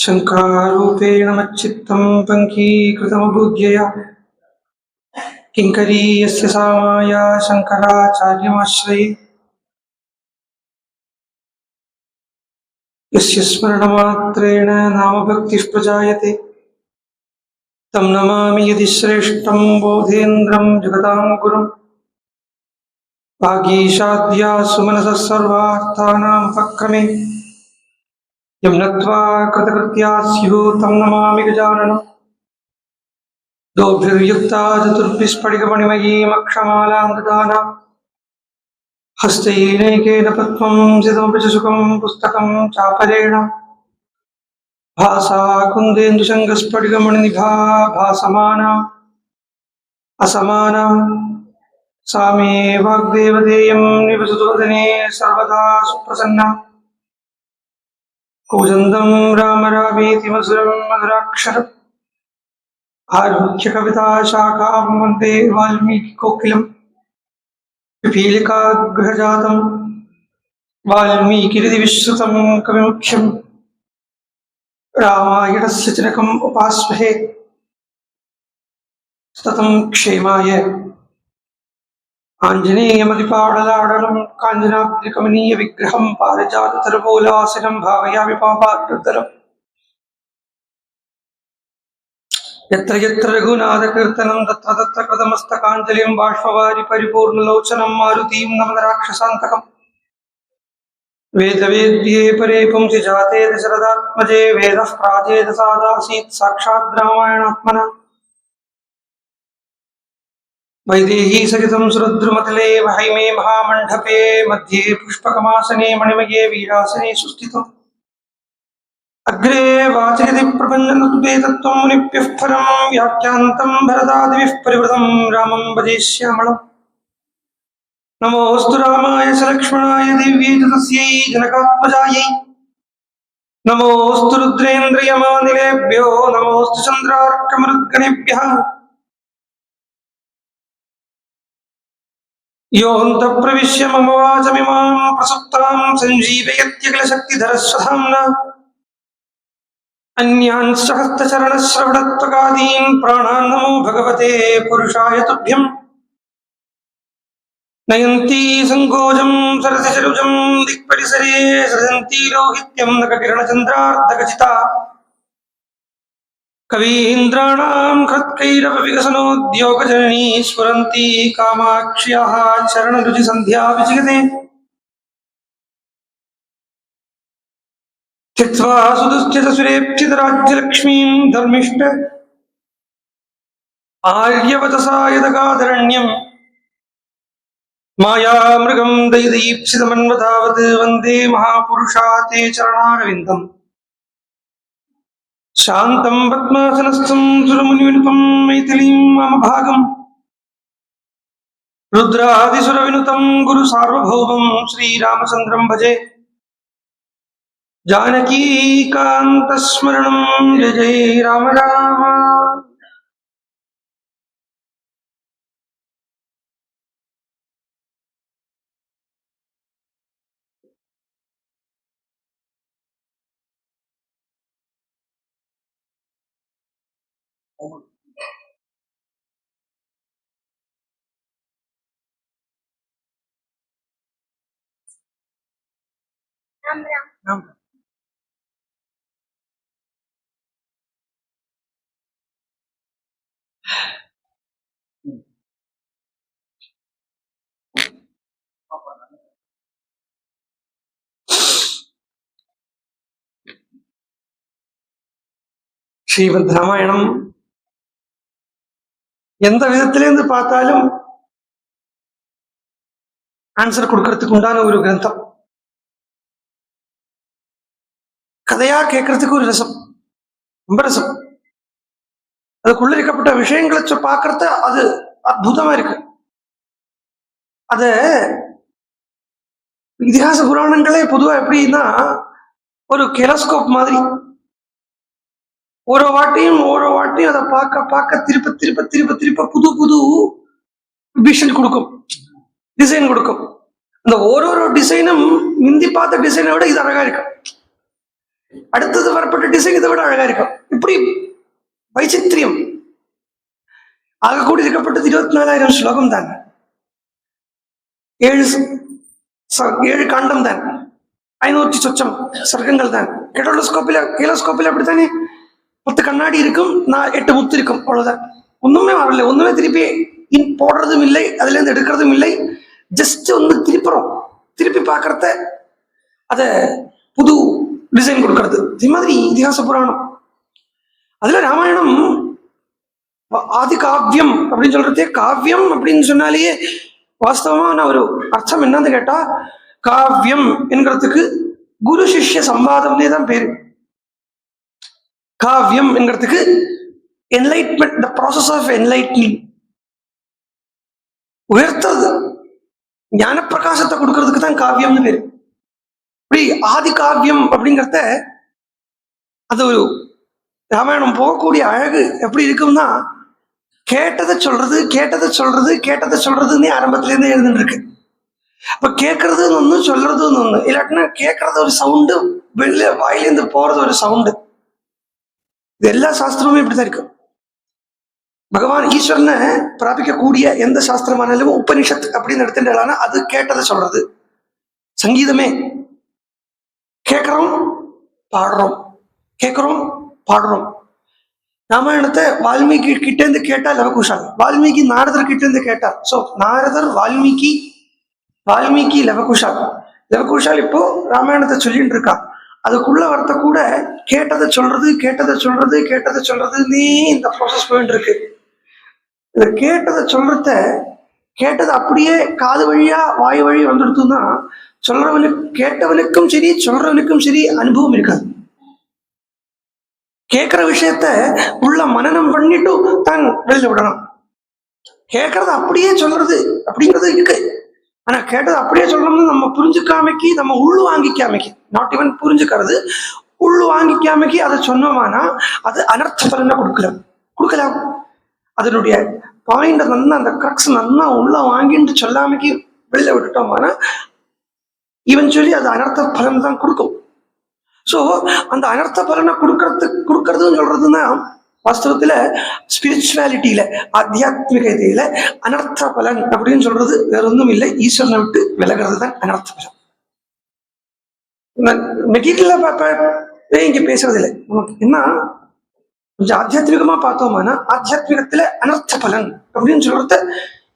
शङ्कारूपेण मच्चित्तं पङ्कीकृतमबुध्यया किङ्करी यस्य सा माया शङ्कराचार्यमाश्रये यस्य स्मरणमात्रेण नामभक्तिः प्रजायते तं नमामि यदि श्रेष्ठं बोधेन्द्रं जगतां गुरुं वागीशाद्या सुमनसः सर्वार्थानामुपक्रमे यं नत्वा कृतकृत्या स्युः तं नमामि गजाननम् दोभिर्युक्ता चतुर्भिस्फटिकमणिमयीमक्षमालां ददाना हस्तैनैकेन पद्मं सितमपि च सुखं पुस्तकं चापरेण भासा कुन्देन्दुशङ्खस्फटिकमणिनिभा भासमाना असमाना सा मे वाग्देवतेयं निवसतु वदने सर्वदा सुप्रसन्ना कूजन्दं राम रामेति मधुरं मधुराक्षरम् आरुह्य कविता शाखां वन्दे वाल्मीकिकोकिलं पिपीलिकाग्रहजातं वाल्मीकिरितिविश्रुतं कविमुख्यं रामायणस्य जनकम् उपास्महे सततं क्षेमाय आञ्जनेयमतिपाटलाडलं काञ्चनाद्रिकमनीयविग्रहं पारिजाततरुमूलासनं भावयामि पापात्मतरम् यत्र यत्र रघुनाथकीर्तनं तत्र तत्र कृतमस्तकाञ्जलिं बाष्पवारि परिपूर्णलोचनं मारुतीं नमत राक्षसान्तकम् वेदवेद्ये परे पुंसि जाते दशरथात्मजे वेदः प्राचेदसादासीत् साक्षात् रामायणात्मना वैदेही सहितं सुरद्रुमतले वहैमे महामण्डपे मध्ये पुष्पकमासने मणिमये वीरासने सुस्थितम् अग्रे वाचयति प्रपञ्चनुद्वे तत्त्वं मुनिभ्यः परं व्याख्यान्तं भरतादिभिः परिवृतं रामं भजे श्यामळम् नमोऽस्तु रामाय सलक्ष्मणाय दिव्ये च तस्यै जनकात्मजायै नमोऽस्तु रुद्रेन्द्रियमानिलेभ्यो नमोऽस्तु चन्द्रार्कमरुद्गणेभ्यः योऽन्तःप्रविश्य मम वाचमिमां प्रसुप्तां सञ्जीवयत्यखिलशक्तिधरस्वधाम्ना अन्यांश्च हस्तचरणश्रवणत्वगादीन् प्राणान् नमो भगवते पुरुषाय तुभ्यम् नयन्ती सङ्कोचं सरसिजरुजं दिक्परिसरे सृजन्ती लोहित्यं नखकिरणचन्द्रार्धगचिता कवीन्द्राणां हृत्कैरवविकसनोद्योगजननी स्फुरन्ती कामाक्ष्याः चरणरुचिसन्ध्या विजिगते त्यक्त्वा सुदुश्चितसुरेप्सितराज्यलक्ष्मीं धर्मिष्ठ आर्यवतसा यदगादरण्यम् मायामृगं दयदीप्सितमन्वतावत् वन्दे महापुरुषा ते चरणारविन्दम् शान्तं पद्मासनस्थं सुरमुनिविनुतं मैथिलीं मम भागम् रुद्रादिसुरविनुतं गुरुसार्वभौमं श्रीरामचन्द्रं भजे जानकीकान्तस्मरणं जय जय राम राम। ஸ்ரீமத் ராமாயணம் எந்த விதத்திலேருந்து பார்த்தாலும் ஆன்சர் கொடுக்கறதுக்கு உண்டான ஒரு கிரந்தம். கதையா கேட்கறதுக்கு ஒரு ரசம், ரொம்ப ரசம். அதுக்குள்ள இருக்கப்பட்ட விஷயங்களை பார்க்கறது அது அற்புதமா இருக்கு. அத இதிகாச புராணங்களே பொதுவா எப்படின்னா ஒரு கெலஸ்கோப் மாதிரி ஒரு வாட்டியும் அதை பார்க்க பார்க்க திருப்ப திருப்ப திருப்ப திருப்ப புது புது விஷன் கொடுக்கும், டிசைன் கொடுக்கும். அந்த ஒரு டிசைனும் முந்தி பார்த்த டிசைனை விட இது அழகா இருக்கு. அடுத்தது வரப்பட்ட டிசைன் இதை விட அழகா இருக்கும். இப்படி வைச்சித்திரியம் ஆக கூடி இருக்கப்பட்டது 24,000 ஸ்லோகம் தான், 7 காண்டம் தான், 500 சொச்சம் சர்க்கங்கள் தான். கேலோஸ்கோப்பில் அப்படித்தானே 10 கண்ணாடி இருக்கும், 8 முத்து இருக்கும், அவ்வளவுதான். ஒண்ணுமே வரல, ஒண்ணுமே திருப்பி போடுறதும் இல்லை, அதுல இருந்து எடுக்கிறதும் இல்லை. ஜஸ்ட் ஒன்று திருப்புறோம், திருப்பி பார்க்கறத அத புது டிசைன் கொடுக்கறது. இது மாதிரி இதிகாச புராணம். அதுல ராமாயணம் ஆதி காவியம் அப்படின்னு சொல்றதே, காவியம் அப்படின்னு சொன்னாலேயே வாஸ்தவமான ஒரு அர்த்தம் என்னன்னு கேட்டா, காவியம் என்கிறதுக்கு குரு சிஷ்ய சம்வாதம்னே தான் பேரு. காவியம் என்கிறதுக்கு enlightenment, the process of enlightening, உயர்த்தது, ஞான பிரகாசத்தை கொடுக்கறதுக்கு தான் காவியம்னு பேரு. இப்படி ஆதி காவியம் அப்படிங்கிறத, அது ஒரு ராமாயணம் போகக்கூடிய அழகு எப்படி இருக்கும்னா, கேட்டதை சொல்றது கேட்டதை சொல்றது கேட்டதை சொல்றதுன்னே ஆரம்பத்துல இருந்தே எழுதுன்னு இருக்கு. அப்ப கேட்கறதுன்னு ஒண்ணு, சொல்றதுன்னு ஒண்ணு. இல்லாட்டினா கேட்கறது ஒரு சவுண்டு, வெளில வாயிலேருந்து போறது ஒரு சவுண்டு. இது எல்லா சாஸ்திரமுமே இப்படிதான் இருக்கு. பகவான் ஈஸ்வரனை பிராபிக்கக்கூடிய எந்த சாஸ்திரமானாலும் உபனிஷத் அப்படின்னு எடுத்துட்டானா அது கேட்டதை சொல்றது. சங்கீதமே கேட்கிறோம் பாடுறோம், கேட்கிறோம் பாடுறோம். ராமாயணத்தை வால்மீகி கிட்ட இருந்து கேட்டா லவகுஷால், வால்மீகி நாரதர் கிட்ட இருந்து கேட்டார். சோ நாரதர் வால்மீகி, வால்மீகி லவகுஷால். லவகுஷால் இப்போ ராமாயணத்தை சொல்லிட்டு இருக்கா. அதுக்குள்ள வரத்த கூட கேட்டதை சொல்றது கேட்டதை சொல்றது கேட்டதை சொல்றதுன்னே இந்த ப்ராசஸ் போயிட்டு இருக்கு. இந்த கேட்டதை சொல்றத, கேட்டது அப்படியே காது வழியா வாய் வழி வந்துடுத்துன்னா சொல்றவனுக்கு, கேட்டவனுக்கும் சரி சொல்றவனுக்கும் சரி அனுபவம் இருக்காது. கேட்கிற விஷயத்த உள்ள மனனம் பண்ணிட்டு தான் வெளியில விடணும். கேட்கறது அப்படியே சொல்றது அப்படிங்கிறது இருக்கு. ஆனா கேட்டது அப்படியே சொல்றோம்னு நம்ம புரிஞ்சுக்காமைக்கு, நம்ம உள்ளு வாங்கிக்காமைக்கு, நாட் ஈவன் புரிஞ்சுக்கிறது, உள்ளு வாங்கிக்காமைக்கு அதை சொன்னோமானா அது அனர்த்த பலனை கொடுக்கலாம். அதனுடைய பாயிண்ட் நல்லா, அந்த கிரக்ஸ் நல்லா உள்ள வாங்கிட்டு சொல்லாமைக்கு வெளியில விட்டுட்டோம்னா ஈவென்ச்சுவலி அது அனர்த்த பலன் தான் கொடுக்கும். ஸோ அந்த அனர்த்த பலனை கொடுக்கறதுன்னு சொல்றதுன்னா வாஸ்தவத்துல ஸ்பிரிச்சுவாலிட்டியில, ஆத்தியாத்மிகதையில அனர்த்த பலன் அப்படின்னு சொல்றது வேற ஒன்றும் இல்லை, ஈஸ்வரனை விட்டு விலகிறது தான் அனர்த்த பலன். மெட்டீரியலா இங்க பேசுறது இல்லை. நமக்கு என்ன கொஞ்சம் ஆத்தியாத்மிகமா பார்த்தோம்னா, ஆத்தியாத்மிகத்துல அனர்த்த பலன் அப்படின்னு சொல்றத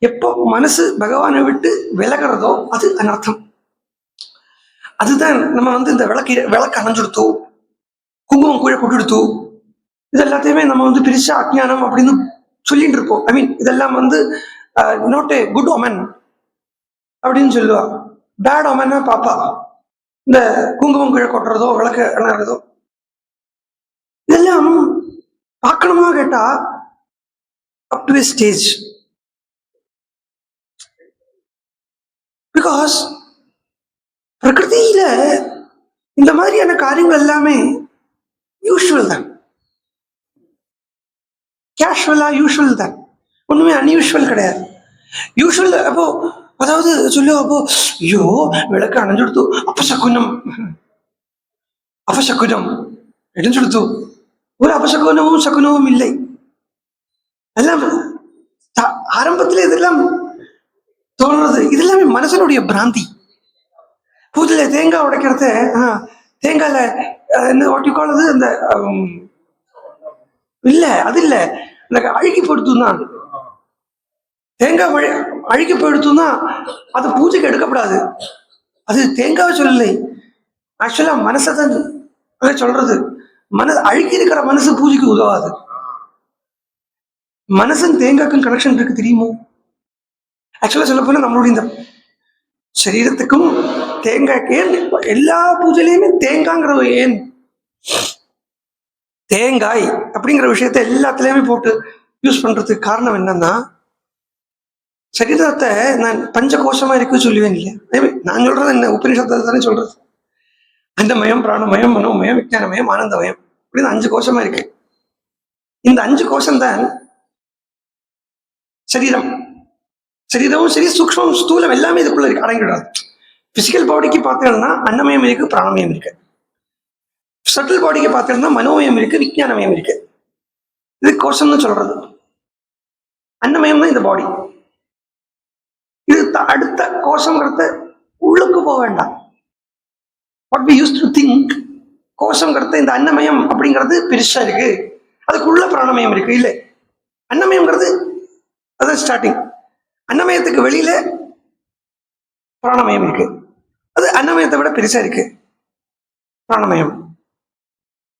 எப்போ மனசு பகவானை விட்டு விலகிறதோ அது அனர்த்தம். அதுதான் நம்ம இந்த விளக்கு அணைஞ்சுடுத்தோ, குங்குமம் கீழே கொட்டுடுத்தோ, இது எல்லாத்தையுமே நம்ம பிரிச்சா அஜ்ஞானம் அப்படின்னு சொல்லிட்டு இருப்போம். ஐ மீன் இதெல்லாம் நாட் ஏ குட் ஒமன் அப்படின்னு சொல்லுவா. பேட் ஒமன்னா பாப்பா இந்த குங்குமம் கீழே கொட்டுறதோ விளக்கு அணைறதோ. இதெல்லாம் பார்க்கணுமா கேட்டா அப் டு ஸ்டேஜ். பிகாஸ் பிரகிருதியில இந்த மாதிரியான காரியங்கள் எல்லாமே யூஸ்வல் தான், கேஷுவலா யூஸ்வல் தான், ஒண்ணுமே அன்யூஸ்வல் கிடையாது. யூஸ்வல் அப்போ அதாவது சொல்லு, அப்போ ஐயோ விளக்கு அணைஞ்சுடுத்து அபசகுனம், அபசகுனம் இடைஞ்சுடுத்து, ஒரு அபசகுனமும் சகுனமும் இல்லை. எல்லாம் ஆரம்பத்துல இதெல்லாம் தோணுறது, இதெல்லாமே மனசனுடைய பிராந்தி. பூஜையில தேங்காய் உடைக்கிறது, தேங்காயில என்ன ஒட்டிக்கொள்ளது, அந்த இல்ல அது இல்ல, இந்த அழுகி போடுத்துனா, தேங்காய் அழுகி போயிடுத்துனா அது பூஜைக்கு எடுக்கப்படாது. அது தேங்காய் சொல்லலை, ஆக்சுவலா மனசை தான் அதை சொல்றது. அழுகி இருக்கிற மனசு பூஜைக்கு உதவாது. மனசும் தேங்காய்க்கும் கனெக்ஷன் இருக்கு தெரியுமோ? ஆக்சுவலா சொல்ல போனா நம்மளுடைய இந்த சரீரத்துக்கும் தேங்காய்க்கு ஏன் எல்லா பூஜையிலையுமே தேங்காய்ங்கிற ஏன் தேங்காய் அப்படிங்கிற விஷயத்த எல்லாத்துலயுமே போட்டு யூஸ் பண்றதுக்கு காரணம் என்னன்னா, சரீரத்தை நான் பஞ்ச கோஷமா இருக்கு சொல்லுவேன் இல்லையா? நான் சொல்றது என்ன, உபநிஷத்தை தானே சொல்றது. அண்டமயம், பிராணமயம், மனோமயம், விஞ்ஞானமயம், ஆனந்தமயம் அப்படின்னு 5 கோஷமா இருக்கு. இந்த 5 கோஷம்தான் சரீரம். சரீரமும் சரி, சூக்ஷ்மம் ஸ்தூலம் எல்லாமே இதுக்குள்ள இருக்கு, அடங்கிடாது. பிசிக்கல் பாடிக்கு பார்த்தீங்கன்னா அன்னமயம் இருக்கு, பிராணமயம் இருக்கு. சட்டில் பாடிக்கு பார்த்தீங்கன்னா மனோமயம் இருக்கு, விஞ்ஞானமயம் இருக்கு. இது கோஷம்னு சொல்றது. அன்னமயம் தான் இந்த பாடி. இது அடுத்த கோஷங்கிறது உள்ளுக்கு போக வேண்டாம். What we use to think கோஷங்கிறது இந்த அன்னமயம் அப்படிங்கிறது பெருசா இருக்கு, அதுக்குள்ள பிராணமயம் இருக்கு. இல்லை, அன்னமயம்ங்கிறது அதான் ஸ்டார்டிங். அன்னமயத்துக்கு வெளியில பிராணமயம் இருக்கு, அது அன்னமயத்தை விட பெருசா இருக்கு பிராணமயம்.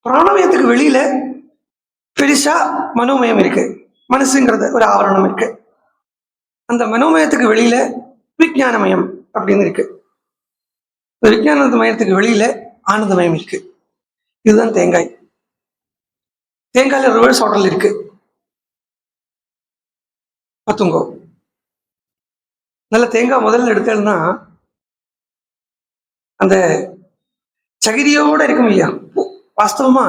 பிராணமயத்துக்கு வெளியில பெருசா மனோமயம் இருக்கு, மனசுங்கிறது ஒரு ஆவரணம் இருக்கு. அந்த மனோமயத்துக்கு வெளியில விஞ்ஞானமயம் அப்படின்னு இருக்கு. விஞ்ஞான மயத்துக்கு வெளியில ஆனந்தமயம் இருக்கு. இதுதான் தேங்காய். தேங்காயில ரிவர்ஸ் ஆர்டர்ல இருக்கு. பார்த்துங்கோ. நல்ல தேங்காய் முதல்ல எடுத்தேன்னா அந்த சகிரியோட இருக்கும் இல்லையா. வாஸ்தவமா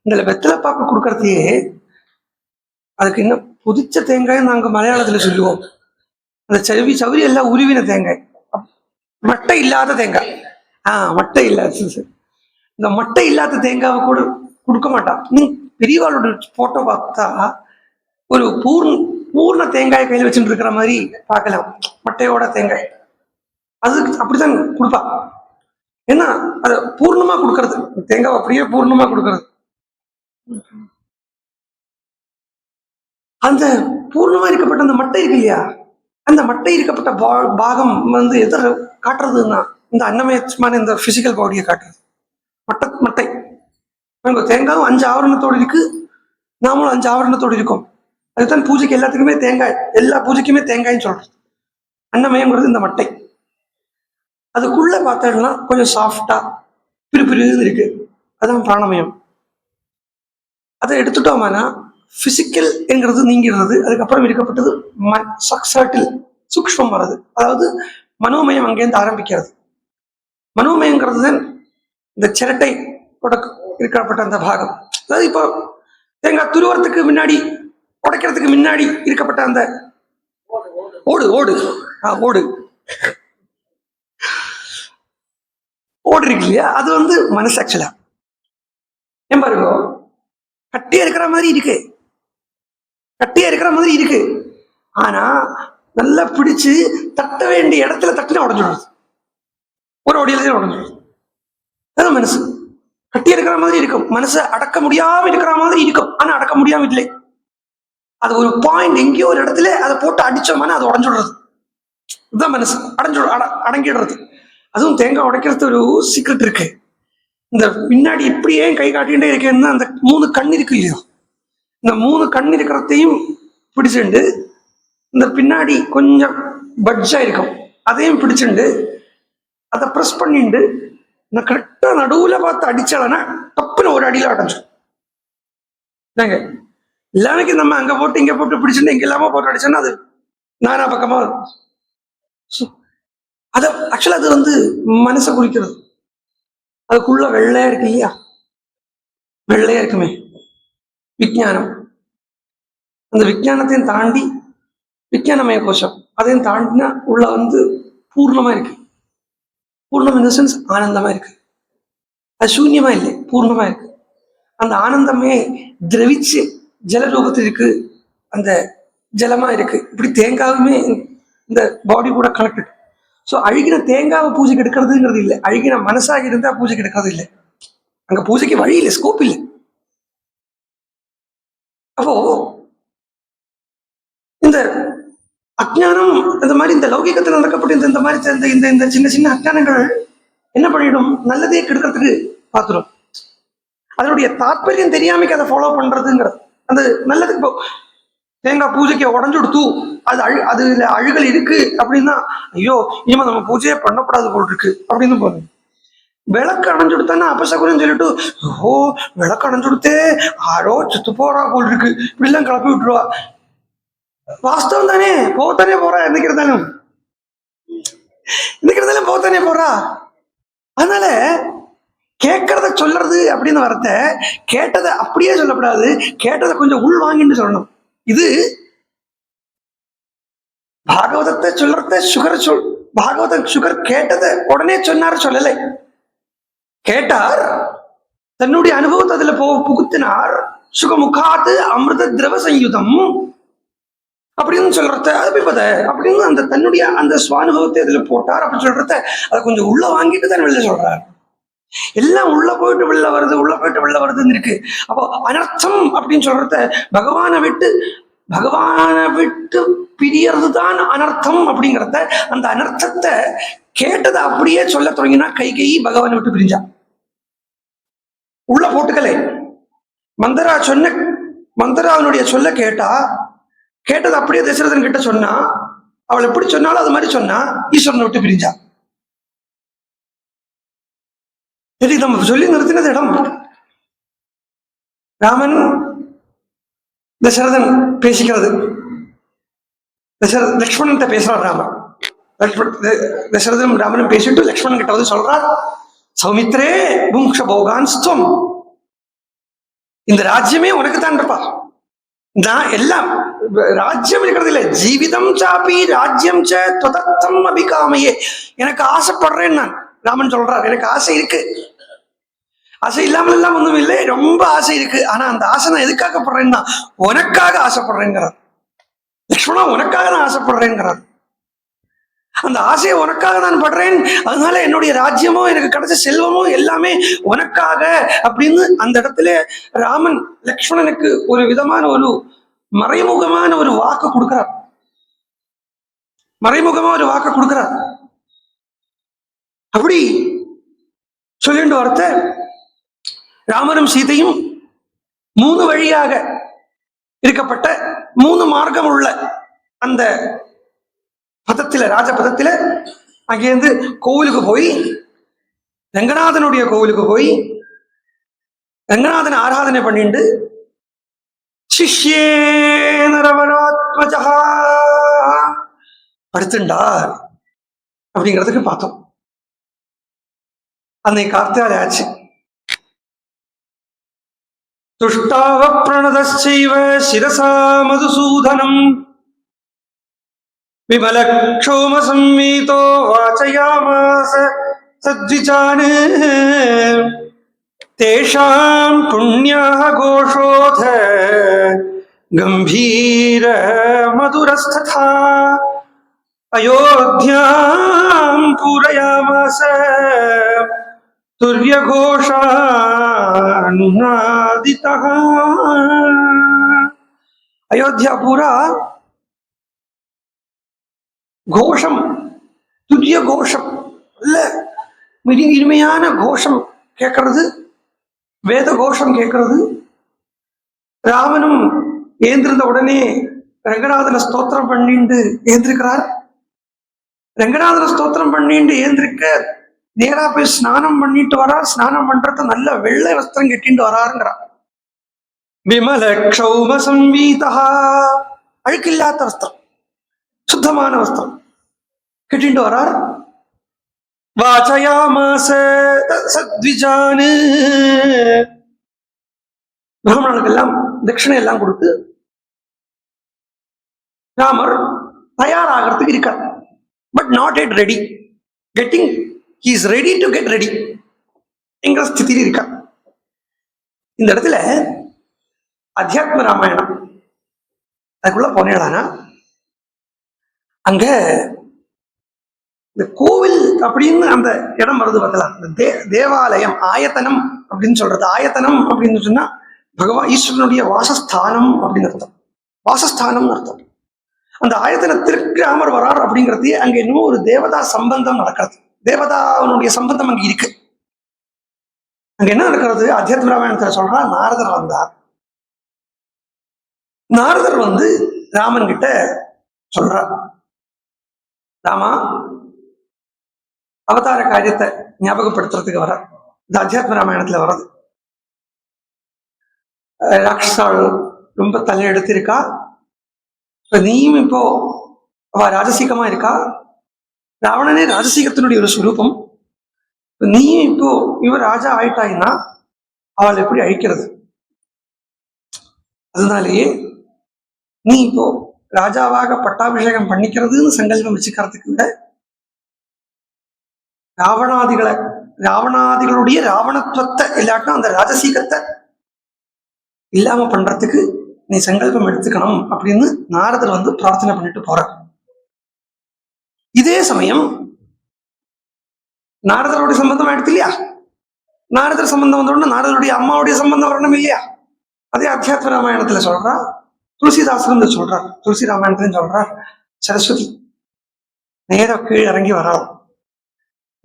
இந்த வெத்தலை பாக்கு கொடுக்கறதையே அதுக்கு இன்னும் புதிச்ச தேங்காய் நாங்க மலையாளத்துல சொல்லுவோம். அந்த சவுரி எல்லாம் உருவின தேங்காய், மட்டை இல்லாத தேங்காய். மட்டை இல்லாத, இந்த மட்டை இல்லாத தேங்காவை கூட கொடுக்க மாட்டான். நீ பெரியவாளோட போட்டோ பார்த்தா ஒரு பூர்ண தேங்காய் கையில் வச்சுட்டு இருக்கிற மாதிரி பார்க்கலாம். மட்டையோட தேங்காய் அது அப்படித்தான் கொடுப்பா. ஏன்னா அது பூர்ணமா கொடுக்கறது, தேங்காய் அப்படியே பூர்ணமா கொடுக்கறது. அந்த பூர்ணமா இருக்கப்பட்ட அந்த மட்டை இருக்கு இல்லையா, அந்த மட்டை இருக்கப்பட்ட பாகம் எதை காட்டுறதுன்னா இந்த அன்னமயமான இந்த பிசிக்கல் பாடியை காட்டுறது. மட்டை தேங்காயும் 5 ஆவரணத்தோடு இருக்கு, நாமளும் 5 ஆவரணத்தோடு இருக்கோம். அதுதான் பூஜைக்கு எல்லாத்துக்குமே தேங்காய், எல்லா பூஜைக்குமே தேங்காய்ன்னு சொல்றது. அன்னமயங்கிறது இந்த மட்டை. அதுக்குள்ள பார்த்தோம்னா கொஞ்சம் சாஃப்டா பிரிபிரின்னு இருக்கு, அதான் பிராணமயம். அதை எடுத்துட்டோம்னா பிசிக்கல் என்கிறது நீங்கிறது. அதுக்கப்புறம் இருக்கப்பட்டது சூக்ஷ்மம் வர்றது, அதாவது மனோமயம் அங்கேருந்து ஆரம்பிக்கிறது. மனோமயங்கிறது தான் இந்த சிரட்டை இருக்கப்பட்ட அந்த பாகம். அதாவது இப்போ தேங்காய் துருவறதுக்கு முன்னாடி, உடைக்கிறதுக்கு முன்னாடி இருக்கப்பட்ட அந்த ஓடு ஓடு ஓடு ஓடு இருக்கு இல்லையா, அது மனசு. ஆக்சுவலா ஏன் பாருங்க, கட்டியா இருக்கிற மாதிரி இருக்கு, கட்டியா இருக்கிற மாதிரி இருக்கு. ஆனா நல்லா பிடிச்சு தட்ட வேண்டிய இடத்துல தட்டினா உடஞ்சிடுறது, ஒரு ஒடியில உடஞ்சிடுறது. அது மனசு. கட்டி இருக்கிற மாதிரி இருக்கும், மனசை அடக்க முடியாம இருக்கிற மாதிரி இருக்கும், ஆனா அடக்க முடியாம இல்லை. அது ஒரு பாயிண்ட், எங்கேயோ ஒரு இடத்துல அதை போட்டு அடிச்சோம்னா அது உடஞ்சுடுறது. இதுதான் மனசு, அடங்கிடுறது. அதுவும் தேங்காய் உடைக்கிறது ஒரு சீக்ரெட் இருக்கு. இந்த பின்னாடி இப்படியே கை காட்டிகிட்டே இருக்கேன்னா அந்த 3 கண் இருக்கு இல்லையோ, இந்த 3 கண் இருக்கிறதையும் பிடிச்சுண்டு இந்த பின்னாடி கொஞ்சம் பட்ஜா இருக்கும் அதையும் பிடிச்சுண்டு அதை ப்ரெஸ் பண்ணிட்டு நான் கரெக்டா நடுவுல பார்த்து அடிச்சாலன்னா தப்புன்னு ஒரு அடியில அடைஞ்சு. எல்லாமே நம்ம அங்க போட்டு இங்க போட்டு பிடிச்சுட்டு இங்க இல்லாம போட்டு அடிச்சோன்னா அது நானா பக்கமா. அது ஆக்சுவலா அது மனசை குறிக்கிறது. அதுக்குள்ள வெள்ளையா இருக்கு இல்லையா, வெள்ளையா இருக்குமே விஞ்ஞானம். அந்த விஞ்ஞானத்தையும் தாண்டி விஞ்ஞானமய கோஷம், அதையும் தாண்டினா உள்ள பூர்ணமா இருக்கு. பூர்ணம் இந்த சென்ஸ் ஆனந்தமா இருக்கு, அது சூன்யமா இல்லை, பூர்ணமா இருக்கு. அந்த ஆனந்தமே திரவிச்சு ஜல ரூபத்தில் இருக்கு, அந்த ஜலமா இருக்கு. இப்படி தேங்காவுமே இந்த பாடி கூட கனெக்டட். ஸோ அழுகின தேங்காவை பூஜைக்கு எடுக்கிறதுங்கிறது இல்லை, அழுகின மனசாக இருந்தா பூஜைக்கு எடுக்கிறது இல்லை. அங்க பூஜைக்கு வழி இல்லை, ஸ்கோப் இல்லை. அப்போ இந்த அஜ்ஞானம், இந்த மாதிரி இந்த லௌகிகத்தில் நடக்கப்பட்ட இந்த மாதிரி இந்த சின்ன சின்ன அஜ்ஞானங்கள் என்ன பண்ணிடும், நல்லதே கெடுக்கிறதுக்கு பார்த்துடும். அதனுடைய தாற்பயம் தெரியாமைக்கு அதை ஃபாலோ பண்றதுங்கிறது அந்த நல்லதுக்கு. இப்போ தேங்காய் பூஜைக்கு உடஞ்சுடுத்து அதுல அழுகல் இருக்கு அப்படின்னா, ஐயோ இனிமே நம்ம பூஜையே பண்ணக்கூடாது போல் இருக்கு அப்படின்னு போதும். விளக்கு அணைஞ்சுடுத்தானே அபசகுரம் சொல்லிட்டு, ஓ விளக்கு அணைஞ்சுடுத்தே ஆரோ சுத்து போறா போல் இருக்கு, இப்படிலாம் கிளப்பி விட்டுருவா. வாஸ்தவம் தானே, போகத்தானே போறா, என்னைக்கிறதாலும் போகத்தானே போறா. அதனால கேட்கறத சொல்றது அப்படின்னு வரத்த, கேட்டதை அப்படியே சொல்லக்கூடாது, கேட்டதை கொஞ்சம் உள் வாங்கிட்டு சொல்லணும். இது பாகவதத்தை சொல்றத பாகவத சுகர் கேட்டதை உடனே சொன்னார் சொல்லலை. கேட்டார், தன்னுடைய அனுபவத்தை அதுல புகுத்தினார். சுகமுகாத்து அமிர்த திரவ சயுதம் அப்படின்னு சொல்றத அபிபத அப்படின்னு அந்த தன்னுடைய அந்த சுவானுபவத்தை அதுல போட்டார். அப்படி சொல்றத அதை கொஞ்சம் உள்ள வாங்கிட்டு தான் வெளில சொல்றார். எல்லாம் உள்ள போயிட்டு வெளில வருது, உள்ள போயிட்டு வெளில வருதுன்னு இருக்கு. அப்போ அனர்த்தம் அப்படின்னு சொல்றத பகவானை விட்டு பிரியறது தான் அனர்த்தம் அப்படிங்கிறத, அந்த அனர்த்தத்தை கேட்டதை அப்படியே சொல்ல தொடங்கினா கைகேயி பகவானை விட்டு பிரிஞ்சா. உள்ள போட்டுக்கலே. மந்தராவனுடைய சொல்ல கேட்டது அப்படியே தசரதன் கிட்ட சொன்னா, அவள் எப்படி சொன்னாலும் அது மாதிரி சொன்னா ஈஸ்வரனை விட்டு பிரிஞ்சா. சரி, நம்ம சொல்லி நிறுத்தினது இடம். ராமன் தசரதன் பேசிக்கிறது, லக்ஷ்மணன் பேசுறார் ராமன். தசரதன் ராமனும் பேசிட்டு லக்ஷ்மணன் கிட்ட வந்து சொல்றார், சௌமித்ரே புங்ஷ போகான்ஸ்துவம், இந்த ராஜ்யமே உனக்கு தான் இருப்பா. நான் எல்லாம் ராஜ்யம் இருக்கிறது இல்லை, ஜீவிதம் சாப்பி ராஜ்யம் சதத்தம் அபிகாமையே, எனக்கு ஆசைப்படுறேன் நான். ராமன் சொல்றார், எனக்கு ஆசை இருக்கு, ஆசை இல்லாமல் எல்லாம் ஒண்ணும் இல்லை, ரொம்ப ஆசை இருக்கு. ஆனா அந்த ஆசை நான் எதுக்காக படுறேன்னா உனக்காக ஆசைப்படுறேங்கிறார். லக்ஷ்மணா உனக்காக நான் ஆசைப்படுறேங்கிறார். அந்த ஆசையை உனக்காக நான் படுறேன், அதனால என்னுடைய ராஜ்யமோ எனக்கு கிடைச்ச செல்வமோ எல்லாமே உனக்காக அப்படின்னு அந்த இடத்துல ராமன் லக்ஷ்மணனுக்கு ஒரு விதமான ஒரு மறைமுகமான ஒரு வாக்கு கொடுக்கிறார். மறைமுகமா ஒரு வாக்கு கொடுக்கிறார். அப்படி சொல்லிட்டு வார்த்த ராமனும் சீதையும் 3 வழியாக இருக்கப்பட்ட 3 மார்க்கம் உள்ள அந்த பதத்தில, ராஜபதத்தில அங்கேருந்து கோவிலுக்கு போய் ரங்கநாதனுடைய கோவிலுக்கு போய் ரங்கநாதன் ஆராதனை பண்ணிட்டு சிஷ்யே நரவராத்மஜா படுத்துண்டார் அப்படிங்கிறதுக்கு பார்த்தோம். அன்னைக்கு கார்த்தாலே ஆச்சு. துஷ்டாவ பிரணதச்சைவ சிரசா மதுசூதனம் விமலக்ஷோம சம்மீதோ வாசயாமாச சத்விஜான் தேஷாம் புண்ணியः கோஷோத கம்பீர மதுரஸ்ததா அயோத்யாம் பூரயாமாச துர்யகோஷானுநாதிதः. அயோத்தியா பூரா கோஷம், துரிய கோஷம் இல்ல, இனிமையான கோஷம் கேட்கறது, வேத கோஷம் கேட்கறது. ராமனும் ஏந்திருந்த உடனே ரங்கநாதன ஸ்தோத்திரம் பண்ணிட்டு ஏந்திருக்கிறார். ரங்கநாதன ஸ்தோத்திரம் பண்ணிட்டு ஏந்திருக்க நேரா போய் ஸ்நானம் பண்ணிட்டு வரார். ஸ்நானம் பண்றது நல்ல வெள்ளை வஸ்திரம் கட்டிட்டு வராருங்கிறார். விமல க்ஷௌம சம்வீதா, அழுக்கில்லாத வஸ்திரம், சுத்தமான வஸ்திரம் கட்டிட்டு வரார். வாசயாமாச சத்விஜான், பிராமணர்களுக்கெல்லாம் தட்சிணை எல்லாம் கொடுத்து ராமர் தயாராகிறதுக்கு இருக்கார். But not yet ready, getting, he is ready to get ready என்கிற ஸ்திதியில் இருக்கார். இந்த இடத்துல அத்தியாத்ம ராமாயணம் அதுக்குள்ள போனேடானா அங்க இந்த கோவில் அப்படின்னு அந்த இடம் வருது பார்த்தலாம். இந்த தேவாலயம், ஆயத்தனம் அப்படின்னு சொல்றது. ஆயத்தனம் அப்படின்னு சொன்னா பகவான் ஈஸ்வரனுடைய வாசஸ்தானம் அப்படின்னு அர்த்தம். வாசஸ்தானம் அர்த்தம். அந்த ஆயத்தனத்திற்கு ராமர் வரார் அப்படிங்கிறது அங்க இன்னும் ஒரு தேவதா சம்பந்தம் நடக்கிறது. தேவதாவுடைய சம்பந்தம் அங்க இருக்கு. அங்க என்ன நடக்கிறது? அத்தியாத்ம ராமாயணத்துல சொல்றா, நாரதர் வந்தார். நாரதர் வந்து ராமன் கிட்ட சொல்றார், ராமா அவதார காரியத்தை ஞாபகப்படுத்துறதுக்கு வர. இந்த அத்தியாத்ம ராமாயணத்துல வர்றது. ராட்சசாள் ரொம்ப தலையெடுத்திருக்கா, நீயும் இப்போ அவ ராஜசீகமா இருக்கா. ராவணனே ராஜசீகத்தினுடைய ஒரு சுரூபம். நீயும் இப்போ இவர் ராஜா ஆயிட்டாயின்னா அவள் எப்படி அழிக்கிறது? அதனாலேயே நீ இப்போ ராஜாவாக பட்டாபிஷேகம் பண்ணிக்கிறதுன்னு சங்கல்பம் வச்சுக்கிறதுக்கு விட ராவணாதிகளை ராவணாதிகளுடைய ராவணத்துவத்தை இல்லாட்டும் அந்த ராஜசீகத்தை இல்லாம பண்றதுக்கு நீ சங்கல்பம் எடுத்துக்கணும் அப்படின்னு நாரதர் வந்து பிரார்த்தனை பண்ணிட்டு போறார். இதே சமயம் நாரதருடைய சம்பந்தம் எடுத்து இல்லையா, நாரதர் சம்பந்தம் வந்தோடனே நாரதருடைய அம்மாவுடைய சம்பந்தம் வரணும் இல்லையா. அதே அத்தியாத்ம ராமாயணத்துல சொல்றா, துளசிதாசன் சொல்றார், துளசி ராமாயணத்துல சொல்றார், சரஸ்வதி நேர கீழே இறங்கி வராள்,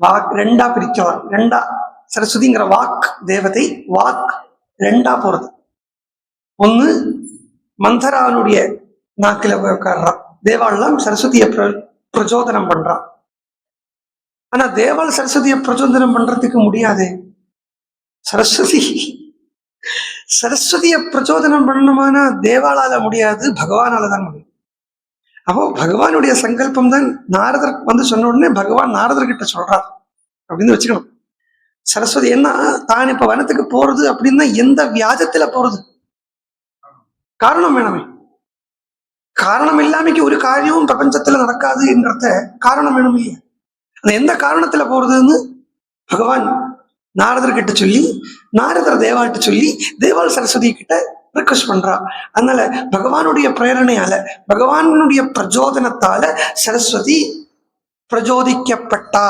வாக் ரெண்டா பிரிக்கவர், ரெண்டா சரஸ்வதிங்கிற வாக் தேவதை, வாக் ரெண்டா போறது. ஒண்ணு மந்தரானுடைய நாக்கில உட்கார்றான், தேவாள்லாம் சரஸ்வதியை பிரச்சோதனம் பண்றான். ஆனா தேவால் சரஸ்வதியை பிரச்சோதனம் பண்றதுக்கு முடியாது. சரஸ்வதியை பிரச்சோதனம் பண்ணணுமானா தேவாலால முடியாது, பகவானால தான் முடியும். அப்போ பகவானுடைய சங்கல்பம் தான் நாரதர் வந்து சொன்ன உடனே பகவான் நாரதர்கிட்ட சொல்றார் அப்படின்னு வச்சுக்கணும். சரஸ்வதி என்ன தான் இப்ப வனத்துக்கு போறது அப்படின்னா எந்த வியாஜத்துல போறது, காரணம் வேணுமே. காரணம் இல்லாமைக்கு ஒரு காரியமும் பிரபஞ்சத்துல நடக்காது என்றத காரணம் வேணும் இல்லையா. அந்த எந்த காரணத்துல போறதுன்னு பகவான் நாரதர் கிட்ட சொல்லி, நாரதர் தேவால்கிட்ட சொல்லி, தேவால் சரஸ்வதி கிட்ட ரிக்வெஸ்ட் பண்றா. அதனால பகவானுடைய பிரேரணையால, பகவானுடைய பிரச்சோதனத்தால சரஸ்வதி பிரச்சோதிக்கப்பட்டா.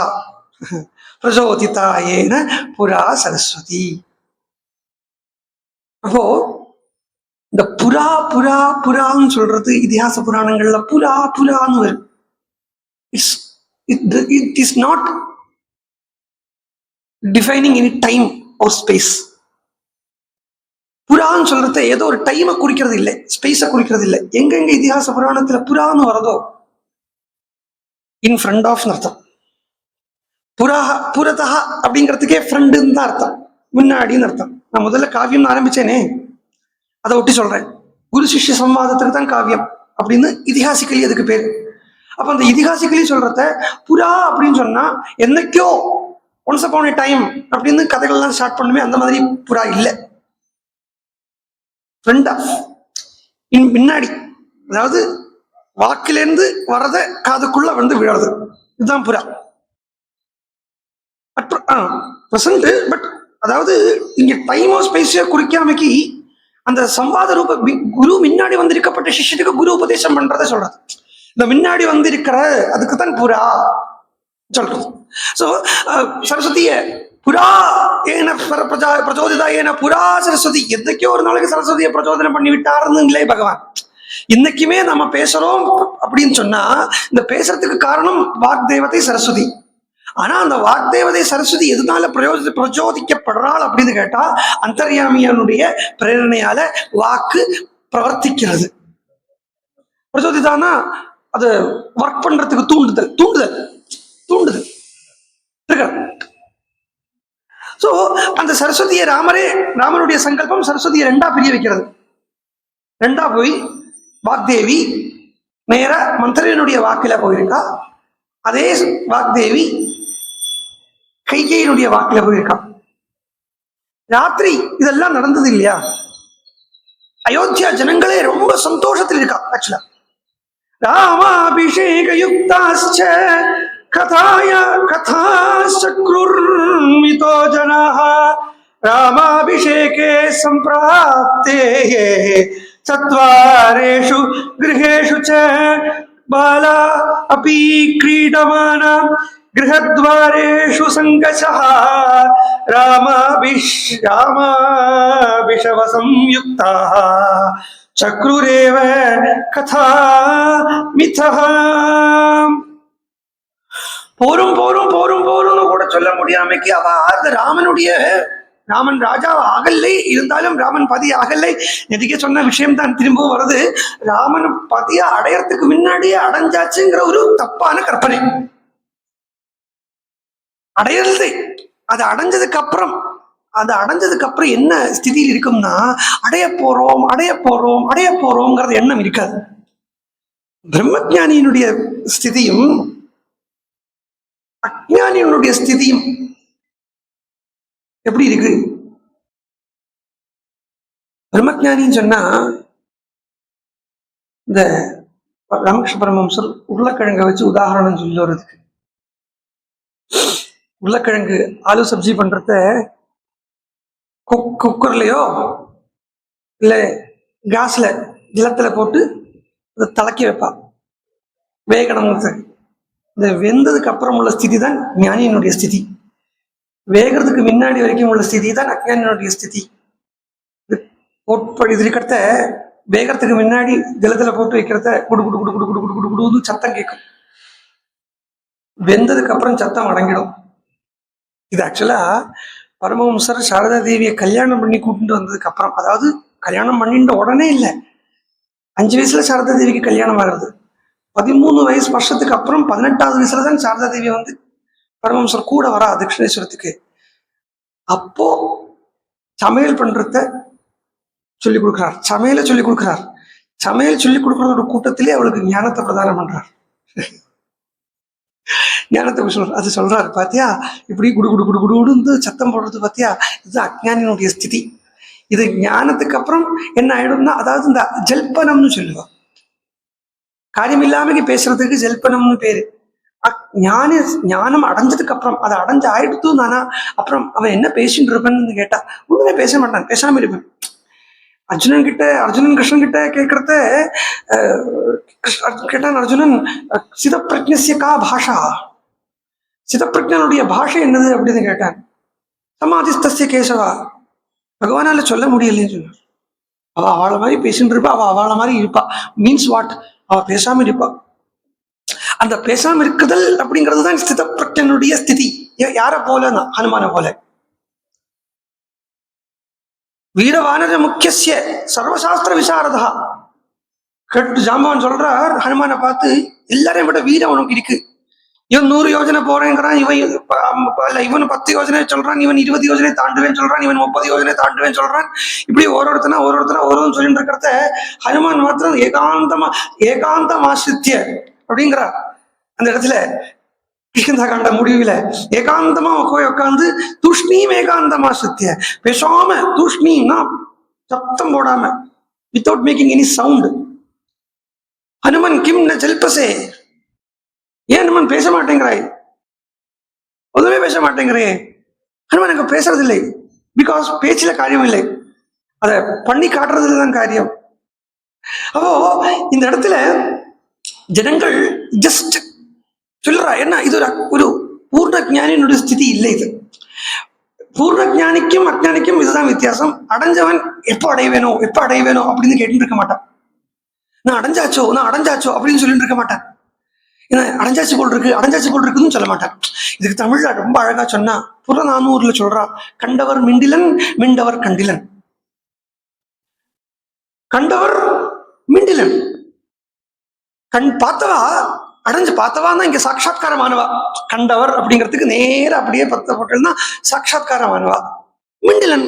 பிரச்சோதிதாயேன புரா சரஸ்வதி. அப்போ இந்த புரா புரா புரான்னு சொல்றது இதிகாச புராணங்கள்ல புரா புரான்னு வரும். It is not defining any time or space. புரான்னு சொல்றது ஏதோ ஒரு டைமை குறிக்கிறது இல்லை, ஸ்பேஸை குறிக்கிறது இல்லை. எங்கெங்க இதிகாச புராணத்துல புரான்னு வரதோ இன் ஃப்ரண்ட் ஆஃப் அர்த்தம். புராக புரதா அப்படிங்கிறதுக்கே ஃப்ரெண்டுன்னு தான் அர்த்தம், முன்னாடின்னு அர்த்தம். நான் முதல்ல காவியம் ஆரம்பிச்சேனே அதை ஒட்டி சொல்றேன். குரு சிஷ்ய சம்வாதத்துக்கு தான் காவியம் அப்படின்னு இதிகாசிக்கலி அதுக்கு பேரு. அப்ப அந்த இதிகாசிக்கலி சொல்றத புரா அப்படின்னு சொன்னா என்னைக்கோ ஒன்ஸ் அப்பான் எ டைம் அப்படின்னு கதைகள்லாம் ஸ்டார்ட் பண்ணுமே, அந்த மாதிரி புரா இல்லை. முன்னாடி, அதாவது வாக்கிலேருந்து வரத காதுக்குள்ள வந்து விழறது, இதுதான் புரா. பிரசன்ட், பட் அதாவது இங்க டைமோ ஸ்பேஸோ குறிக்காமக்கி அந்த சம்வாத ரூப குரு முன்னாடி வந்திருக்கப்பட்ட சிஷ்யத்துக்கு குரு உபதேசம் பண்றதை சொல்றது. இந்த முன்னாடி வந்திருக்கிற அதுக்கு தான் புரா சொல்றது. சோ சரஸ்வதிய புரா ஏன பிரச்சோதிதா ஏன புரா சரஸ்வதி, எதுக்கோ ஒரு நாளைக்கு சரஸ்வதியை பிரச்சோதனம் பண்ணி விட்டாருன்னு இல்லை பகவான். இன்னைக்குமே நம்ம பேசுறோம் அப்படின்னு சொன்னா இந்த பேசுறதுக்கு காரணம் வாக்தேவதை சரஸ்வதி. ஆனா அந்த வாக்தேவதை சரஸ்வதி எதனால பிரச்சோதிக்கப்படுறாள் அப்படின்னு கேட்டா அந்தர்யாமியனுடைய பிரேரணையால வாக்கு பிரவர்த்திக்கிறது. பிரச்சோதிதானா அது ஒர்க் பண்றதுக்கு தூண்டுதல் தூண்டுதல் தூண்டுதல். சோ அந்த சரஸ்வதியை ராமனுடைய சங்கல்பம் சரஸ்வதியை ரெண்டா பிரிய வைக்கிறது. ரெண்டா போய் வாக்தேவி நேர மந்திரனுடைய வாக்கில போயிருக்கா, அதே வாக்தேவி கைகையினுடைய வாக்கில போயிருக்கா. ராத்திரி இதெல்லாம் நடந்தது இல்லையா, அயோத்தியா ஜனங்களே ரொம்ப சந்தோஷத்தில் இருக்கா. ஆக்சுவலா ராமாபிஷேகயுக்தாஸ்ச கதாய கதாச்சக்ருர்மிதோ ஜனாஹ ராமாபிஷேகே சம்பிராப்தே சத்வாரேஷு கிருஹேஷு ச பாலா அபி கிரீடமானா கிருஹத்வாரேஷு சங்கசஹ ராமாபிஷவ சம்யுக்தாஹ சக்ருரேவ கதா மிதஹ. போரும் போரும் போரும் போரும்னு கூட சொல்ல முடியாமைக்கு அவ ராமன் ராஜா ஆகலை, இருந்தாலும் ராமன் பதி ஆகலை. எதுக்கே சொன்ன விஷயம் தான் திரும்பவும் வருது. ராமன் பதியா அடையறதுக்கு முன்னாடியே அடைஞ்சாச்சுங்கிற ஒரு தப்பான கற்பனை. அடையிறது அது அடைஞ்சதுக்கு அப்புறம் என்ன ஸ்திதியில் இருக்கும்னா அடைய போறோம் அடைய போறோம்ங்கிறது எண்ணம் இருக்காது. பிரம்மஜானியினுடைய ஸ்திதியும் அஜ்ஞானியினுடைய ஸ்திதியும் எப்படி இருக்கு? பிரம்மஜானின்னு சொன்னா இந்த ராமகிருஷ்ண பரமஹம்சர் உருளைக்கிழங்க வச்சு உதாரணம் சொல்லி வருதுக்கு, உருளைக்கிழங்கு ஆலு சப்ஜி பண்றத குக்கர்லயோ இல்லை கேஸ்ல ஜலத்துல போட்டு அதை தளக்கி வைப்பா வேகணும். இந்த வெந்ததுக்கு அப்புறம் உள்ள ஸ்திதி தான் ஞானியினுடைய ஸ்திதி. வேகிறதுக்கு முன்னாடி வரைக்கும் உள்ள ஸ்திதி தான் அஜ்ஞானியினுடைய ஸ்திதி. இது இருக்கிறத வேகறதுக்கு முன்னாடி ஜலத்துல போட்டு வைக்கிறத குடு குடு குடு குடு குடு குடு குடு குடுன்னு சத்தம் கேட்கும். வெந்ததுக்கு அப்புறம் சத்தம் அடங்கிடும். இது ஆக்சுவலா பரமஹம்சர் சாரதா தேவியை கல்யாணம் பண்ணி கூட்டிட்டு வந்ததுக்கு அப்புறம், அதாவது கல்யாணம் பண்ணிட்ட உடனே இல்லை, 5 வயசுல சாரதா தேவிக்கு கல்யாணம் ஆகிறது. 13 வயசு வருஷத்துக்கு அப்புறம் 18வது வயசுல தான் சாரதா தேவி வந்து பரமஹம்சர் கூட வரா தட்சிணேஸ்வரத்துக்கு. அப்போ சமையல் பண்றத சொல்லிக் கொடுக்கிறார், சமையலை சொல்லிக் கொடுக்கிறார். சமையல் சொல்லிக் கொடுக்கறதோட கூட்டத்திலே அவளுக்கு ஞானத்தை பிரதானம் பண்றார். ஞானத்தை சொல்றார். அது சொல்றாரு, பாத்தியா இப்படி குடு குடு குடு குடுன்னு சத்தம் போடுறது பாத்தியா, இது அஜ்ஞானியினுடைய ஸ்திதி. இது ஞானத்துக்கு அப்புறம் என்ன ஆயிடும்னா, அதாவது இந்த ஜல்பனம்னு சொல்லுவா, காரியம் இல்லாம பேசுறதுக்கு ஜல்பனம்னு பேரு. ஞானம் அடைஞ்சதுக்கு அப்புறம், அதை அடைஞ்சு ஆயிடுத்து நானா அப்புறம் அவன் என்ன பேசிட்டு இருப்பேன்னு கேட்டா ஒண்ணுமே பேச மாட்டான், பேசாம இருப்பேன். அர்ஜுனன் கிருஷ்ணன் கிட்ட கேட்கறத கேட்டான் அர்ஜுனன், சிதப்பிரஜ்ஞஸ்ய கா பாஷா, சிதப்பிரஜனுடைய பாஷை என்னது அப்படின்னு கேட்டான். சமாதிஸ்தஸ்ய கேசவா, பகவானால சொல்ல முடியலன்னு சொன்னார். அவ அவளை மாதிரி பேசிட்டு இருப்பா, அவ அவளை மாதிரி இருப்பா. மீன்ஸ் வாட், அவ பேசாம இருப்பா. அந்த பேசாம இருக்குதல் அப்படிங்கிறது தான் ஸ்திதப்பிரஜனுடைய ஸ்திதி. யார போல, ஹனுமான போல. வீரவானர முக்கிய சர்வசாஸ்திர விசாரதா. கேட்டு ஜாம்பவான் சொல்றார் ஹனுமான பார்த்து, எல்லாரையும் விட வீரம் உனக்கு இருக்கு. இவன் 100 யோஜனை போறேங்கிறான், இவன் 10 யோஜனை சொல்றான், இவன் 20 யோஜனை தாண்டுவேன் சொல்றான், இவன் 30 யோஜனை தாண்டுவேன் சொல்றான். இப்படி ஒருத்தனா சொல்லிட்டு இருக்கிறத ஹனுமான் மாத்திரம் ஏகாந்தமாசித்ய அப்படிங்கிறா. அந்த இடத்துல கிஷ்கிந்தாகாண்ட முடிவுல ஏகாந்தமா போய் உட்காந்து தூஷ்ணீம் ஏகாந்தமாசித்ய, பேசாம தூஷ்ணீம்னா சத்தம் போடாம, without making any sound. Hanuman கிம் ந ஜல்பசே, ஏன் ஹனுமன் பேச மாட்டேங்கிறாய், ஒன்றுமே பேச மாட்டேங்கிறே. ஹனுமன் எனக்கு பேசுறது இல்லை, பிகாஸ் பேச்சில காரியம் இல்லை, அதை பண்ணி காட்டுறதுல தான் காரியம். அப்போ இந்த இடத்துல ஜனங்கள் ஜஸ்ட் சொல்றா, என்ன இது ஒரு பூர்ண ஜானியினுடைய ஸ்திதி இல்லை. இது பூர்ண ஜானிக்கும் அஜ்ஞானிக்கும் இதுதான் வித்தியாசம். அடைஞ்சவன் எப்போ அடைவேனோ அப்படின்னு கேட்டு இருக்க மாட்டான். நான் அடைஞ்சாச்சோ அப்படின்னு சொல்லிட்டு இருக்க மாட்டான். ஏன்னா அடைஞ்சாச்சு போல் இருக்குன்னு சொல்ல மாட்டான். இதுக்கு தமிழ்ல ரொம்ப அழகா சொன்னா, புறநானூறுல சொல்றா, கண்டவர் மிண்டிலன் மிண்டவர் கண்டிலன். கண்டவர் மிண்டிலன், கண் பார்த்தவா அடைஞ்சு பார்த்தவான்னா இங்க சாட்சா்காரமானவா. கண்டவர் அப்படிங்கிறதுக்கு நேரம் அப்படியே பத்தப்பட்டா சாட்சா்காரமானவா. மிண்டிலன்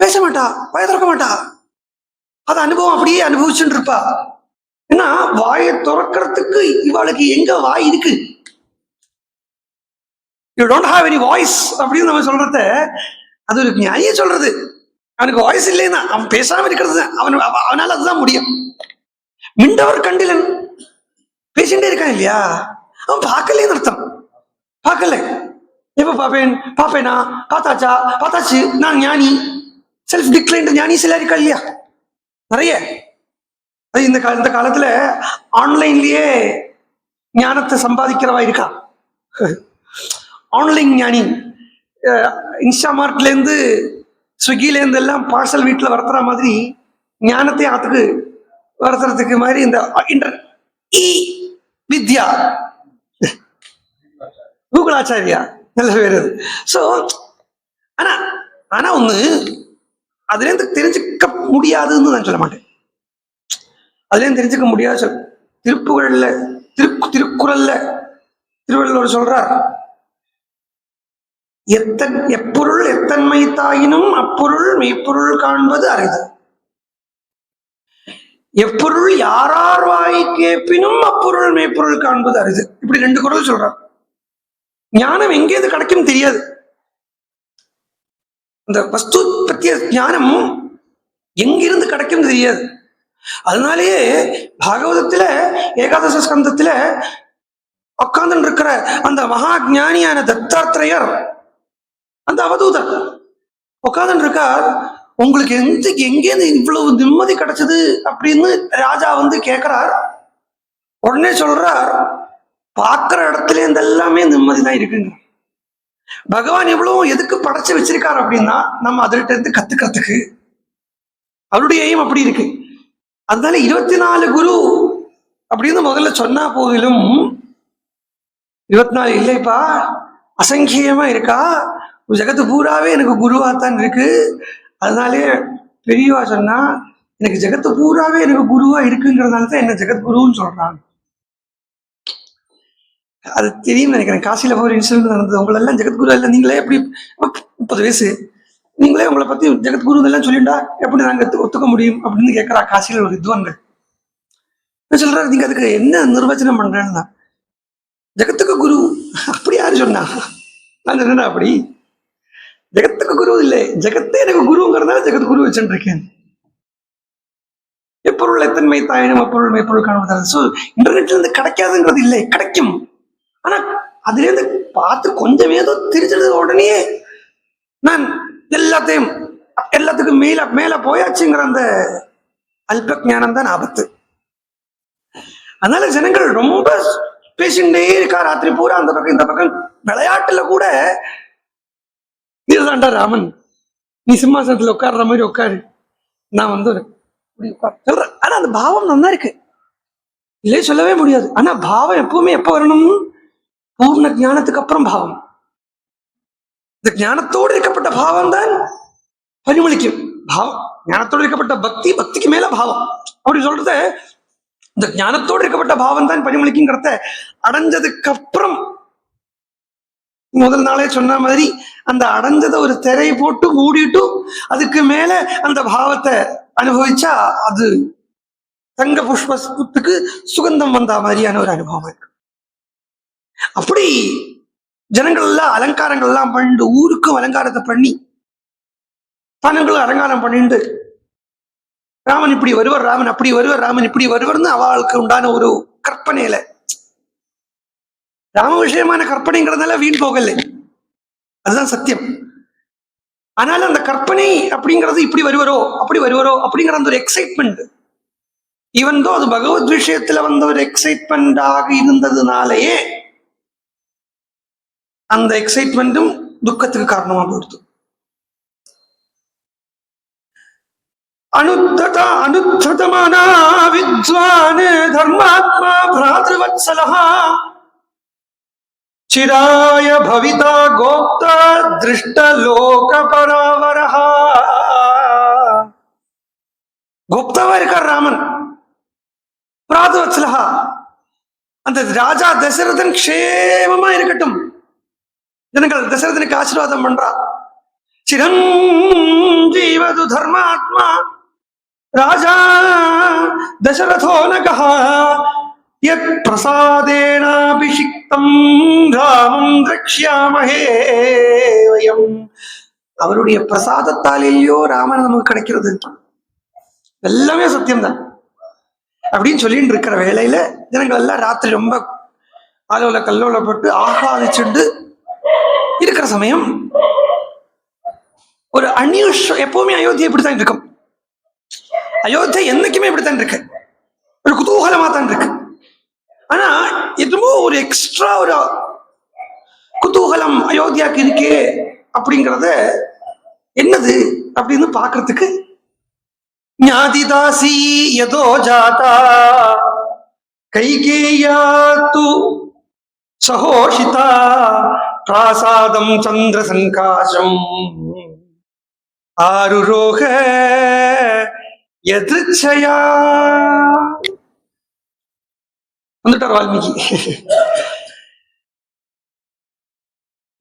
பேச மாட்டா, வாய திறக்க மாட்டா, அது அனுபவம் அப்படியே அனுபவிச்சுட்டு இருப்பா. ஏன்னா வாயை திறக்கிறதுக்கு இவாளுக்கு எங்க வாய் இருக்கு, you don't have any voice அப்படின்னு நம்ம சொல்றத, அது ஒரு ஞானியே சொல்றது. அவனுக்கு வாய்ஸ் இல்லைன்னா அவன் பேசாம இருக்கிறது, அவனால அதுதான் முடியும். மிண்டவர் கண்டிலன், பேசிட்டே இருக்கான் இல்லையா, அவன் பார்க்கலன்னு அர்த்தம். பார்க்கல, எப்ப பாப்பேனா, பார்த்தாச்சு, நான் ஞானி, செல்ஃப் டிக்ளைன்ட் ஞானி சில இருக்கா இல்லையா, நிறைய. அது இந்த காலத்துல ஆன்லைன்லயே ஞானத்தை சம்பாதிக்கிறவா இருக்கா. ஆன்லைன் ஞானி, இன்ஸ்டாமார்ட்ல இருந்து ஸ்விக்கில இருந்து எல்லாம் பார்சல் வீட்டுல வரத்துற மாதிரி ஞானத்தை ஆத்துக்கு வரத்துறதுக்கு மாதிரி இந்த வித்யா, கூகுள் ஆச்சாரியா, நல்ல பேர் அது. ஸோ ஆனா ஒண்ணு, அதுல இருந்து தெரிஞ்சுக்க முடியாதுன்னு நான் சொல்ல மாட்டேன். அதுல இருந்து தெரிஞ்சுக்க முடியாது. திருப்புகழ்ல திருக்குறள்ல திருவள்ளுவர் சொல்றார், எப்பொருள் எத்தன்மை தாயினும் அப்பொருள் மெய்ப்பொருள் காண்பது அரிது, எப்பொருள் யாரார் வாய் கேட்பினும் அப்பொருள் மெய்ப்பொருள் காண்பது அரிது. இப்படி 2 குறள் சொல்றார். ஞானம் எங்கேது கிடைக்கும் தெரியாது. இந்த வஸ்து பற்றிய ஞானம் எங்கிருந்து கிடைக்கும் தெரியாது. அதனாலேயே பாகவதத்துல ஏகாதச ஸ்கந்தத்துல உட்கார்ந்து இருக்கிற அந்த மகா ஞானியான தத்தாத்திரேயர், அந்த அவதூதர் உட்கார்ந்து இருக்கார். உங்களுக்கு எங்கேருந்து இவ்வளவு நிம்மதி கிடைச்சது அப்படின்னு ராஜா கேட்கிறார். உடனே சொல்றார், பார்க்கிற இடத்துல இருந்து எல்லாமே நிம்மதி தான் இருக்குங்க. பகவான் எவ்வளவு எதுக்கு படைச்சு வச்சிருக்காரு அப்படின்னா நம்ம அதற்கு இருந்து கத்துக்கிறதுக்கு. அவருடைய எய்ம் அப்படி இருக்கு. அதனால 24 குரு அப்படின்னு முதல்ல சொன்னா போதிலும் 24 இல்லைப்பா, அசங்கியமா இருக்கா. ஜெகத்து பூராவே எனக்கு குருவாத்தான் இருக்கு. அதனாலே பெரியவா சொன்னா எனக்கு ஜெகத்து பூராவே எனக்கு குருவா இருக்குங்கிறதுனால தான் என்ன ஜெகத்குருன்னு சொல்றாங்க. அது தெரியும் நினைக்கிறேன். காசியில போய் ஒரு இன்சிடென்ட் நடந்தது. உங்களெல்லாம் ஜெகத்குரு இல்லை, நீங்களே எப்படி 30 வயசு நீங்களே உங்களை பத்தி ஜெகத்குரு எல்லாம் சொல்லிண்டா எப்படி நாங்க ஒத்துக்க முடியும் அப்படின்னு கேட்கிறா காசியில ஒரு வித்வான்கள். சொல்றாரு, நீங்க அதுக்கு என்ன நிர்வச்சனம் பண்றேன்னா, ஜெகத்துக்கு குரு அப்படி யாரு சொன்னா? நான் என்ன அப்படி ஜெகத்துக்கு குரு இல்லை, ஜெகத்தே எனக்கு குருங்கிறதுனால ஜெகத் குரு வச்சுட்டு இருக்கேன். எப்பொருள் எத்தன்மை தாயினும் அப்பொருள் மெய்ப்பொருள் காணுவதால். ஸோ இன்டர்நெட்ல இருந்து கிடைக்காதுங்கிறது இல்லை, கிடைக்கும். ஆனா அதுல இருந்து பார்த்து கொஞ்சம் ஏதோ தெரிஞ்சது உடனே நான் எல்லாத்துக்கும் மேல போயாச்சுங்கிற அந்த அல்ப ஞானம் தான் ஆபத்து. அதனால ஜனங்கள் ரொம்ப பேசிண்டே இருக்கா ராத்திரி பூரா, அந்த பக்கம் இந்த பக்கம். விளையாட்டுல கூட இதுதான்டா ராமன், நீ சிம்மாசனத்துல உட்கார்ற மாதிரி உட்காரு, நான் சொல்றேன். ஆனா அந்த பாவம் நல்லா இருக்கு, இல்லையே சொல்லவே முடியாது. ஆனா பாவம் எப்பவுமே எப்ப வரணும்? பூர்ண ஞானத்துக்கு அப்புறம் பாவம். இந்த ஞானத்தோடு இருக்கப்பட்ட பாவம் தான் பரிமளிக்கும். பாவம் ஞானத்தோடு இருக்கப்பட்ட பக்தி, பக்திக்கு மேல பாவம் அப்படி சொல்றது. இந்த ஞானத்தோடு இருக்கப்பட்ட பாவம் தான் பரிமளிக்குங்கிறத அடைஞ்சதுக்கு அப்புறம், முதல் நாளே சொன்ன மாதிரி அந்த அடைஞ்சதை ஒரு திரை போட்டு மூடிட்டு அதுக்கு மேல அந்த பாவத்தை அனுபவிச்சா அது தங்க புஷ்பத்துக்கு சுகந்தம் வந்த மாதிரியான ஒரு அனுபவம் இருக்கு. அப்படி ஜனங்கள் எல்லாம் அலங்காரங்கள் எல்லாம் பண்ணிட்டு, ஊருக்கும் அலங்காரத்தை பண்ணி தனங்களும் அலங்காரம் பண்ணிட்டு, ராமன் இப்படி வருவர், ராமன் அப்படி வருவர், ராமன் இப்படி வருவர்னு அவளுக்கு உண்டான ஒரு கற்பனையில, ராம விஷயமான கற்பனைங்கிறதுனால வீண் போகலை, அதுதான் சத்தியம். ஆனாலும் அந்த கற்பனை அப்படிங்கிறது இப்படி வருவரோ அப்படி வருவரோ அப்படிங்கிற அந்த ஒரு எக்ஸைட்மெண்ட், ஈவன் தோ அது பகவத் விஷயத்துல ஒரு எக்ஸைட்மெண்டாக இருந்ததுனாலேயே அந்த எக்ஸைட்மெண்ட்டும் துக்கத்துக்கு காரணமா போயிடுது. அனுத்ததமானா வித்வான் தர்மாத்மா பிராத்ருவத்சலஹ சிராய பவிதா கோப்தா திருஷ்ட லோக பராவரஹ. கோப்தாவா இருக்கார் ராமன், பிராத்ருவத்சலஹ. அந்த ராஜா தசரதன் க்ஷேமமா இருக்கட்டும், ஜனங்கள் தசரதனுக்கு ஆசீர்வாதம் பண்றா. சிரஞ்சீவது தர்மாத்மா ராஜா தசரதோ நகஹ யத் பிரசாதேனாபிஷிக்தம் ராமம் ரக்ஷ்யாமஹே வயம். அவருடைய பிரசாதத்தாலேயோ ராமன் நமக்கு கிடைக்கிறது, எல்லாமே சத்தியம்தான் அப்படின்னு சொல்லிட்டு இருக்கிற வேளையில ஜனங்கள் எல்லாம் ராத்திரி ரொம்ப ஆலோல கல்லோலப்பட்டு ஆஹ்லாதிச்சுண்டு இருக்கிற சமயம் ஒரு எப்பவுமே அயோத்தியா இப்படித்தான் இருக்கும். அயோத்தியா என்னைக்குமே இப்படித்தான் இருக்கு, ஒரு குதூகலமா தான் இருக்கு. ஆனா எதுவும் ஒரு எக்ஸ்ட்ரா ஒரு குதூகலம் அயோத்தியாவுக்கு இருக்கே அப்படிங்கிறத என்னது அப்படின்னு பாக்குறதுக்கு, ஞாதிதாசி யதோ ஜாதா கைகேயாது சகோஷிதா பிராசாதம் சந்திர சங்காசம் ஆருரோக எதிர்ச்சயா. வந்துட்டார் வால்மீகி.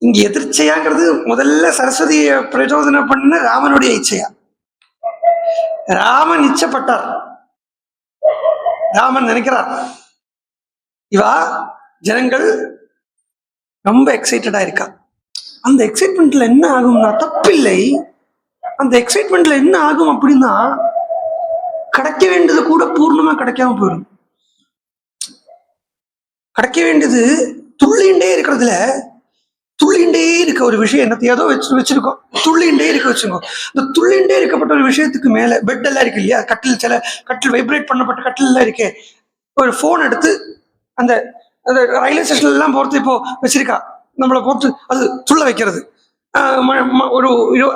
இங்க எதிர்ச்சையாங்கிறது முதல்ல சரஸ்வதியை பிரச்சோதனை பண்ண ராமனுடைய இச்சையா. ராமன் இச்சப்பட்டார், ராமன் நினைக்கிறார் இவா ஜனங்கள் ரொம்ப எக்ஸைட்டடா இருக்கா. அந்த எக்ஸைட்மெண்ட்ல என்ன ஆகும்னா, தப்பில்லை, அந்த எக்ஸைட்மெண்ட்ல என்ன ஆகும் அப்படின்னா கிடைக்க வேண்டியது கூட பூர்ணமா கிடைக்காம போயிடும். கிடைக்க வேண்டியது துள்ளிண்டே இருக்கிறதுல துள்ளிண்டே இருக்க ஒரு விஷயம் என்னத்தை ஏதோ வச்சிருக்கோம், துள்ளிண்டே இருக்க வச்சுக்கோ. இந்த துள்ளிண்டே இருக்கப்பட்ட ஒரு விஷயத்துக்கு மேல பெட் எல்லாம் இருக்கு இல்லையா, கட்டில், சில கட்டில் வைப்ரேட் பண்ணப்பட்ட கட்டில் எல்லாம் இருக்கே. ஒரு போன் எடுத்து அந்த அந்த ரயில்வே ஸ்டேஷன்ல எல்லாம் போறது இப்போ வச்சிருக்கா, நம்மளை போட்டு அது துள்ள வைக்கிறது. ஒரு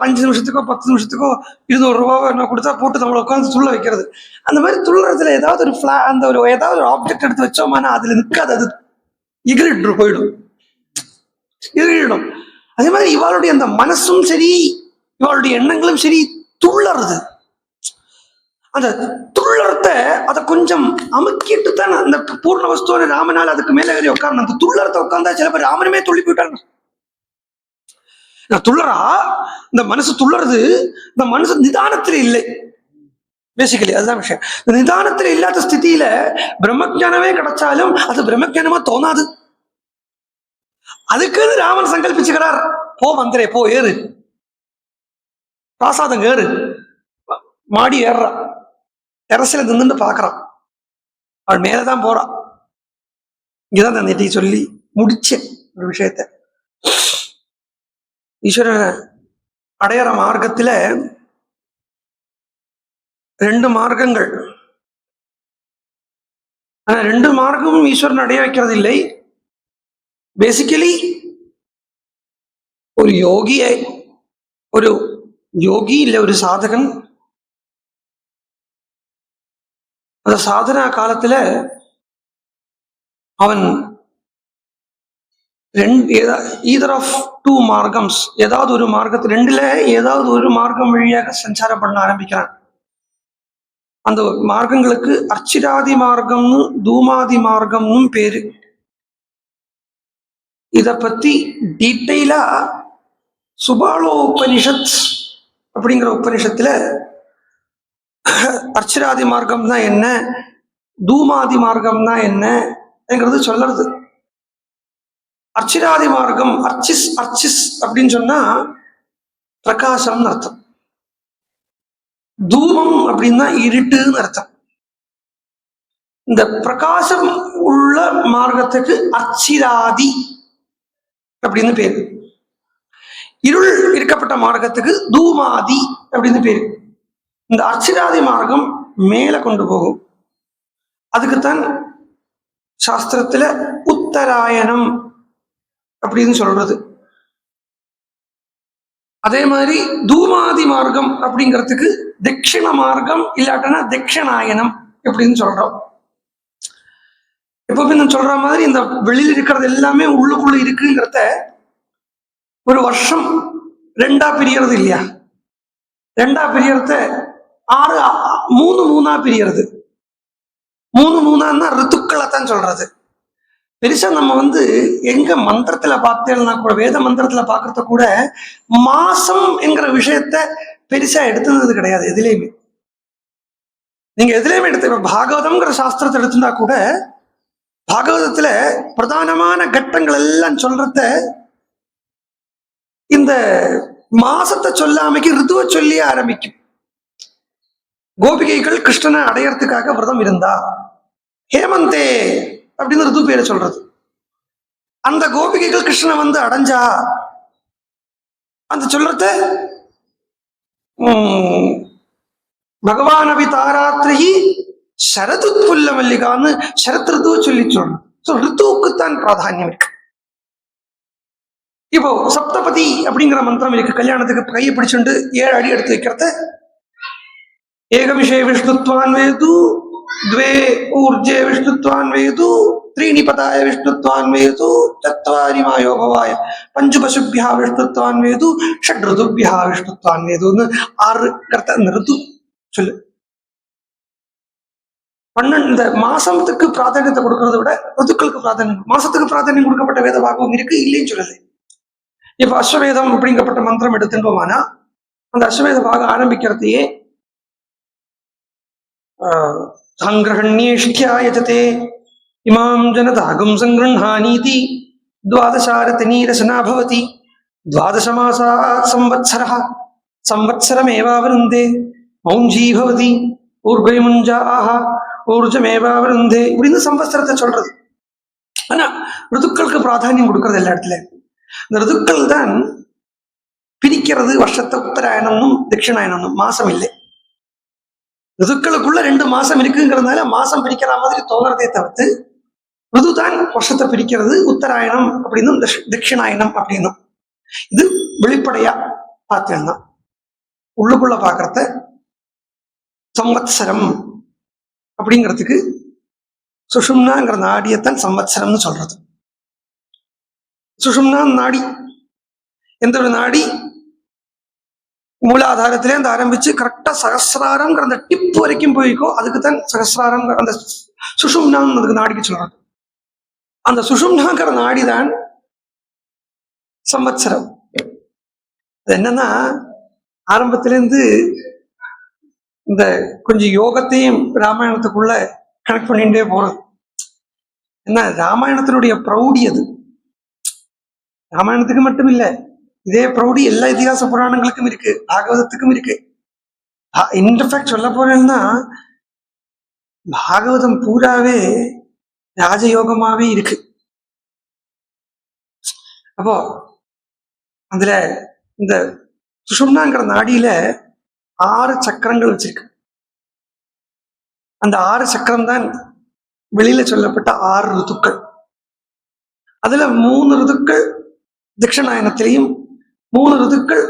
5 நிமிஷத்துக்கோ 10 நிமிஷத்துக்கோ 200 ரூபாவோ என்ன கொடுத்தா போட்டு நம்மளை உட்காந்து துள்ள வைக்கிறது. அந்த மாதிரி துள்ளுறதுல ஏதாவது ஒரு அந்த ஒரு ஏதாவது ஒரு ஆப்ஜெக்ட் எடுத்து வச்சோம்னா அதுல நிற்காது, அது எகிரிட்டு போயிடும், எகிரிடும். அதே மாதிரி இவளுடைய அந்த மனசும் சரி, இவளுடைய எண்ணங்களும் சரி துள்ளறது. அந்த துள்ளறத்தை அதை கொஞ்சம் அமுக்கிட்டு தான் அந்த பூர்ண வஸ்துவ ராமனால் அதுக்கு மேல ஏறி உட்காரணும். அந்த துள்ளறத்தை உட்கார்ந்தா சில பேர் ராமனுமே துள்ளி போயிட்டாங்க. துள்ளறா இந்த மனசு துள்ளறது, இந்த மனசு நிதானத்துல இல்லை. பேசிக்கலி அதுதான் விஷயம். நிதானத்துல இல்லாத ஸ்திதியில பிரம்மஜானமே கிடைச்சாலும் அது பிரம்மஜானமா தோணாது. அதுக்கு ராமன் சங்கல்பிச்சுக்கிறார், போ மந்திரே போ, ஏறு பிராசாதம் ஏறு. மாடி ஏறுறா, டெரஸ்ல நின்று பாக்குறான், அவள் மேலதான் போறான். இங்கதான் நான் நெட்டி சொல்லி முடிச்சேன் ஒரு விஷயத்த. ஈஸ்வரன் அடையிற மார்க்கத்துல 2 மார்க்கங்கள். ஆனா 2 மார்க்கமும் ஈஸ்வரன் அடைய வைக்கிறது இல்லை. பேசிக்கலி ஒரு யோகி இல்ல ஒரு சாதகன் அந்த சாதனா காலத்துல அவன் ஈதர் ஆஃப் 2 மார்க்கம்ஸ், ஏதாவது ஒரு மார்க்கத்து 2ல ஏதாவது ஒரு மார்க்கம் வழியாக சஞ்சாரம் பண்ண ஆரம்பிக்கிறான். அந்த மார்க்கங்களுக்கு அர்ச்சிராதி மார்க்கம்னு தூமாதி மார்க்கம்னு பேரு. இத பத்தி டீட்டெயிலா சுபாலோ உபனிஷத் அப்படிங்கிற உபனிஷத்துல அர்ச்சிராதி மார்க்கம்னா என்ன, தூமாதி மார்க்கம்னா என்னங்கிறது சொல்றது. அர்ச்சிராதி மார்க்கம், அர்ச்சிஸ் அப்படின்னு சொன்னா பிரகாசம்னு அர்த்தம். தூமம் அப்படின்னா இருட்டுன்னு அர்த்தம். இந்த பிரகாசம் உள்ள மார்க்கத்துக்கு அர்ச்சிராதி அப்படின்னு பேரு. இருள் இருக்கப்பட்ட மார்க்கத்துக்கு தூமாதி அப்படின்னு பேரு. இந்த அர்ச்சிராதி மார்க்கம் மேல கொண்டு போகும். அதுக்குத்தான் சாஸ்திரத்துல உத்தராயணம் அப்படின்னு சொல்றது. அதே மாதிரி தூமாதி மார்க்கம் அப்படிங்கிறதுக்கு தட்சிண மார்க்கம் இல்லாட்டனா தட்சிணாயனம் அப்படின்னு சொல்றோம். எப்பவுமே நான் சொல்ற மாதிரி இந்த வெளியில் இருக்கிறது எல்லாமே உள்ளுக்குள்ள இருக்குங்கிறத ஒரு வருஷம் 2ஆ பிரியறது இல்லையா, 2ஆ பிரியறத 3 பிரியறது. 3 ரித்துக்களை தான் சொல்றது. பெருசா நம்ம எங்க மந்திரத்துல பார்த்தேன்னா கூட, வேத மந்திரத்துல பாக்குறத கூட மாசம் என்கிற விஷயத்த பெருசா எடுத்துனது கிடையாது எதுலையுமே. நீங்க எதுலையுமே எடுத்து பாகவதம்ங்கிற சாஸ்திரத்தை எடுத்துனா கூட பாகவதத்துல பிரதானமான கட்டங்கள் எல்லாம் சொல்றத இந்த மாசத்தை சொல்லாமைக்கு ரிதுவை சொல்லி ஆரம்பிக்கும். கோபிகைகள் கிருஷ்ணனை அடையறதுக்காக விரதம் இருந்தா, ஹேமந்தே அப்படின்னு ரிது பேரை சொல்றது. அந்த கோபிகைகள் கிருஷ்ணனை அடைஞ்சா அந்த சொல்றத பகவான் அபி தாராத்திரி சரதுத்புல்ல மல்லிகான்னு சரத் ரிதுவை சொல்லி சொல்றது. ரித்துவுக்குத்தான் பிராதானியம் இருக்கு. இப்போ சப்தபதி அப்படிங்கிற மந்திரம் இருக்கு. கல்யாணத்துக்கு கையை பிடிச்சுண்டு 7 அடி எடுத்து வைக்கிறத ஏக விஷய விஷ்ணுத்வான் வேது, 2 ஊர்ஜே விஷ்ணுத்வான் வேது, 3 பதாய விஷ்ணுத்வான் வேது, 4 மாயோபவாய, 5 பசுபியா விஷ்ணுத்வான் வேது, 6 ருதுபியா விஷ்ணுத்வான் வேதுன்னு 6 கர்த்த அந்த ரிது சொல்லு. 12 இந்த மாசத்துக்கு பிராதானியத்தை கொடுக்கறத விட ருதுக்களுக்கு பிராதானியம், மாசத்துக்கு பிராதானியம் கொடுக்கப்பட்ட வேத பாகமும் இருக்கு, இல்லைன்னு சொல்லுது. இப்ப அஸ்வவேதம் அப்படிங்கப்பட்ட மந்திரம் எடுத்துட்டோமானா அந்த அஸ்வவேத பாகம் ஆரம்பிக்கிறதையே சங்கிரகண்யேஷ்டியாயஜதே இமாம் ஜனதாகம் சங்கிருஹானீதி 12 நீரசனா பவதி 12 மாசாத் சம்வத்சரः சம்வத்சரமேவாவருந்தே மௌஞ்சி பவதி ஊர்பைமுஞ்சாஹ ஊர்ஜமேவாவருந்தே இப்படின்னு சம்வத்சரத்தை சொல்றது. ஆனா ருதுக்களுக்கு பிராதானியம் கொடுக்கறது எல்லா இடத்துலயும். இந்த ருதுக்கள் தான் பிரிக்கிறது வருஷத்தை உத்தராயணம்னும் தட்சிணாயணம்னும். மாசம் இல்லை. ருதுக்களுக்குள்ள 2 மாசம் இருக்குங்கிறதுனால மாசம் பிரிக்கிற மாதிரி தோன்றதே தவிர்த்து ருதுதான் வருஷத்தை பிரிக்கிறது. உத்தராயணம் அப்படின்னும் தட்சிணாயணம் அப்படின்னும். இது வெளிப்படையா பார்த்தேன்னா உள்ளுக்குள்ள பாக்குறத சம்வத்சரம் அப்படிங்கிறதுக்கு சுஷும்னாங்கிற நாடியத்தான் சம்வத்சரம்னு சொல்றது. சுஷும்னா நாடி, எந்த ஒரு நாடி மூலாதாரத்திலே அந்த ஆரம்பிச்சு கரெக்டா சகசிராரம்ங்கிற அந்த டிப் வரைக்கும் போய்க்கோ, அதுக்குத்தான் சகசிராரம் அந்த சுஷும்னான்னு அதுக்கு நாடிக்கு சொல்றது. அந்த சுஷும்னாங்கிற நாடிதான் சம்வத்சரம். அது என்னன்னா ஆரம்பத்திலேருந்து இந்த கொஞ்சம் யோகத்தையும் ராமாயணத்துக்குள்ள கனெக்ட் பண்ணிட்டே போறது. என்ன ராமாயணத்தினுடைய பிரௌடி அது. ராமாயணத்துக்கு மட்டும் இல்ல, இதே பிரௌடி எல்லா இதிகாச புராணங்களுக்கும் இருக்கு, பாகவதத்துக்கும் இருக்கு. இன்ஃபேக்ட் சொல்ல போறேன்னா பாகவதம் பூராவே ராஜயோகமாவே இருக்கு. அப்போ அதுல இந்த சுஷும்னாங்கிற நாடியில 6 சக்கரங்கள் வச்சிருக்கு. அந்த 6 சக்கரம் தான் வெளியில சொல்லப்பட்ட 6 ருத்துக்கள். அதுல 3 ருத்துக்கள் தட்சிணாயனத்திலையும் 3 ருத்துக்கள்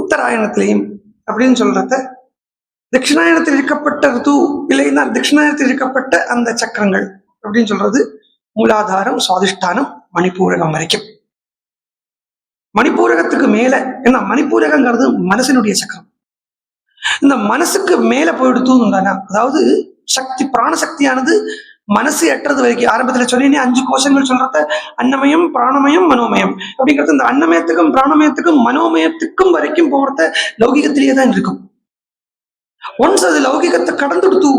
உத்தராயணத்திலையும் அப்படின்னு சொல்றத தட்சிணாயனத்தில் இருக்கப்பட்ட ருத்து இல்லைன்னா தட்சிணாயனத்தில் இருக்கப்பட்ட அந்த சக்கரங்கள் அப்படின்னு சொல்றது மூலாதாரம், சுவாதிஷ்டானம், மணிப்பூரகம் வரைக்கும். மணிப்பூரகத்துக்கு மேல என்ன, மணிப்பூரகங்கிறது மனசினுடைய சக்கரம். இந்த மனசுக்கு மேல போயிடுத்தும் தானே, அதாவது சக்தி பிராணசக்தியானது மனசு எட்டுறது வரைக்கும். ஆரம்பத்துல சொன்னேனே 5 கோஷங்கள் சொல்றத அன்னமயம், பிராணமயம், மனோமயம் அப்படிங்கிறது. இந்த அன்னமயத்துக்கும் பிராணமயத்துக்கும் மனோமயத்துக்கும் வரைக்கும் போறத லௌகிகத்திலேயே தான் இருக்கும். ஒன்ஸ் அது லௌகிகத்தை கடந்துடுத்து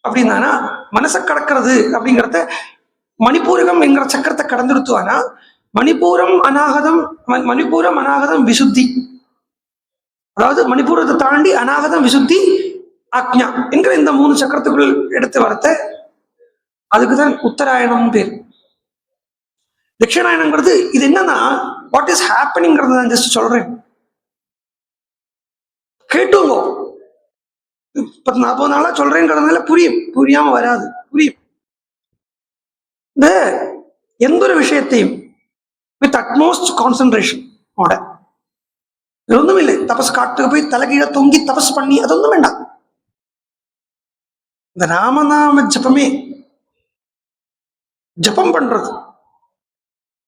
அப்படின்னா மனசை கடக்கிறது அப்படிங்கிறத மணிப்பூரகம் என்கிற சக்கரத்தை கடந்துடுத்துவானா மணிப்பூரம் அநாகதம் விசுத்தி. அதாவது மணிப்பூரத்தை தாண்டி அநாகதம், விசுத்தி, ஆக்ஞா என்கிற இந்த 3 சக்கரத்துக்குள் எடுத்து வரத்த அதுக்குதான் உத்தராயணம் பேர். தட்சிணாயணங்கிறது இது என்னன்னா வாட் இஸ் ஹேப்பனிங்கிறது நான் ஜஸ்ட் சொல்றேன், கேட்டுங்கோ. 40 நாளா சொல்றேங்கிறதுனால புரியாம வராது, புரியும். இந்த எந்த ஒரு விஷயத்தையும் வித் அட்மோஸ்ட் கான்சென்ட்ரேஷன் ஒன்றும் இல்லை. தபஸ் காட்டுக்கு போய் தலைகீழ தொங்கி தபஸ் பண்ணி அதொன்னும் வேண்டாம். இந்த ராமநாம ஜபமே ஜபம் பண்றது,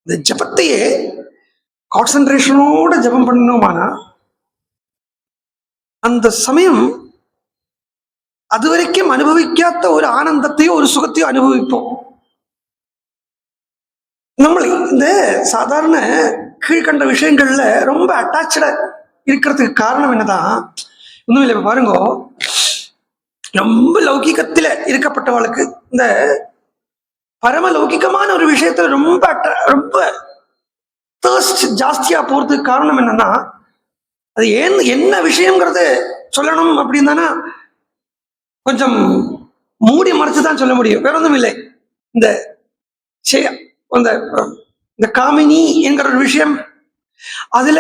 இந்த ஜபத்தையே கான்சென்ட்ரேஷனோட ஜபம் பண்ணணுமானா அந்த சமயம் அதுவரைக்கும் அனுபவிக்காத ஒரு ஆனந்தத்தையோ ஒரு சுகத்தையோ அனுபவிப்போம். நம்ம இந்த சாதாரண கீழ்கண்ட விஷயங்கள்ல ரொம்ப அட்டாச்சா இருக்கிறதுக்கு காரணம் என்னதான், ஒண்ணும் இல்லை. பாருங்க, ரொம்ப லௌகிகத்துல இருக்கப்பட்டவளுக்கு இந்த பரம லௌகிகமான ஒரு விஷயத்துல ரொம்ப ஜாஸ்தியா போறதுக்கு காரணம் என்னன்னா, அது என்ன விஷயங்கிறத சொல்லணும் அப்படின்னா கொஞ்சம் மூடி மறைச்சுதான் சொல்ல முடியும், வேற ஒன்றும் இல்லை. இந்த காமினி என்கிற ஒரு விஷயம், அதுல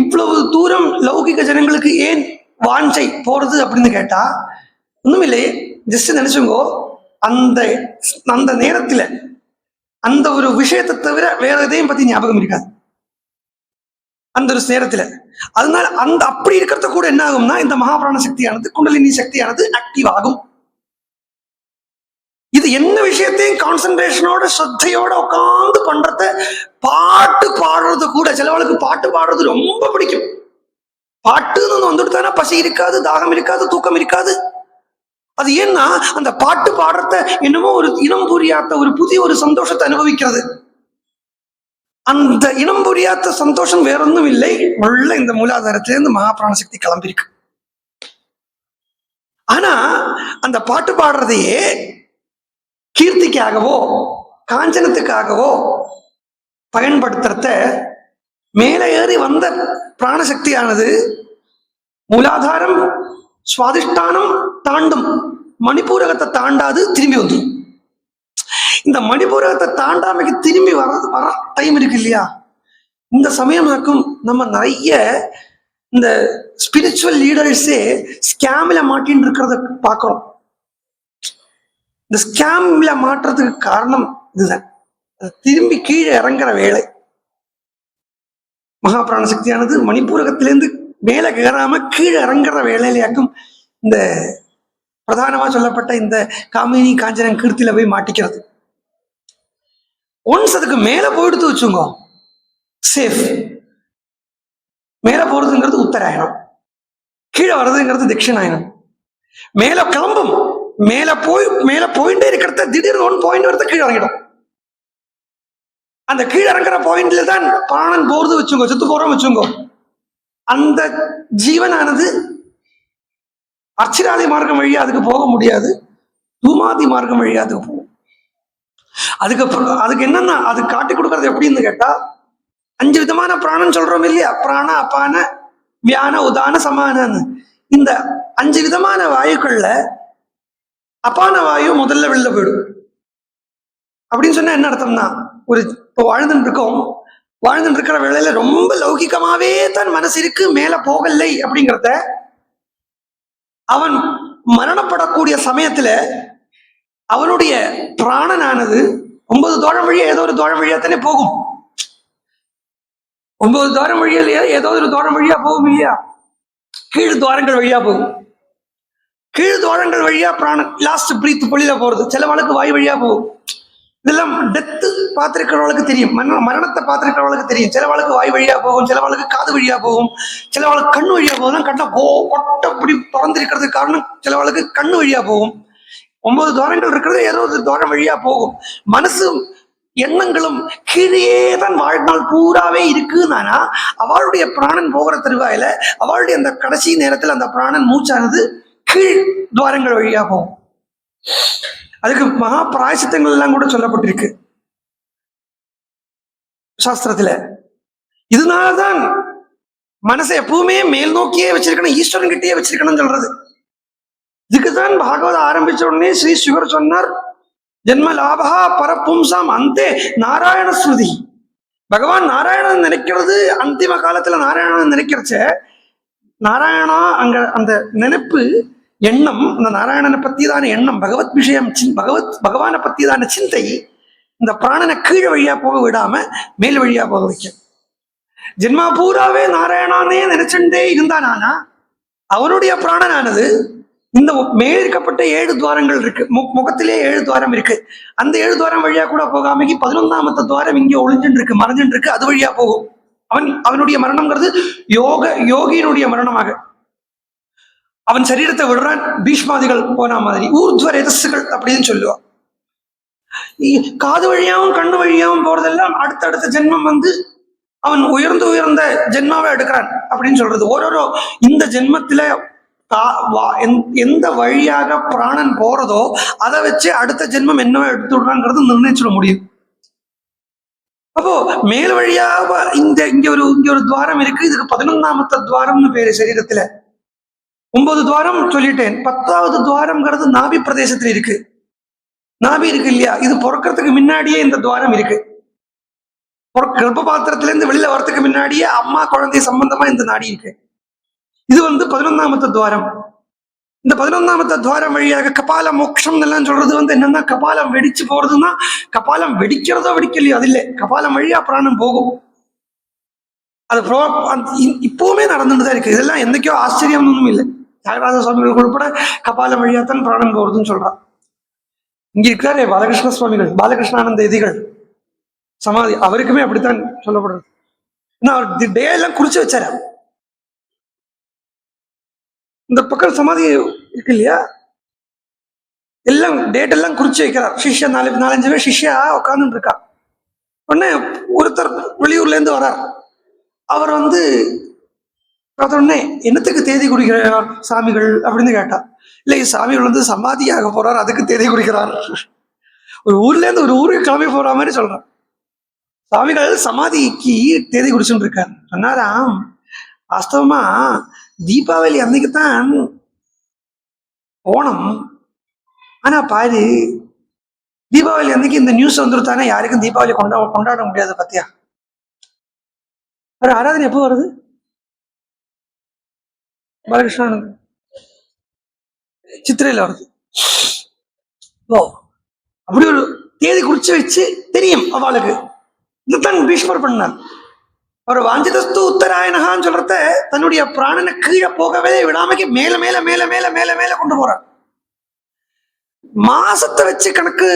இவ்வளவு தூரம் லௌகிக ஜனங்களுக்கு ஏன் வாஞ்சை போறது அப்படின்னு கேட்டா ஒண்ணும் இல்லை. ஜஸ்ட் நினைச்சுங்கோ, அந்த நேரத்துல அந்த ஒரு விஷயத்தை தவிர வேற எதையும் பத்தி ஞாபகம் இருக்காது அந்த ஒரு நேரத்துல. அதனால அப்படி இருக்கிறத கூட என்ன ஆகும்னா இந்த மகாபிராண சக்தியானது, குண்டலினி சக்தியானது ஆக்டிவ் ஆகும். இது என்ன விஷயத்தையும் கான்சென்ட்ரேஷனோட ஸ்ரத்தையோட உட்காந்து பண்றத, பாட்டு பாடுறது கூட, சிலவளுக்கு பாட்டு பாடுறது ரொம்ப பிடிக்கும். பாட்டுன்னு வந்துட்டு தானே பசி இருக்காது, தாகம் இருக்காது, தூக்கம் இருக்காது. அது ஏன்னா அந்த பாட்டு பாடுறத என்னமோ ஒரு இனம் புரியாத ஒரு புதிய ஒரு சந்தோஷத்தை அனுபவிக்கிறது. அந்த இனம் புரியாத சந்தோஷம் வேறொன்னும் இல்லை, உள்ள இந்த மூலாதாரத்திலிருந்து மகாபிராண சக்தி கிளம்பிருக்கு. ஆனா அந்த பாட்டு பாடுறதையே கீர்த்திக்காகவோ காஞ்சனத்துக்காகவோ பயன்படுத்துறத மேலே ஏறி வந்த பிராணசக்தியானது மூலாதாரம் சுவாதிஷ்டானம் தாண்டும், மணிப்பூரகத்தை தாண்டாது திரும்பி வந்துடும். இந்த மணிபூரகத்தை தாண்டாமைக்கு திரும்பி வர டைம் இருக்கு இல்லையா, இந்த சமயமாக்கும் நம்ம நிறைய இந்த ஸ்பிரிச்சுவல் லீடர்ஸே ஸ்கேம்ல மாட்டின்னு இருக்கிறத பார்க்கிறோம். இந்த ஸ்கேம்ல மாற்றுறதுக்கு காரணம் இதுதான். திரும்பி கீழே இறங்குற வேலை. மகாபிராண சக்தியானது மணிப்பூரகத்திலேருந்து மேலே ஏறாம கீழே இறங்குற வேலையிலேயாக்கும் இந்த பிரதானமா சொல்லப்பட்ட இந்த காமினி காஞ்சனம் கீர்த்தியில போய் மாட்டிக்கிறது. ஒன்ஸ் அதுக்கு மேல போயிடுத்து வச்சுங்க, சேஃப். மேல போறதுங்கிறது உத்தராயணம், கீழே வர்றதுங்கிறது தட்சிணாயனம். மேல கிளம்பும், மேல போயிட்டே இருக்கிறத திடீர்னு ஒன் பாயிண்ட் வரத கீழே இறங்கிடும். அந்த கீழே இறங்குற பாயிண்ட்ல தான் பிராணன் போறது வச்சுங்க, செத்து போறோம் வச்சுங்க. அந்த ஜீவனானது அர்ச்சிராதி மார்க்கம் வழியா அதுக்கு போக முடியாது, தூமாதி மார்க்கம் வழியா அதுக்கு போகும். அதுக்கு என்னன்னா, அது காட்டி கொடுக்கறது எப்படின்னு கேட்டா, 5 விதமான பிராணம் சொல்றோம் இல்லையா, பிராண அபான வியான உதான சமானன்னு. இந்த 5 விதமான வாயுக்கள்ல அபான வாயு முதல்ல வெளில போயிடும். அப்படின்னு சொன்னா என்ன அர்த்தம்னா, ஒரு இப்போ வாழ்ந்துட்டு இருக்கோம், வாழ்ந்துட்டு இருக்கிற வேளையில ரொம்ப லௌகிகமாவே தான் மனசு இருக்கு, மேல போகலை அப்படிங்கிறத அவன் மரணப்படக்கூடிய சமயத்துல அவனுடைய பிராணனானது 9 துவாரம் வழியா ஏதோ ஒரு துவாரம் வழியா தானே போகும். 9 துவாரம் வழியா ஏதோ ஒரு துவாரம் வழியா போகும் இல்லையா, கீழ் துவாரங்கள் வழியா போகும். கீழ் துவாரங்கள் வழியா பிராணன் லாஸ்ட் பிரீத் பொழில போறது, சில வழக்கு வாய் வழியா போகும். இதெல்லாம் டெத்து பார்த்திருக்கிறவளுக்கு தெரியும், மரணத்தை பார்த்திருக்கிறவளுக்கு தெரியும். சில வழக்கு வாய் வழியா போகும், சில வழக்கு காது வழியா போகும், சில வழக்கு கண்ணு வழியா போகும். கண்ணை கொட்டை இப்படி திறந்திருக்கிறதுக்கு காரணம் சில வழக்கு கண்ணு வழியா போகும். 9 துவாரங்கள் இருக்கிறது ஏதோ ஒரு துவாரம் வழியா போகும். மனசும் எண்ணங்களும் கீழே தான் வாழ்நாள் பூராவே இருக்குன்னா, அவளுடைய பிராணன் போகிற தருவாயில அவளுடைய அந்த கடைசி நேரத்தில் அந்த பிராணன் மூச்சானது கீழ் துவாரங்கள் வழியா போகும். அதுக்கு மகா பிராயசித்தங்கள் எல்லாம் கூட சொல்லப்பட்டிருக்கு சாஸ்திரத்துல. இதனாலதான் மனசை எப்பவுமே மேல் நோக்கியே வச்சிருக்கணும், ஈஸ்வரன் கிட்டே வச்சிருக்கணும் சொல்றது. இதுக்குதான் பாகவத ஆரம்பிச்ச உடனே ஸ்ரீ சுகர் சொன்னார், ஜென்ம லாபா பரப்பும்சாம் அந்தே நாராயண ஸ்ருதி. பகவான் நாராயணன் நினைக்கிறது அந்திம காலத்துல நாராயணன் நினைக்கிறச்ச, நாராயணா அங்க அந்த நினைப்பு எண்ணம், இந்த நாராயணனை பத்தி தான எண்ணம், பகவத் விஷயம், பகவானை பத்தி தான சிந்தை, இந்த பிராணனை கீழ் வழியா போக விடாம மேல் வழியா போக வைக்க. ஜென்மா பூராவே நாராயணானே நினைச்சுட்டே இருந்தானா அவனுடைய பிராணனானது இந்த மேலிருக்கப்பட்ட 7 துவாரங்கள் இருக்கு, முகத்திலே 7 துவாரம் இருக்கு. அந்த 7 துவாரம் வழியா கூட போகாம 11ஆமത്തെ துவாரம் இங்கே ஒளிஞ்சுட்டு இருக்கு, மறைஞ்சுட்டு இருக்கு, அது வழியா போகும். அவனுடைய மரணம்ங்கிறது யோகியினுடைய மரணமாக அவன் சரீரத்தை விடுறான். பீஷ்மாதிகள் போன மாதிரி ஊர்துவ ரேதஸ்கள் அப்படின்னு சொல்லுவான். காது வழியாவும் கண்ணு வழியாவும் போறதெல்லாம் அடுத்தடுத்த ஜென்மம் வந்து அவன் உயர்ந்த ஜென்மாவை எடுக்கிறான் அப்படின்னு சொல்றது. ஓரோரோ இந்த ஜென்மத்துல எந்த வழியாக பிராணன் போறதோ அதை வச்சு அடுத்த ஜென்மம் என்னவோ எடுத்து விடுறாங்கிறது நிர்ணயிச்சிட முடியும். அப்போ மேல் வழியாக இங்க ஒரு துவாரம் இருக்கு, இதுக்கு 11ஆமത്തെ துவாரம்னு பேரு. சரீரத்துல 9 துவாரம் சொல்லிட்டேன். 10வது துவாரம்ங்கிறது நாபி பிரதேசத்துல இருக்கு. நாபி இருக்கு இல்லையா, இது பிறக்கிறதுக்கு முன்னாடியே இந்த துவாரம் இருக்கு. கர்ப்ப பாத்திரத்துல இருந்து வெளியில வரத்துக்கு முன்னாடியே அம்மா குழந்தை சம்பந்தமா இந்த நாடி இருக்கு. இது வந்து 11ஆமത്തെ துவாரம். இந்த 11ஆமത്തെ துவாரம் வழியாக கபால மோட்சம் எல்லாம் சொல்றது வந்து என்னன்னா, கபாலம் வெடிச்சு போறதுன்னா, கபாலம் வெடிக்கிறதோ வெடிக்கலையோ அது இல்லை, கபாலம் வழியா பிராணம் போகும். அது இப்பவுமே நடந்துட்டு தான் இருக்கு. இதெல்லாம் என்னைக்கோ ஆச்சரியம் ஒன்றும் இல்லை. தியாகராஜ சுவாமிகள் உட்பட கபாலம் வழியாத்தான் பிராணம் போறதுன்னு சொல்றான். இங்க இருக்காரு பாலகிருஷ்ண சுவாமிகள், பாலகிருஷ்ணானந்த எதிகள் சமாதி, அவருக்குமே அப்படித்தான் சொல்லப்படுறது. அவர் டே எல்லாம் குறிச்சு வச்சாரு. இந்த பக்கம் சமாதி இருக்கு இல்லையா, எல்லாம் டேட் எல்லாம் குறிச்சு வைக்கிறார். சிஷ்யா 4-5 பேர் சிஷ்யா உட்கார்ந்துட்டு இருக்கா. உடனே ஒருத்தர் வெளியூர்ல இருந்து வரார். அவர் வந்து உடனே என்னத்துக்கு தேதி குறிக்கிறார் சாமிகள் அப்படின்னு கேட்டா, இல்லை சாமிகள் வந்து சமாதியாக போறார், அதுக்கு தேதி குறிக்கிறார். ஒரு ஊர்ல இருந்து ஒரு ஊருக்கு கிளம்பி போற மாதிரி சொல்றார். சாமிகள் சமாதிக்கு தேதி குறிச்சுட்டு இருக்கார். சொன்னாராம், வாஸ்தவமா தீபாவளி அன்னைக்குத்தான் ஓணம், ஆனா பாரு தீபாவளி அன்னைக்கு இந்த நியூஸ் வந்துருத்தானே யாருக்கும் தீபாவளி கொண்டாட முடியாது. பத்தியா ஆராதனை எப்போ வருது? பாலகிருஷ்ணனுக்கு சித்திரையில வருது. ஓ, அப்படி ஒரு தேதி குறிச்சு வச்சு தெரியும் அவளுக்கு. இதுதான் பீஷ்மர் பண்ணார். அவர் வாஞ்சிதஸ்து உத்தராயணகான்னு சொல்றத தன்னுடைய பிராணனை கீழே போகவே விடாமைக்கு மேல மேல மேல மேல மேல மேல கொண்டு போறார். மாசத்தை வச்சு கணக்கு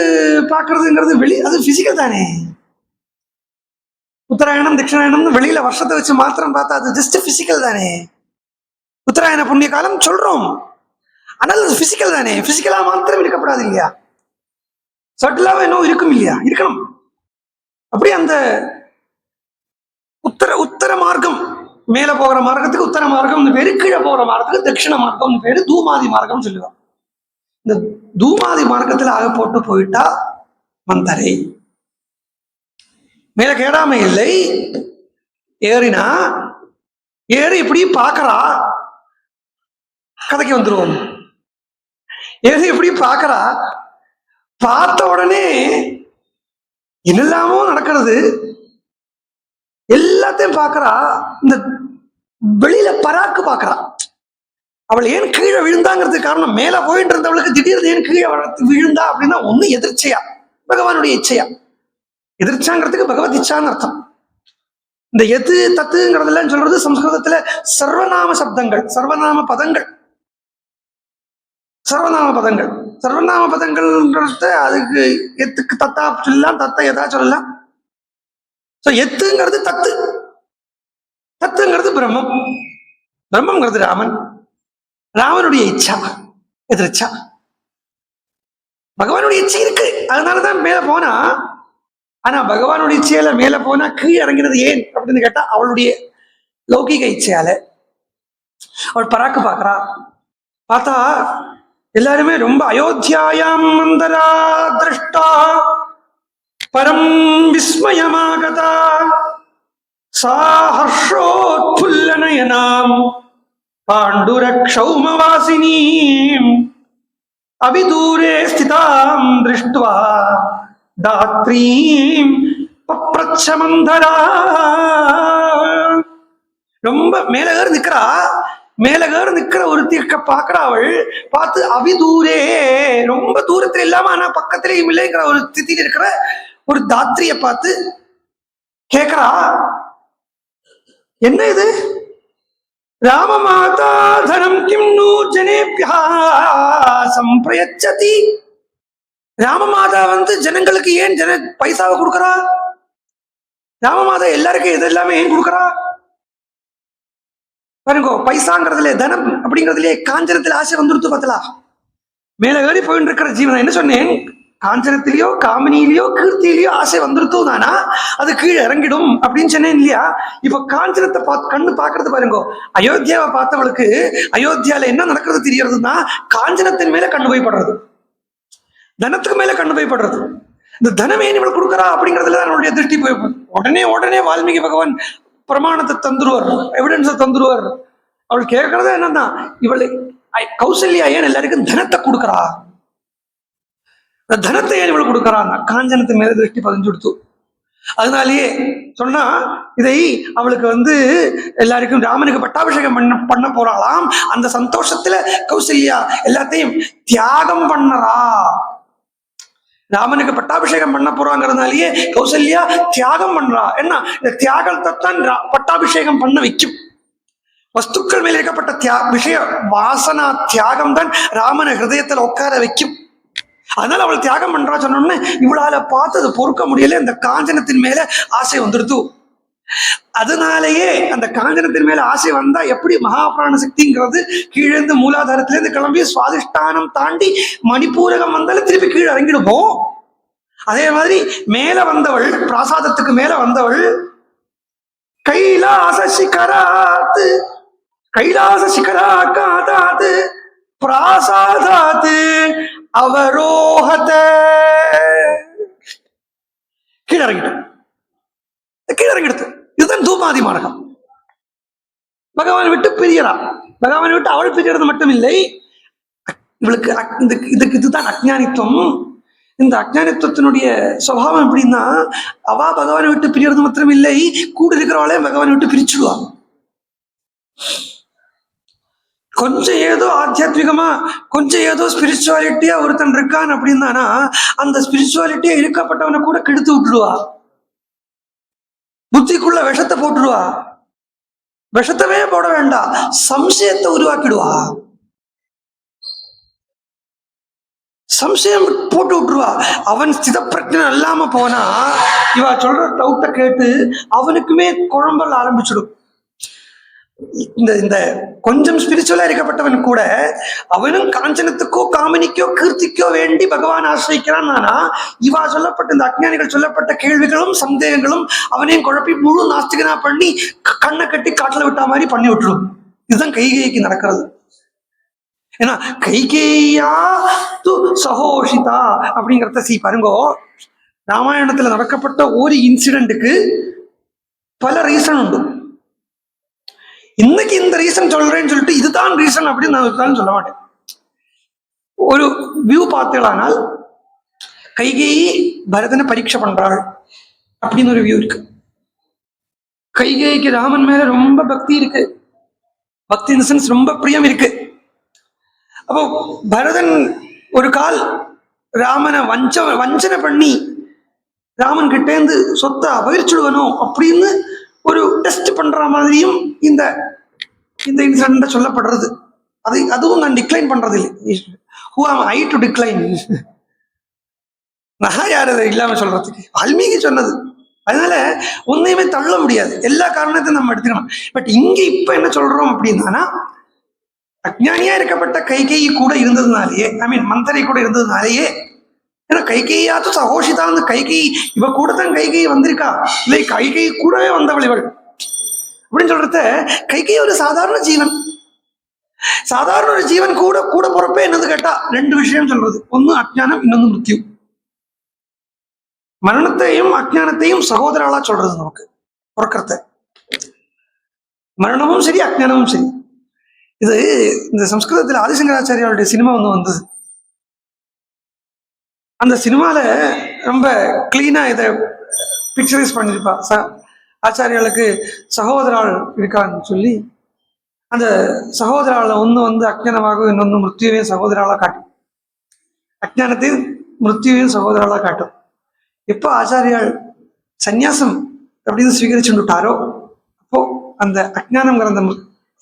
பாக்குறதுங்கிறது அது பிசிக்கல் தானே. உத்தராயணம் தட்சிணாயணம்னு வெளியில வருஷத்தை வச்சு மாத்திரம் பார்த்தா அது ஜஸ்ட் பிசிக்கல் தானே. உத்தராயண புண்ணிய காலம் சொல்றோம், ஆனால் அது பிசிக்கல் தானே. பிசிக்கலா மாத்திரம் இருக்கப்படாது இல்லையா, சட்டிலாவும் இன்னும் இருக்கும் இல்லையா, இருக்கணும். அப்படி அந்த உத்தர மார்க்கம், மேல போகிற மார்க்கத்துக்கு உத்தர மார்க்கம் பேரு, கீழே போகிற மார்க்கத்துக்கு தட்சிண மார்க்கம் பேரு, தூமாதி மார்க்கம் சொல்லுவாங்க. இந்த தூமாதி மார்க்கத்துல ஆக போட்டு போயிட்டா மந்தரை மேல கேடாம இல்லை. ஏறினா ஏறி இப்படி பாக்குறா, கதைக்கு வந்துருவோம். ஏறி இப்படி பாக்குறா, பார்த்த உடனே என்னெல்லாமோ நடக்கிறது, எல்லாத்தையும் பாக்குறா. இந்த வெளியில பராக்கு பாக்குறா. அவள் ஏன் கீழே விழுந்தாங்கிறது காரணம், மேல போயிட்டு இருந்தவளுக்கு திடீர்னு ஏன் கீழே விழுந்தா அப்படின்னா ஒண்ணு எதிர்ச்சையா, பகவானுடைய இச்சையா. எதிர்ச்சாங்கிறதுக்கு பகவத் இச்சான்னு அர்த்தம். இந்த எது தத்துங்கிறதெல்லாம் சொல்றது சம்ஸ்கிருதத்துல சர்வநாம சப்தங்கள், சர்வநாம பதங்கள். சர்வநாம பதங்கள், சர்வநாம பதங்கள்ன்றத அதுக்கு எத்துக்கு தத்தா சொல்லலாம், தத்த எதா சொல்லலாம். எத்துங்கிறது தத்து, தத்துங்கிறது பிரம்மம், பிரம்மங்கிறது ராமன், ராமனுடைய இச்சா எதிர்ச்சா. பகவானுடைய இச்சை இருக்கு, அதனாலதான் மேல போனா. ஆனா பகவானுடைய இச்சையால மேல போனா கீழே இறங்கினது ஏன் அப்படின்னு கேட்டா அவளுடைய லௌகிக இச்சையால. அவள் பராக்கு பாக்குறா. பார்த்தா எல்லாருமே ரொம்ப அயோத்தியாயாம் மந்தரா திருஷ்டா பரம் விஸ்மயமாகதா சா ஹர்ஷோத்புல்லநயனாம் பாண்டுரக்ஷௌமவாசினீம் அபிதூரே ஸ்திதாம் திருஷ்ட்வா தாத்ரீம் பப்ரச்சமந்தரா. ரொம்ப மேலகர் நிக்கிறா, மேலகர் நிக்கிற ஒருத்தி பாக்குறா. அவள் பார்த்து அபிதூரே, ரொம்ப தூரத்துல இல்லாம ஆனா பக்கத்திலேயும் இல்லைங்கிற ஒரு ஸ்திதியில் இருக்கிற ஒரு தாத்ரிய பார்த்து கேக்குறா, என்ன இது? ராமமாதா தனம் கிம் நூ ஜனேப்யா சம்பிரயச்சதி. ராமமாதா ஜனங்களுக்கு ஏன் பைசாவை கொடுக்கறா? ராமமாதா எல்லாருக்கும் இது எல்லாமே ஏன் கொடுக்கறா பாருங்க. பைசாங்கிறதுல தனம் அப்படிங்கிறதுல காஞ்சனத்துல ஆசை வந்துருத்து பார்த்தலா. மேல ஏறி போயிட்டு இருக்கிற ஜீவன் என்ன சொன்னேன், காஞ்சனத்திலேயோ காமினியிலயோ கீர்த்தியிலயோ ஆசை வந்துருத்தோ தானா அது கீழே இறங்கிடும் அப்படின்னு சொன்னேன் இல்லையா. இப்ப காஞ்சனத்தை பார்த்து கண்ணு பாக்குறது பாருங்க. அயோத்தியாவை பார்த்தவளுக்கு அயோத்தியால என்ன நடக்கிறது தெரியறதுன்னா காஞ்சனத்தின் மேல கண்ணு போய் படுறது, தனத்துக்கு மேல கண்ணு போய் படுறது. இந்த தனமே இவள் கொடுக்குறா அப்படிங்கிறதுல அவனுடைய திருஷ்டி போய் உடனே உடனே வால்மீகி பகவான் பிரமாணத்தை தந்துருவார், எவிடன்ஸை தந்துருவார். அவள் கேட்கறது என்னன்னா, இவள் கௌசல்யா ஏன் எல்லாருக்கும் தனத்தை கொடுக்குறா, தனத்தை ஏன் இவள் கொடுக்குறான், காஞ்சனத்து மேல திருஷ்டி பதிஞ்சு கொடுத்து. அதனாலேயே சொன்னா இதை அவளுக்கு எல்லாருக்கும் ராமனுக்கு பட்டாபிஷேகம் பண்ண போறாளாம். அந்த சந்தோஷத்துல கௌசல்யா எல்லாத்தையும் தியாகம் பண்ணறா. ராமனுக்கு பட்டாபிஷேகம் பண்ண போறாங்கிறதுனாலயே கௌசல்யா தியாகம் பண்றா. என்ன இந்த தியாகத்தை தான் பட்டாபிஷேகம் பண்ண வைக்கும். வஸ்துக்கள் மேல் இருக்கப்பட்ட விஷய வாசனா தியாகம் தான் ராமன ஹிருதயத்துல உட்கார வைக்கும். அதனால அவள் தியாகம் பண்றா. சொன்னோம்னு இவளால பார்த்தது பொறுக்க முடியல, இந்த காஞ்சனத்தின் மேல ஆசை வந்துடுது. அதனாலேயே அந்த காஞ்சனத்தின் மேல ஆசை வந்தா எப்படி மகாபிராண சக்திங்கிறது கீழேந்து மூலாதாரத்திலேருந்து கிளம்பி சுவாதிஷ்டானம் தாண்டி மணிப்பூரகம் வந்தாலும் திருப்பி கீழே இறங்கிடுவோம். அதே மாதிரி மேல வந்தவள், பிராசாதத்துக்கு மேல வந்தவள் கைலாச சிகராத்து, கைலாச சிகராக்காதாது பிராசாதாத்து அவரோகத, கீழே இறங்கிட்டோம், கீழே இறங்கிடுது. இதுதான் தூமாதி மார்க்கம். பகவான் விட்டு பிரியறா. பகவான் விட்டு அவள் பிரியறது மட்டும் இல்லை, இவளுக்கு இதுதான் அஜ்ஞானித்துவம். இந்த அஜானித்துவத்தினுடைய சுபாவம் எப்படின்னா, அவா பகவானை விட்டு பிரியறது மாத்திரம் இல்லை, கூட இருக்கிறவளே பகவானை விட்டு பிரிச்சுடுவான். கொஞ்சம் ஏதோ ஆத்தியாத்மிகமா, கொஞ்சம் ஏதோ ஸ்பிரிச்சுவாலிட்டியா ஒருத்தன் இருக்கான் அப்படின்னா, அந்த ஸ்பிரிச்சுவாலிட்டியா இருக்கப்பட்டவனை கூட கெடுத்து விட்டுடுவா. புத்திக்குள்ள விஷத்தை போட்டுடுவா. விஷத்தவே போட வேண்டாம், சம்சயத்தை உருவாக்கிடுவா. சம்சயம் போட்டு விட்டுருவா. அவன் ஸ்தித பிரச்சனை இல்லாம போனா இவ சொல்ற டவுட்டை கேட்டு அவனுக்குமே குழம்பல் ஆரம்பிச்சிடும். இந்த இந்த கொஞ்சம் ஸ்பிரிச்சுவலா இருக்கப்பட்டவன் கூட அவனும் காஞ்சனத்துக்கோ காமினிக்கோ கீர்த்திக்கோ வேண்டி பகவான் ஆசிரிக்கிறான். ஆனா இவா சொல்லப்பட்ட இந்த அஜ்ஞானிகள் சொல்லப்பட்ட கேள்விகளும் சந்தேகங்களும் அவனையும் குழப்பி முழு நாஸ்திகனா பண்ணி கண்ணை கட்டி காட்டுல விட்டா மாதிரி பண்ணி விட்டுரும். இதுதான் கைகேயிக்கு நடக்கிறது. ஏன்னா கைகேயா து சகோஷிதா அப்படிங்கிறத பாருங்கோ. ராமாயணத்துல நடக்கப்பட்ட ஒரு இன்சிடென்ட்டுக்கு பல ரீசன் உண்டு. இன்னைக்கு இந்த ரீசன் சொல்றேன்னு சொல்லிட்டு இதுதான் ரீசன் அப்படின்னு நான் சொல்ல மாட்டேன். ஒரு வியூ பார்த்தீங்களானால் கைகேயி பரதனை பரீட்சை பண்றாள் அப்படின்னு ஒரு வியூ இருக்கு. கைகேயிக்கு ராமன் மேல ரொம்ப பக்தி இருக்கு. பக்தி இன் சென்ஸ் ரொம்ப பிரியம் இருக்கு. அப்போ பரதன் ஒரு கால் ராமனை வஞ்சனை பண்ணி ராமன் கிட்டேந்து சொத்தை அபகரிச்சுடுவனும் அப்படின்னு ஒரு டெஸ்ட் பண்ற மாதிரியும் இந்த இந்த இன்சிடென்ட் சொல்லப்படுறது. அதுவும் நான் டிக்ளைன் பண்றது இல்லை. ஹூ ஆம் ஐ டு டிக்ளைன்? நான் யார் அதை இல்லாம சொல்றதுக்கு? வால்மீகி சொன்னது. அதனால ஒன்னையுமே தள்ள முடியாது, எல்லா காரணத்தையும் நம்ம எடுத்துக்கணும். பட் இங்க இப்ப என்ன சொல்றோம் அப்படின்னா, அஜ்ஞானியா இருக்கப்பட்ட கைகேயி கூட இருந்ததுனாலேயே, மந்தரை கூட இருந்ததுனாலேயே, ஏன்னா கைகேயாத்து சகோஷிதான், கைகேயி இவ கூட தான் கைகேயி வந்திருக்கா, இல்லை கைகேயி கூடவே வந்தவள் இவள் அப்படின்னு சொல்றத, கைகேயி ஒரு சாதாரண ஜீவன். சாதாரண ஒரு ஜீவன் கூட கூட பொறுப்பே என்னது கேட்டா ரெண்டு விஷயம் சொல்றது. ஒன்னு அஜ்ஞானம், இன்னொன்னு மிருத்யு. மரணத்தையும் அஜ்ஞானத்தையும் சகோதராளா சொல்றது நமக்கு பிறக்கிறத. மரணமும் சரி அஜ்ஞானமும் சரி. இது இந்த சம்ஸ்கிருதத்தில் ஆதிசங்கராச்சாரியாருடைய சினிமா ஒன்று வந்தது. அந்த சினிமால ரொம்ப கிளீனா இதை பிக்சரைஸ் பண்ணிருப்பா. ஆச்சாரியாளுக்கு சகோதரால் இருக்கான்னு சொல்லி, அந்த சகோதரால ஒன்று வந்து அஜ்ஞானமாகவும் இன்னொன்று மிருத்யுவையும் சகோதராலா காட்டும். அஜ்ஞானத்தையும் மிருத்யுவையும் சகோதராலா காட்டும். எப்போ ஆச்சாரியால் சந்நியாசம் அப்படின்னு ஸ்வீகரிச்சுட்டாரோ அப்போ அந்த அஜ்ஞானம்ங்கிற அந்த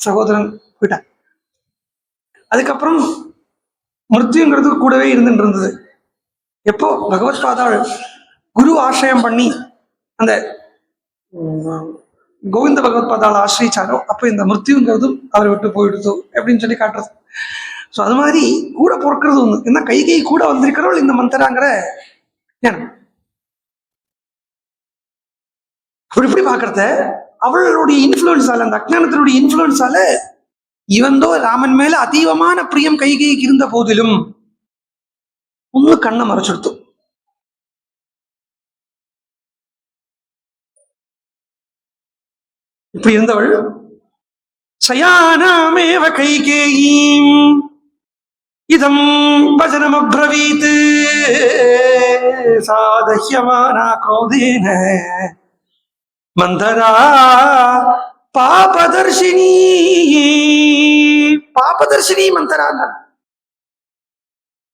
சகோதரன் போயிட்டான். அதுக்கப்புறம் மிருத்யுங்கிறது கூடவே இருந்துட்டு இருந்தது. எப்போ பகவத் பாதாள் குரு ஆசிரியம் பண்ணி அந்த கோவிந்த பகவத் பாதாள் ஆசிரியிச்சாரோ அப்போ இந்த மிருத்யுங்கிறதும் அவரை விட்டு போயிடுதோ அப்படின்னு சொல்லி காட்டுறது. ஸோ அது மாதிரி கூட பொறுக்கிறது ஒன்று. ஏன்னா கைகை கூட வந்திருக்கிறவள் இந்த மந்தராங்கிற ஞானம். அப்படி இப்படி பார்க்கறத அவளுடைய இன்ஃபுளுன்ஸால, அந்த அஜ்ஞானத்தினுடைய இன்ஃபுளுன்ஸால, இவந்தோ ராமன் மேல அதீவமான பிரியம் கைகைக்கு இருந்த போதிலும் ஒண்ணு கண்ணை மறைச்சுடுத்து. இப்படி இருந்தவள் சயானாமேவ கைகேயீம் இதம் வசனம் அப்ரவீத் சாதஹ்யமானா க்ரோதேன மந்தரா பாபதர்ஷினி. பாபதர்ஷினி மந்தரா.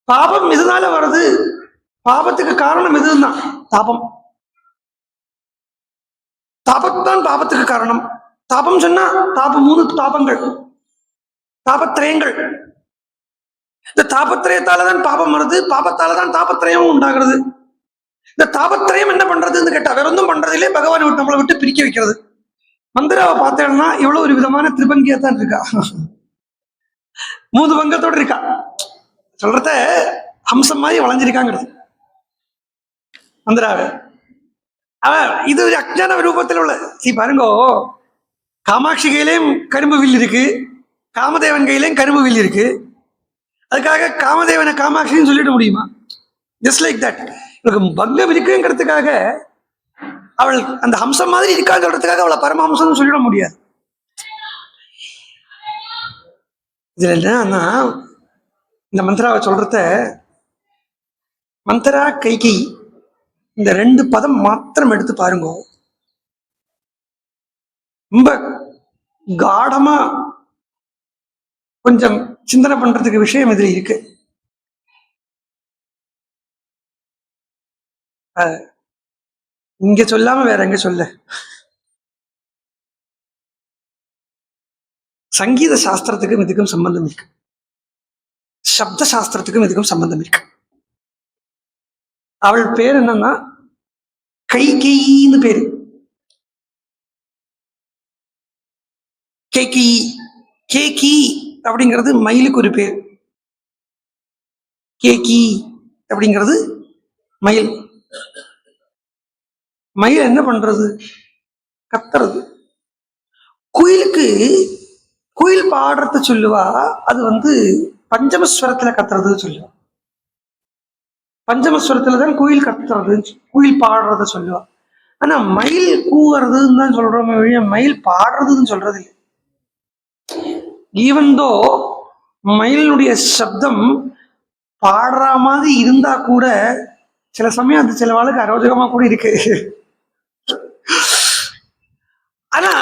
பாபம் எதனால வருது? பாபத்துக்கு காரணம் எதுதான்? தாபம். தாபத்தான் பாபத்துக்கு காரணம். தாபம் சொன்னா தாபம், மூணு தாபங்கள், தாபத்திரயங்கள். இந்த தாபத்திரயத்தாலதான் பாபம் வருது, பாபத்தாலதான் தாபத்திரயம் உண்டாகிறது. இந்த தாபத்திரயம் என்ன பண்றதுன்னு கேட்டா வேற ஒன்றும் பண்றதில்லை, பகவானை விட்டு நம்மளை விட்டு பிரிக்க வைக்கிறது. மந்திராவை பார்த்தேன்னா இவ்வளவு ஒரு விதமான திருபங்கியா தான் இருக்கா, மூணு பங்கத்தோடு இருக்கா. சொல்றத ஹம்சம் மாதிரி வளைஞ்சிருக்காங்கிறது மந்திராவை. இது ஒரு அஜ்ஞான ரூபத்தில் உள்ள. பாருங்கோ, காமாட்சி கையிலையும் கரும்பு வில் இருக்கு, காமதேவன் கையிலையும் கரும்பு வில் இருக்கு. அதுக்காக காமதேவனை காமாட்சின்னு சொல்லிட முடியுமா? Just like that. இவளுக்கு பங்கம் இருக்குங்கிறதுக்காக, அவள் அந்த ஹம்சம் மாதிரி இருக்கான்னு சொல்றதுக்காக அவளை பரமஹம்சம்னு சொல்லிட முடியாது. இதுல என்னன்னா, இந்த மந்திராவை சொல்றத மந்தரா கைகை இந்த 2 பதம் மாத்திரம் எடுத்து பாருங்க. ரொம்ப காடமா கொஞ்சம் சிந்தனை பண்றதுக்கு விஷயம் இதுல இருக்கு. இங்க சொல்லாம வேற எங்க சொல்ல. சங்கீத சாஸ்திரத்துக்கும் இதுக்கும் சம்பந்தம் இருக்கு, சப்த சாஸ்திரத்துக்கும் இதுக்கும் சம்பந்தம் இருக்கு. அவள் பேர் என்னன்னா கைகேயின்னு பேரு. கேகி கேகி அப்படிங்கிறது மயிலுக்கு ஒரு பேர். கேகி அப்படிங்கிறது மயில். மயில் என்ன பண்றது? கத்துறது. குயிலுக்கு குயில் பாடுறத சொல்லுவா, அது பஞ்சமஸ்வரத்துல கத்துறது சொல்லுவா. பஞ்சமஸ்வரத்துல தான் குயில் கத்துறது, குயில் பாடுறத சொல்லுவா. ஆனா மயில் கூவுறதுன்னு தான் சொல்றோமே வழிய மயில் பாடுறதுன்னு சொல்றது இல்லை. ஈவன்தோ மயிலுடைய சப்தம் பாடுற மாதிரி இருந்தா கூட சில சமயம் அது சில வாழ்க்கை அரோஜகமா கூட இருக்கு. ஆனா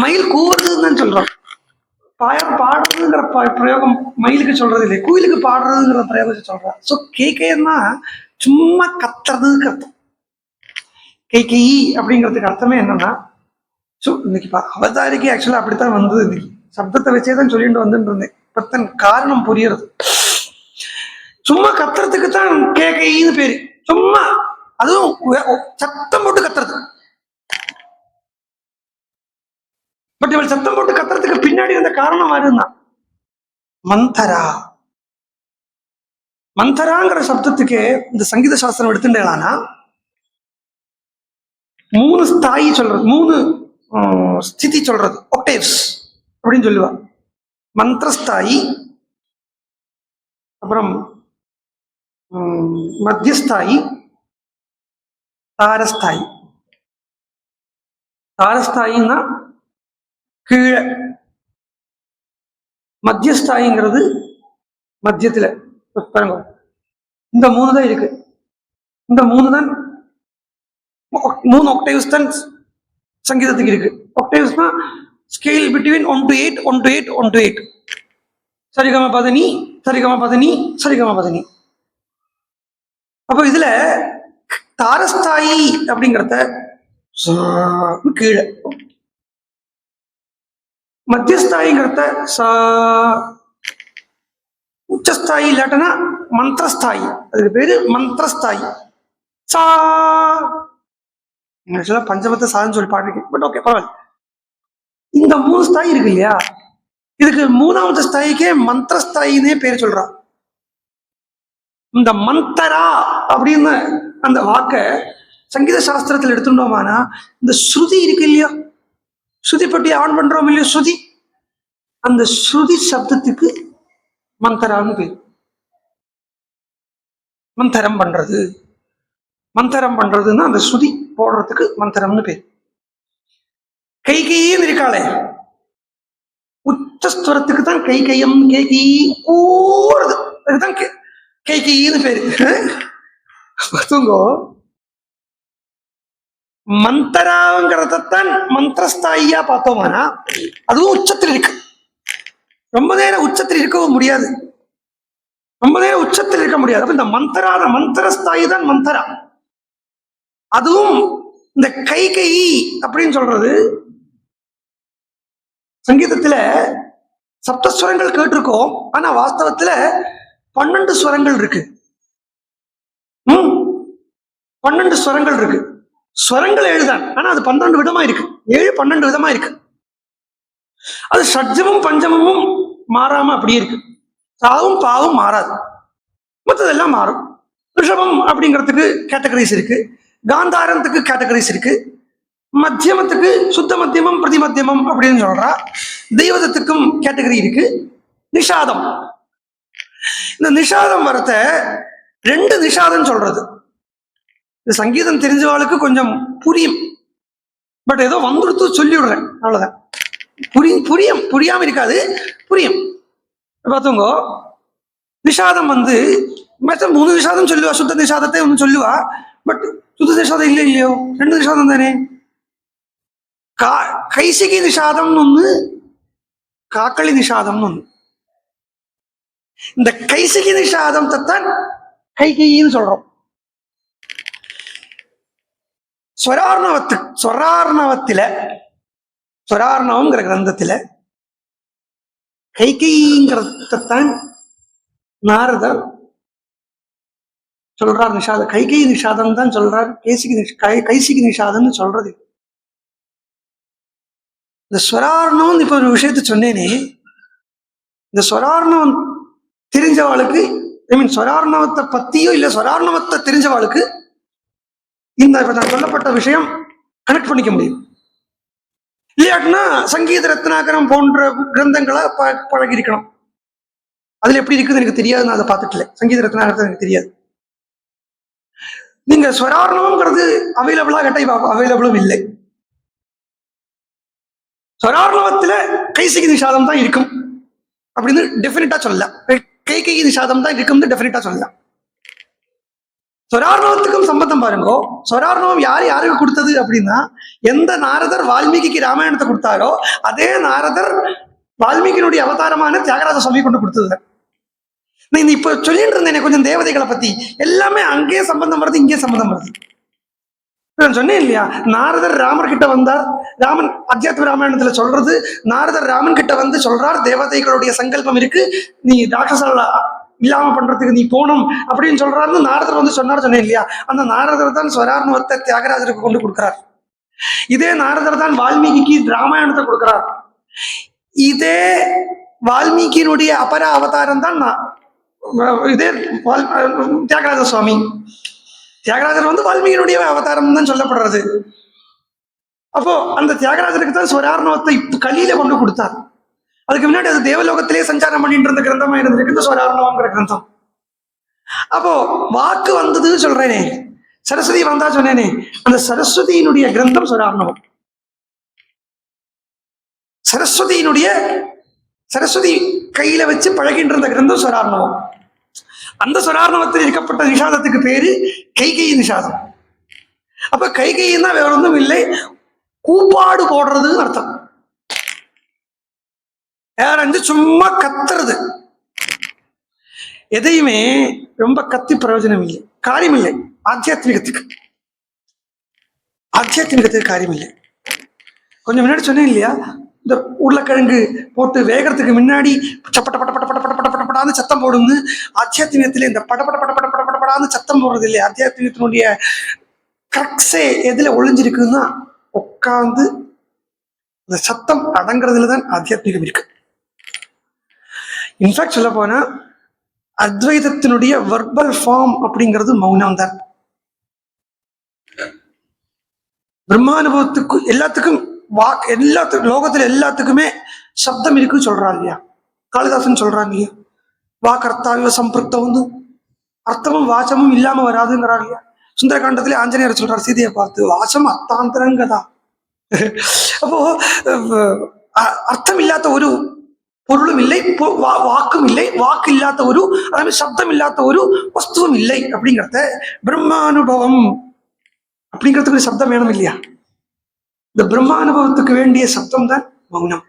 மயில் கூவுறதுன்னு தான் சொல்றோம். பாடுறதுங்கிற பிரயோகம் மயிலுக்கு சொல்றது இல்லை, குயிலுக்கு பாடுறதுங்கிற பிரயோகத்தை சொல்றான். ஸோ கேக்கேன்னா சும்மா கத்துறதுக்கு அர்த்தம். கேக்கி அப்படிங்கிறதுக்கு அர்த்தமே என்னன்னா, ஸோ இன்னைக்கு அவதாரிக்கு ஆக்சுவலா அப்படித்தான் வந்தது. இன்னைக்கு சப்தத்தை வச்சே தான் சொல்லிட்டு வந்துட்டு இருந்தேன். இப்பத்தான் காரணம் புரியறது. சும்மா கத்துறதுக்கு தான் கேக்கைன்னு பேரு. சும்மா அதுவும் சத்தம் போட்டு கத்துறது. பட் இவள் சத்தம் போட்டு கத்துறதுக்கு பின்னாடி வந்த காரணம் இருந்தான் மந்தரா. மந்தராங்கிற சப்தத்துக்கு இந்த சங்கீத சாஸ்திரம் எடுத்துட்டேனா 3 ஸ்தாயி சொல்றது, 3 ஸ்திதி சொல்றது, ஒக்டேவ்ஸ் அப்படின்னு சொல்லுவா. மந்திரஸ்தாயி, அப்புறம் மத்தியஸ்தாயி, தாரஸ்தாயி. தாரஸ்தாயின்னா கீழே, மத்தியஸ்தாயிங்கிறது மத்தியத்துல. பாருங்க, இந்த 3 தான் இருக்கு. இந்த 3 தான் 3 ஒக்டேவ்ஸ் தான் சங்கீதத்துக்கு இருக்கு. ஒக்டேவ்ஸ்னா scale between 1 to 8, 1 to 8, 1 to 8. சரிகம பதனி, சரிகம பதனி, சரிகம பதனி. அப்போ இதுல தாரஸ்தாயி அப்படிங்கிறத கீழே, மத்தியஸ்தாயிங்கிறத உச்சஸ்தாயி இல்லாட்டனா மந்திரஸ்தாயி. அதுக்கு பேரு மந்திரஸ்தாயி. சா பஞ்சமத்தை சாதம் சொல்லி பாடிருக்கேன், பட் ஓகே பரவாயில்ல. இந்த 3 ஸ்தாயி இருக்கு இல்லையா, இதுக்கு 3வது ஸ்தாயிக்கே மந்திரஸ்தாயினே பேர் சொல்றான். இந்த மந்தரா அப்படின்னு அந்த வாக்க சங்கீத சாஸ்திரத்தில் எடுத்துட்டோமானா, இந்த ஸ்ருதி இருக்கு இல்லையா, ஸ்ருதி பட்டி ஆன் பண்றோம் இல்லையா, ஸ்ருதி, அந்த ஸ்ருதி சப்தத்துக்கு மந்தரான்னு பேர். மந்தரம் பண்றது, மந்தரம் பண்றதுன்னா அந்த ஸ்ருதி போடுறதுக்கு மந்தரம்னு பேர். கைகைன்னு இருக்காளே, உச்சஸ்வரத்துக்கு தான் கைகையம், கேகி கூறது, அதுதான் கைகைன்னு பேரு. மந்தராங்கிறதான் மந்திரஸ்தாயியா பார்த்தோம்னா அதுவும் உச்சத்தில் இருக்கு. ரொம்ப நேரம் உச்சத்தில் இருக்கவும் முடியாது, ரொம்ப நேரம் உச்சத்தில் இருக்க முடியாது. அப்ப இந்த மந்தராத மந்திரஸ்தாயி தான் மந்தரா. அதுவும் இந்த கைகை அப்படின்னு சொல்றது சங்கீதத்துல சப்தஸ்வரங்கள் கேட்டிருக்கோம், ஆனா வாஸ்தவத்துல 12 ஸ்வரங்கள் இருக்கு. 12 ஸ்வரங்கள் இருக்கு. ஸ்வரங்கள் 7 தான், ஆனா அது 12 விதமா இருக்கு. 7, 12 விதமா இருக்கு. அது ஷட்ஜமும் பஞ்சமும் மாறாம அப்படியே இருக்கு. சாவும் பாவும் மாறாது, மற்றதெல்லாம் மாறும். ரிஷபம் அப்படிங்கிறதுக்கு கேட்டகரிஸ் இருக்கு, காந்தாரத்துக்கு கேட்டகரிஸ் இருக்கு, மத்தியமத்துக்கு சுத்த மத்தியமம் பிரதி மத்தியமம் அப்படின்னு சொல்றா. தெய்வதத்துக்கும் கேட்டகரி இருக்கு. நிஷாதம், இந்த நிஷாதம் வரத்த 2 நிஷாதம் சொல்றது. இந்த சங்கீதம் தெரிஞ்சவாளுக்கு கொஞ்சம் புரியும், பட் ஏதோ வந்துடுத்து சொல்லி விடுறேன், அவ்வளவுதான். புரியாம இருக்காது, புரியும். பார்த்தோங்க, நிஷாதம் മറ്റേ 3 നിഷാദം ചൊല്ലുക, ശുദ്ധ നിഷാദത്തെ ഒന്ന് ചൊല്ലുക. ബട്ട് ശുദ്ധ നിഷാദം ഇല്ലയോ? 2 നിഷാദം തന്നെ. കൈശികി നിഷാദം എന്നൊന്ന്, കാക്കളി നിഷാദം എന്നൊന്ന്. இந்த கைசிகி நிஷாதத்தை தான் கைகைன்னு சொல்றோம். ஸ்வரார்ணவங்கிற கிரந்தத்துல கைகைங்கிறதான் நாரதர் சொல்றார். நிஷாத கைகை நிஷாதம் தான் சொல்றார். கைசிகி நிஷாதம்னு சொல்றது. இந்த ஸ்வரார்ணவம் இப்ப ஒரு விஷயத்த சொன்னேனே, இந்த ஸ்வரார்ணவம் தெரிஞ்சவாளுக்கு, ஸ்வரார்ணவத்தை பத்தியோ இல்ல ஸ்வரார்ணவத்தை தெரிஞ்சவாளுக்கு இந்த இப்ப நான் சொல்லப்பட்ட விஷயம் கனெக்ட் பண்ணிக்க முடியும். இல்லையாட்டுனா சங்கீத ரத்னாகரம் போன்ற கிரந்தங்களை பழகி இருக்கணும். அதுல எப்படி இருக்குது எனக்கு தெரியாது, நான் அதை பார்த்துட்டல. சங்கீத ரத்னாகரத்தை எனக்கு தெரியாது. நீங்க ஸ்வரார்ணவம்ங்கிறது அவைலபிளா கேட்டா இப்ப அவைலபிளும் இல்லை. ஸ்வரார்ணவத்துல கைசிகி நிஷாதம் தான் இருக்கும் அப்படின்னு டெஃபினட்டா சொல்லலாம். கைகை நிஷாதம் தான் இருக்கும்னு டெஃபினட்டா சொல்லலாம். ஸ்வரார்ணவத்துக்கும் சம்பந்தம் பாருங்க. ஸ்வரார்ணவம் யாருக்கு கொடுத்தது அப்படின்னா, எந்த நாரதர் வால்மீகிக்கு ராமாயணத்தை கொடுத்தாரோ அதே நாரதர் வால்மீகியினுடைய அவதாரமான தியாகராஜ சுவாமி கொண்டு கொடுத்தது. நீ இப்ப சொல்லிட்டு இருந்தேன் கொஞ்சம் தேவதைகளை பத்தி, எல்லாமே அங்கேயே சம்பந்தம் வருது, இங்கே சம்பந்தம் வருது. நான் சொன்னேன் இல்லையா, நாரதர் ராமர் கிட்ட வந்தார். ராமன் அத்தியாத்ம ராமாயணத்துல சொல்றது, நாரதர் ராமன் கிட்ட வந்து சொல்றார், தேவதைகளுடைய சங்கல்பம் இருக்கு, நீ ராட்சசால இல்லாம பண்றதுக்கு நீ போகணும் அப்படின்னு சொல்றாருன்னு நாரதர் வந்து சொன்னேன் இல்லையா. அந்த நாரதர் தான் ஸ்வரார்ணவத்தை தியாகராஜருக்கு கொண்டு கொடுக்கிறார். இதே நாரதர் தான் வால்மீகிக்கு ராமாயணத்தை கொடுக்கிறார். இதே வால்மீகியினுடைய அபர அவதாரம் தான் இதே தியாகராஜ சுவாமி. தியாகராஜர் வந்து வால்மீகியினுடைய அவதாரம் தான் சொல்லப்படுறது. அப்போ அந்த தியாகராஜருக்கு தான் ஸ்வரார்ணவத்தை கலியில கொண்டு கொடுத்தார். அதுக்கு முன்னாடி அது தேவலோகத்திலே சஞ்சாரம் பண்ணிட்டு இருந்த கிரந்தமா இருந்திருக்கு இந்த ஸ்வரார்ணவங்கிற கிரந்தம். அப்போ வாக்கு வந்ததுன்னு சொல்றேனே, சரஸ்வதி வந்தா சொன்னேனே, அந்த சரஸ்வதியினுடைய கிரந்தம் ஸ்வரார்ணவம். சரஸ்வதி கையில வச்சு பழகின்ற இருந்த கிரந்தம் ஸ்வரார்ணவம். அந்த ஸ்வரார்ணவத்தில் இருக்கப்பட்ட நிஷாதத்துக்கு பேரு கைகை நிஷாதம். அப்ப கைகைன்னா வேற ஒன்றும் இல்லை, கூப்பாடு போடுறதுன்னு அர்த்தம். யாரஞ்சு சும்மா கத்துறது. எதையுமே ரொம்ப கத்தி பிரயோஜனம் இல்லை, காரியம் இல்லை. ஆத்தியாத்மிகத்துக்கு காரியம் இல்லை. கொஞ்சம் முன்னாடி சொன்னேன் இல்லையா, இந்த உருளைக்கிழங்கு போட்டு வேகிறதுக்கு முன்னாடி சப்பட்ட பட்ட பட்ட பட்ட பட்ட பட்ட பட்டப்படான்னு சத்தம் போடுன்னு. ஆத்தியாத்மிகத்துல இந்த பட பட பட பட பட படப்படான்னு சத்தம் போடுறது இல்லையா. ஆத்தியாத்மிகத்தினுடைய கரெக்ஸே எதுல ஒளிஞ்சிருக்குன்னா, உட்காந்து இந்த சத்தம் அடங்குறதுலதான் ஆத்தியாத்மிகம் இருக்கு. இன்ஃபேக்ட் சொல்ல போனா அத்வைதத்தினுடைய வர்பல் ஃபார்ம் அப்படிங்கிறது மௌனம் தான். பிரம்மானுபவத்துக்கு எல்லாத்துக்கும் லோகத்துல எல்லாத்துக்குமே சப்தம் இருக்குன்னு சொல்றாங்க இல்லையா. காளிதாசன் சொல்றாங்க இல்லையா, வாக்கர்த்தாவிய சம்பிருக்தம் வந்து அர்த்தமும் வாசமும் இல்லாம வராதுங்கிறாங்க இல்லையா. சுந்தரகாண்டத்திலே ஆஞ்சநேயர் சொல்றார் சீதையை பார்த்து, வாசம் அர்த்தாந்தரங்கதா. அப்போ அர்த்தம் இல்லாத ஒரு பொருளும் இல்லை, வாக்கும் இல்லை, வாக்கு இல்லாத ஒரு அதாவது சப்தம் இல்லாத ஒரு வஸ்துவும் இல்லை அப்படிங்கிறத பிரம்மானுபவம் அப்படிங்கிறதுக்கு சப்தம் வேணும் இல்லையா. இந்த பிரம்மானுபவத்துக்கு வேண்டிய சப்தம் தான் மௌனம்.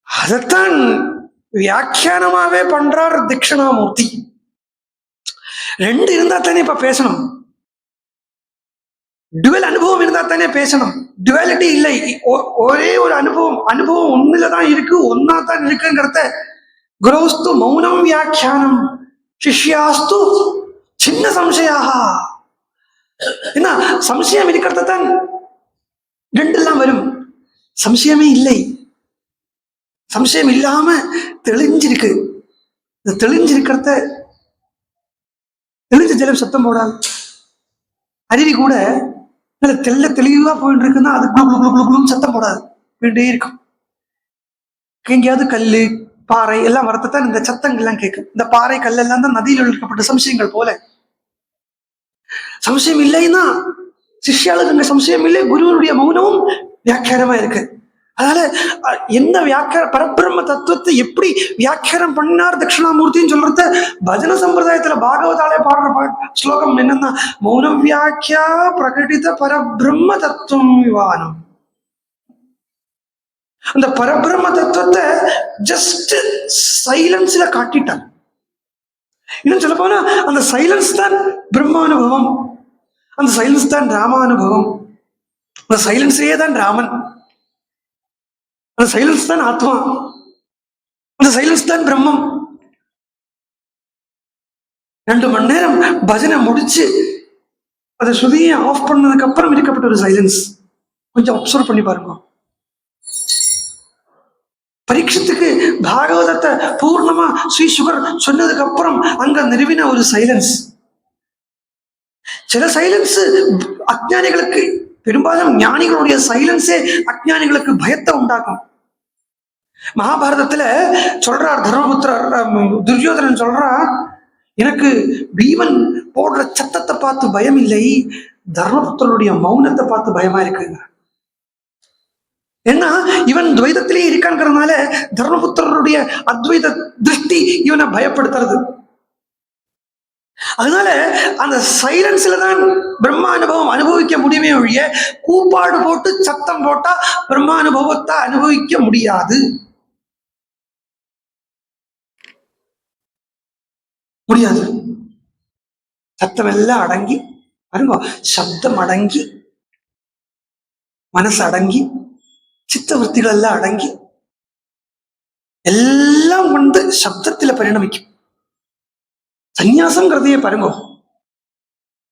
அதைத்தான் வியாக்கியானமாவே பண்றார் தட்சிணாமூர்த்தி. 2 இருந்தா தானே இப்ப பேசணும். டுவல் அனுபவம் இருந்தா தானே பேசணும். டுவாலிட்டி இல்லை, ஒரே ஒரு அனுபவம் ஒண்ணுலதான் இருக்கு, ஒன்னா தான் இருக்குங்கிறத குரோஸ்து மௌனம் வியாக்கியானம் சிஷ்யாஸ்து சின்ன சம்சயாக. என்ன சம்சயம் இருக்கிறத தான் 2 எல்லாம் வரும். சம்சயமே இல்லை, சம்சயம் இல்லாம தெளிஞ்சிருக்கு. இந்த தெளிஞ்சிருக்கிறத தெளிஞ்ச ஜலம் சத்தம் போடாது. அருவி கூட தெளிவா போயிட்டு இருக்குன்னா அது குளு சத்தம் போடாது, போயிட்டே இருக்கும். எங்கேயாவது கல்லு பாறை எல்லாம் வரத்தான் இந்த சத்தங்கள்லாம் கேட்கும். இந்த பாறை கல் எல்லாம் தான் நதியில் ஒழிக்கப்பட்ட சம்சயங்கள் போல. சம்சயம் இல்லைன்னா சிஷ்யாளுக்கு அங்க சம்சயம் இல்லை. குருவனுடைய மௌனமும் வியாக்கியானமா இருக்கு. அதனால என்ன பரபிரம்ம தத்துவத்தை எப்படி வியாக்கியானம் பண்ணார் தட்சிணாமூர்த்தின்னு சொல்றத பஜன சம்பிரதாயத்துல பாகவதாலே பாடுற ஸ்லோகம் என்னன்னா, மௌன வியாக்கியா பிரகடித பரபிரம்ம தத்துவம் விவானம். அந்த பரபிரம்ம தத்துவத்தை ஜஸ்ட் சைலன்ஸ்ல காட்டிட்டான். இன்னும் சொல்ல போனா அந்த சைலன்ஸ் தான் பிரம்மானுபவம், அந்த சைலன்ஸ் தான் ராமானுபவம், அந்த சைலன்ஸே தான் ராமன், அந்த சைலன்ஸ் தான் ஆத்மா, அந்த சைலன்ஸ் தான் பிரம்மம். 2 மணி நேரம் பஜனை முடிச்சு அதை சுதியை ஆஃப் பண்ணதுக்கு அப்புறம் இருக்கப்பட்ட ஒரு சைலன்ஸ் கொஞ்சம் அப்சர்வ் பண்ணி பாருங்க. பரீட்சத்துக்கு பாகவதத்தை பூர்ணமா ஸ்ரீ சுகர் சொன்னதுக்கு அப்புறம் அங்க நிறுவின ஒரு சைலன்ஸ். சில சைலன்ஸ் அஜ்ஞானிகளுக்கு, பெரும்பாலும் ஞானிகளுடைய சைலன்ஸே அஜ்ஞானிகளுக்கு பயத்தை உண்டாக்கும். மகாபாரதத்துல சொல்றார் தர்மபுத்திரர், துரியோதனன் சொல்றார், எனக்கு பீமன் போடுற சத்தத்தை பார்த்து பயம் இல்லை, தர்மபுத்திரருடைய மௌனத்தை பார்த்து பயமா இருக்குங்க. ஏன்னா இவன் துவைதத்திலே இருக்கான்ங்கிறதுனால தர்மபுத்திரருடைய அத்வைத திருஷ்டி இவனை பயப்படுத்துறது. அதனால அந்த சைலன்ஸ்ல தான் பிரம்மா அனுபவம் அனுபவிக்க முடியுமே ஒழிய கூப்பாடு போட்டு சத்தம் போட்டா பிரம்மா அனுபவத்தை அனுபவிக்க முடியாது. சத்தம் எல்லாம் அடங்கி பாருங்க, சப்தம் அடங்கி, மனசு அடங்கி, சித்தவருத்திகள் எல்லாம் அடங்கி எல்லாம் சப்தத்துல பரிணமிக்கும். சந்நியாசம்ங்கிறதையே பாருங்க,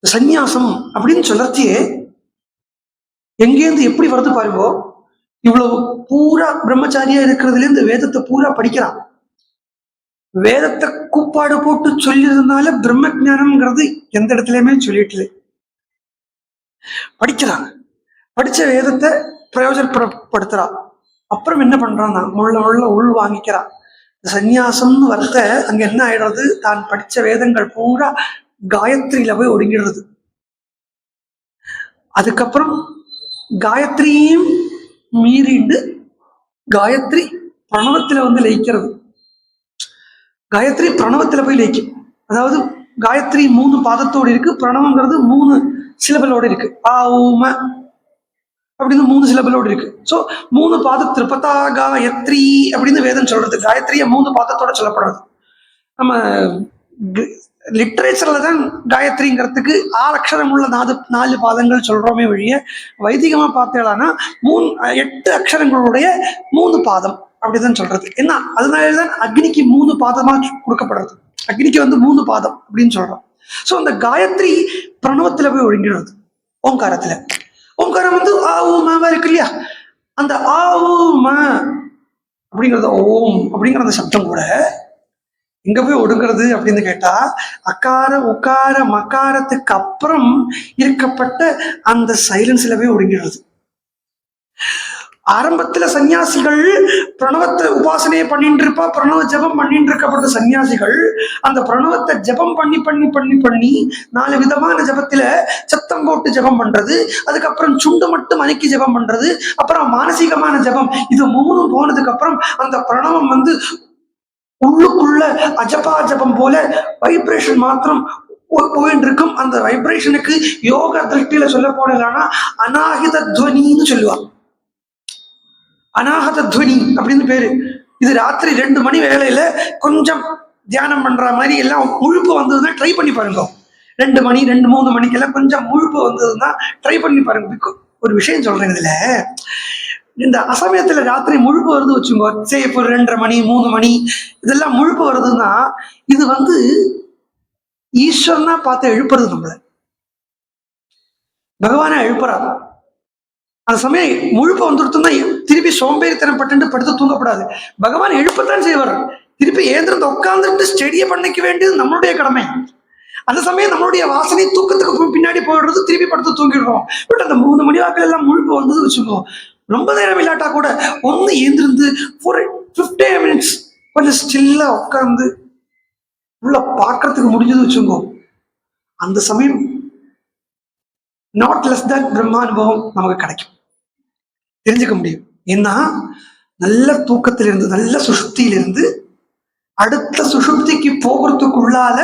சந்நியாசம் அப்படின்னு சொல்லத்தையே எங்கேருந்து எப்படி வருது பாருங்க. இவ்வளவு பூரா பிரம்மச்சாரியா இருக்கிறதுல இருந்து வேதத்தை பூரா படிக்கிறான். வேதத்தை கூப்பாடு போட்டு சொல்லியிருந்தனால பிரம்ம ஜானம்ங்கிறது எந்த இடத்துலயுமே சொல்லிட்டு படிக்கிறான். படிச்ச வேதத்தை பிரயோஜனப்படுத்துறான். அப்புறம் என்ன பண்றான், முள்ள உள் வாங்கிக்கிறான். சந்நியாசம்னு வரத்த அங்க என்ன ஆயிடுறது, தான் படிச்ச வேதங்கள் பூரா காயத்ரியில போய் ஒடுங்கிடுறது. அதுக்கப்புறம் காயத்ரியும் மீறிண்டு காயத்ரி பிரணவத்துல லயிக்கிறது. காயத்ரி பிரணவத்துல போய் லயிக்கும். அதாவது காயத்ரி 3 பாதத்தோடு இருக்கு, பிரணவங்கிறது 3 சிலபலோடு இருக்கு. ஆம அப்படின்னு 3 சிலபலோடு இருக்கு. ஸோ 3 பாதம் திருப்பதா காயத்ரி அப்படின்னு வேதம் சொல்றது. காயத்ரியை 3 பாதத்தோட சொல்லப்படுறது. நம்ம லிட்ரேச்சர்ல தான் காயத்ரிங்கிறதுக்கு 6 அக்ஷரம் உள்ள 4 பாதங்கள் சொல்றோமே வழிய, வைதிகமா பார்த்தேன்னா 8 அக்ஷரங்களுடைய 3 பாதம் அப்படிதான் சொல்றது. என்ன அதனாலதான் அக்னிக்கு 3 பாதமா கொடுக்கப்படுறது. அக்னிக்கு 3 பாதம் அப்படின்னு சொல்றோம். ஸோ அந்த காயத்ரி பிரணவத்துல போய் ஒழுங்கிடுறது. ஓங்காரத்துல ஓங்காரம் ஆ ஊமாவா இருக்கு இல்லையா, அந்த ஆ ஊமா அப்படிங்கிறது ஓம் அப்படிங்கிற அந்த சப்தம் கூட எங்க போய் ஒடுங்கிறது அப்படின்னு கேட்டா, அக்கார உக்கார மக்காரத்துக்கு அப்புறம் இருக்கப்பட்ட அந்த சைலன்ஸ்ல போய் ஒடுங்கிடுறது. ஆரம்பத்துல சன்னியாசிகள் பிரணவத்தை உபாசனையை பண்ணிட்டு இருப்பா, பிரணவ ஜபம் பண்ணிட்டு இருக்கப்பட்ட சன்னியாசிகள் அந்த பிரணவத்தை ஜபம் பண்ணி பண்ணி பண்ணி பண்ணி 4 விதமான ஜபத்துல சத்தம் போட்டு ஜபம் பண்றது, அதுக்கப்புறம் சுண்டு மட்டும் அணுக்கி ஜபம் பண்றது, அப்புறம் மானசீகமான ஜபம், இது 3 போனதுக்கு அப்புறம் அந்த பிரணவம் உள்ளுக்குள்ள அஜபா ஜபம் போல வைப்ரேஷன் மாத்திரம் போயிட்டு இருக்கும். அந்த வைப்ரேஷனுக்கு யோக திருஷ்டியில சொல்ல போனா அநாகித துவனின்னு சொல்லுவாங்க. அநாகத துவனி அப்படின்னு பேரு. இது ராத்திரி 2 மணி வேளையில கொஞ்சம் தியானம் பண்ற மாதிரி எல்லாம் முழுப்பு வந்ததுன்னா ட்ரை பண்ணி பாருங்க. 2 மணி 2-3 மணிக்கெல்லாம் கொஞ்சம் முழுப்பு வந்ததுன்னா ட்ரை பண்ணி பாருங்க. ஒரு விஷயம் சொல்றேன், இதுல இந்த அசமயத்துல ராத்திரி முழுப்பு வருது வச்சுக்கோ, சரி இப்போ 2:30 மணி 3 மணி இதெல்லாம் முழுப்பு வருதுன்னா இது ஈஸ்வரனா பார்த்து எழுப்புறது. நம்மள பகவானா எழுப்புறாரு. அந்த சமயம் முழுப்ப வந்துடுத்துன்னா திருப்பி சோம்பேறித்தனம் பட்டு படுத்து தூங்கப்படாது. பகவான் எழுப்பத்தான் செய்வார். திருப்பி ஏந்திரத்தை உட்கார்ந்துட்டு ஸ்டெடியை பண்ணிக்க வேண்டியது நம்மளுடைய கடமை. அந்த சமயம் நம்மளுடைய வாசனை தூக்கத்துக்கு பின்னாடி போயிடுறது, திருப்பி படுத்து தூங்கிடுறோம். பட் அந்த 3 மணி வாக்கில் எல்லாம் முழுப்பு வந்தது வச்சுக்கோ, ரொம்ப நேரம் இல்லாட்டா கூட எழுந்திருந்து ஒரு 15 மினிட்ஸ் கொஞ்சம் ஸ்டில்லா உட்கார்ந்து உள்ள பார்க்கறதுக்கு முடிஞ்சது வச்சுக்கோ, அந்த சமயம் நாட் லெஸ் தேன் பிரம்மானுபவம் நமக்கு கிடைக்கும், தெரிஞ்சுக்க முடியும். ஏன்னா நல்ல தூக்கத்திலிருந்து, நல்ல சுஷுப்தியிலிருந்து அடுத்த சுஷுப்திக்கு போகிறதுக்குள்ளால